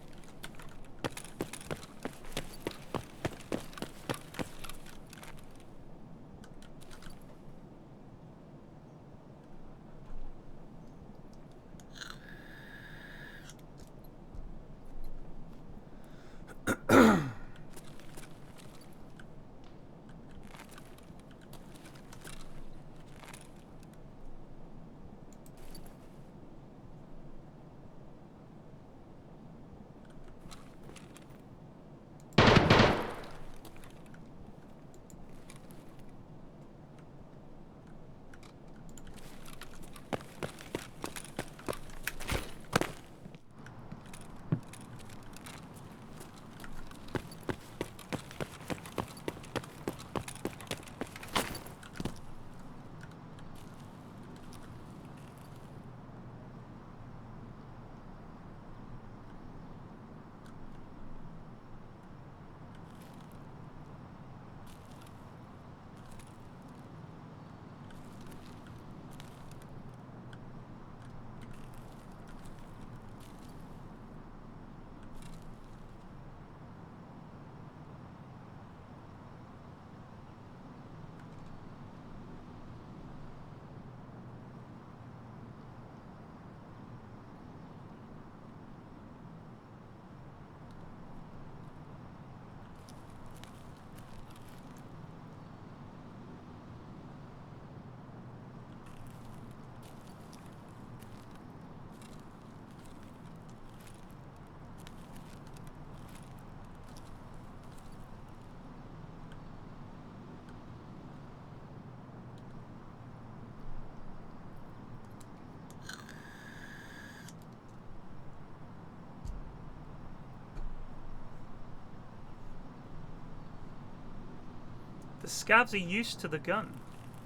The scavs are used to the gun.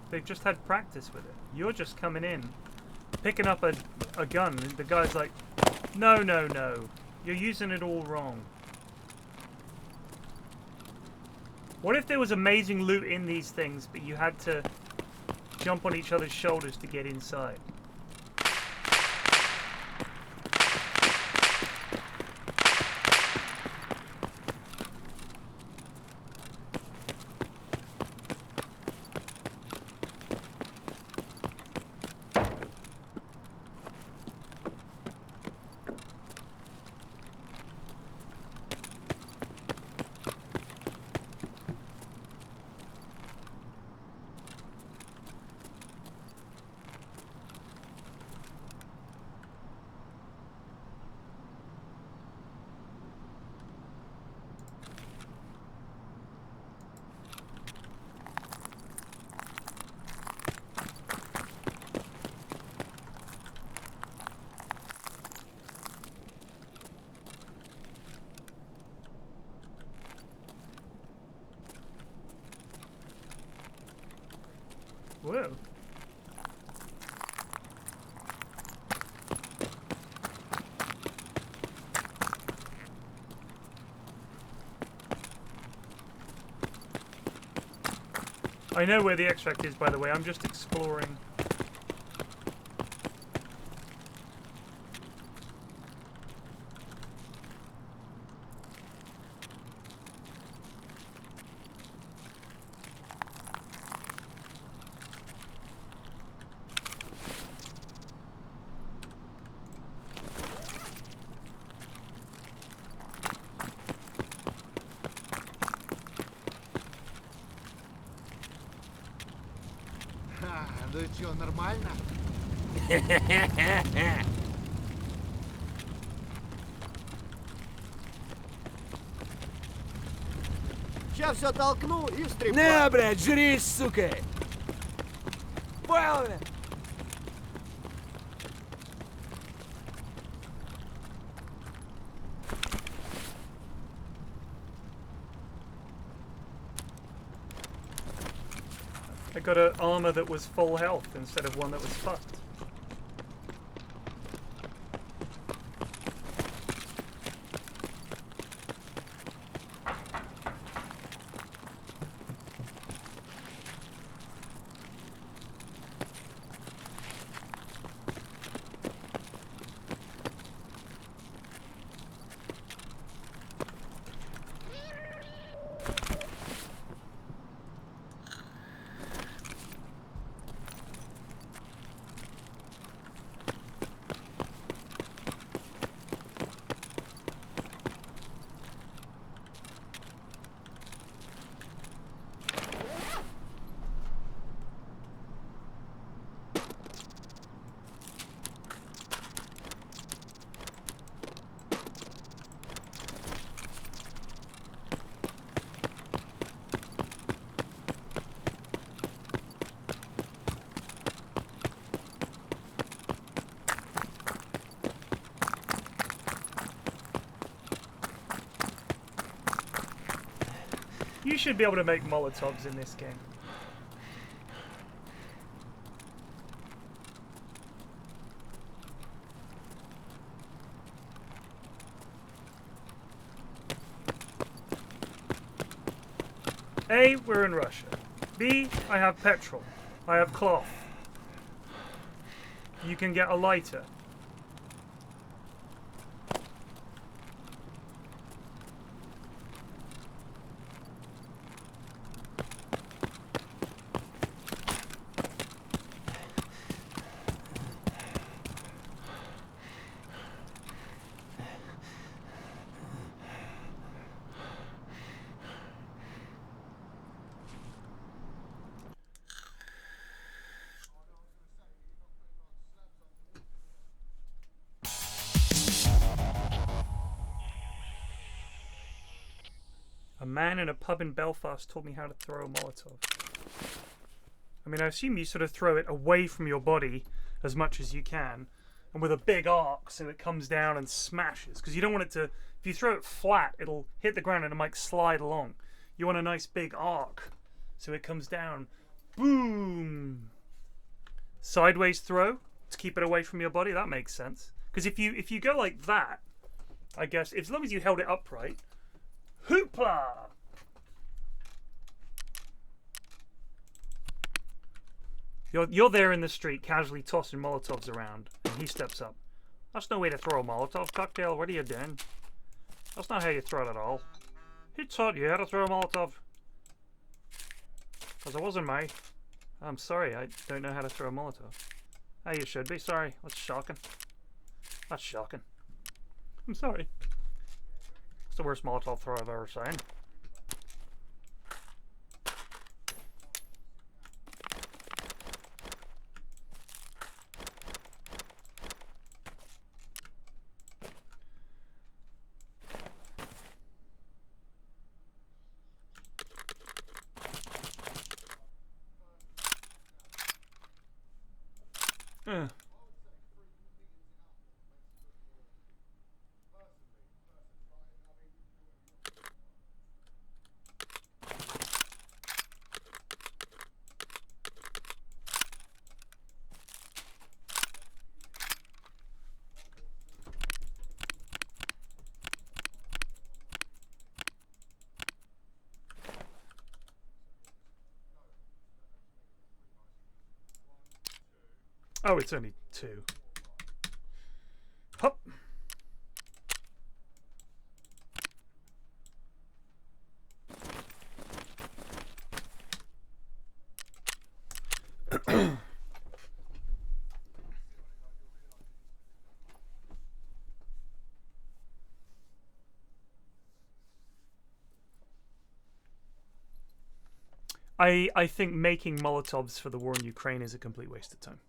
They've just had practice with it. You're just coming in, picking up a gun, and the guy's like, no, no, no. You're using it all wrong. What if there was amazing loot in these things, but you had to jump on each other's shoulders to get inside? Whoa. I know where the extract is, by the way. I'm just exploring. Ну чё, нормально? Сейчас все толкну и в стрип. На, блядь, жри, сука! Понял, блядь? I got an armor that was full health instead of one that was fucked. You should be able to make Molotovs in this game. A, we're in Russia. B, I have petrol. I have cloth. You can get a lighter. A man in a pub in Belfast taught me how to throw a Molotov. I mean, I assume you sort of throw it away from your body as much as you can, and with a big arc so it comes down and smashes. Because you don't want it to, if you throw it flat, it'll hit the ground and it might slide along. You want a nice big arc so it comes down. Boom! Sideways throw to keep it away from your body, that makes sense. Because if you go like that, I guess, as long as you held it upright, hoopla! You're there in the street, casually tossing Molotovs around, and he steps up. That's no way to throw a Molotov cocktail. What are you doing? That's not how you throw it at all. Who taught you how to throw a Molotov? Because it wasn't me. I'm sorry, I don't know how to throw a Molotov. Oh, you should be. Sorry, that's shocking. That's shocking. I'm sorry. It's the worst Molotov throw I've ever seen. Oh, it's only 2. Hop. I think making Molotovs for the war in Ukraine is a complete waste of time.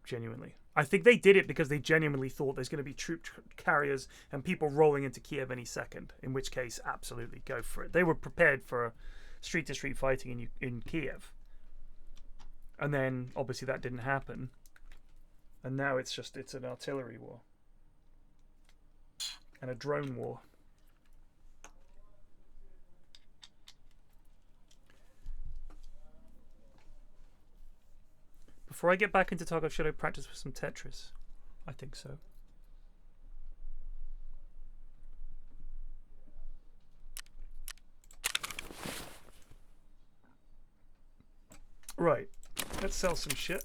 Genuinely. I think they did it because they genuinely thought there's going to be troop carriers and people rolling into Kiev any second. In which case, absolutely, go for it. They were prepared for street-to-street fighting in Kiev. And then, obviously, that didn't happen. And now it's an artillery war. And a drone war. Before I get back into Tarkov, should I practice with some Tetris? I think so. Right. Let's sell some shit.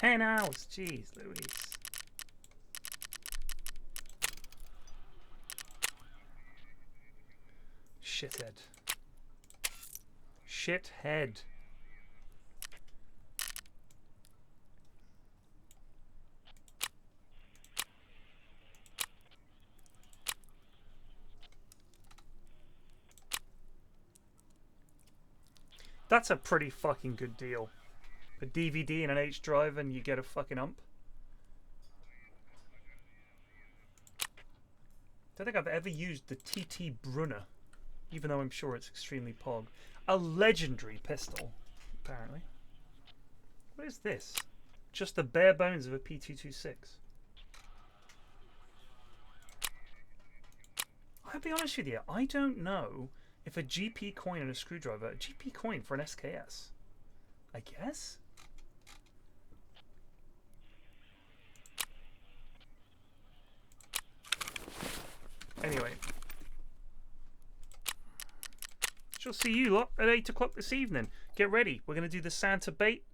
$10. Jeez Louise. Shithead. Shithead. That's a pretty fucking good deal. A DVD and an H drive and you get a fucking ump. Don't think I've ever used the TT Brunner, even though I'm sure it's extremely pog. A legendary pistol, apparently. What is this? Just the bare bones of a P226. I'll be honest with you, I don't know if a GP coin and a screwdriver, a GP coin for an SKS, I guess? Anyway. Shall see you lot at 8 o'clock this evening. Get ready. We're going to do the Santa bait.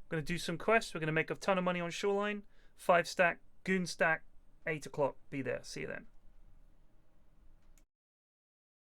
We're going to do some quests. We're going to make a ton of money on Shoreline. 5 stack, goon stack, 8 o'clock. Be there. See you then.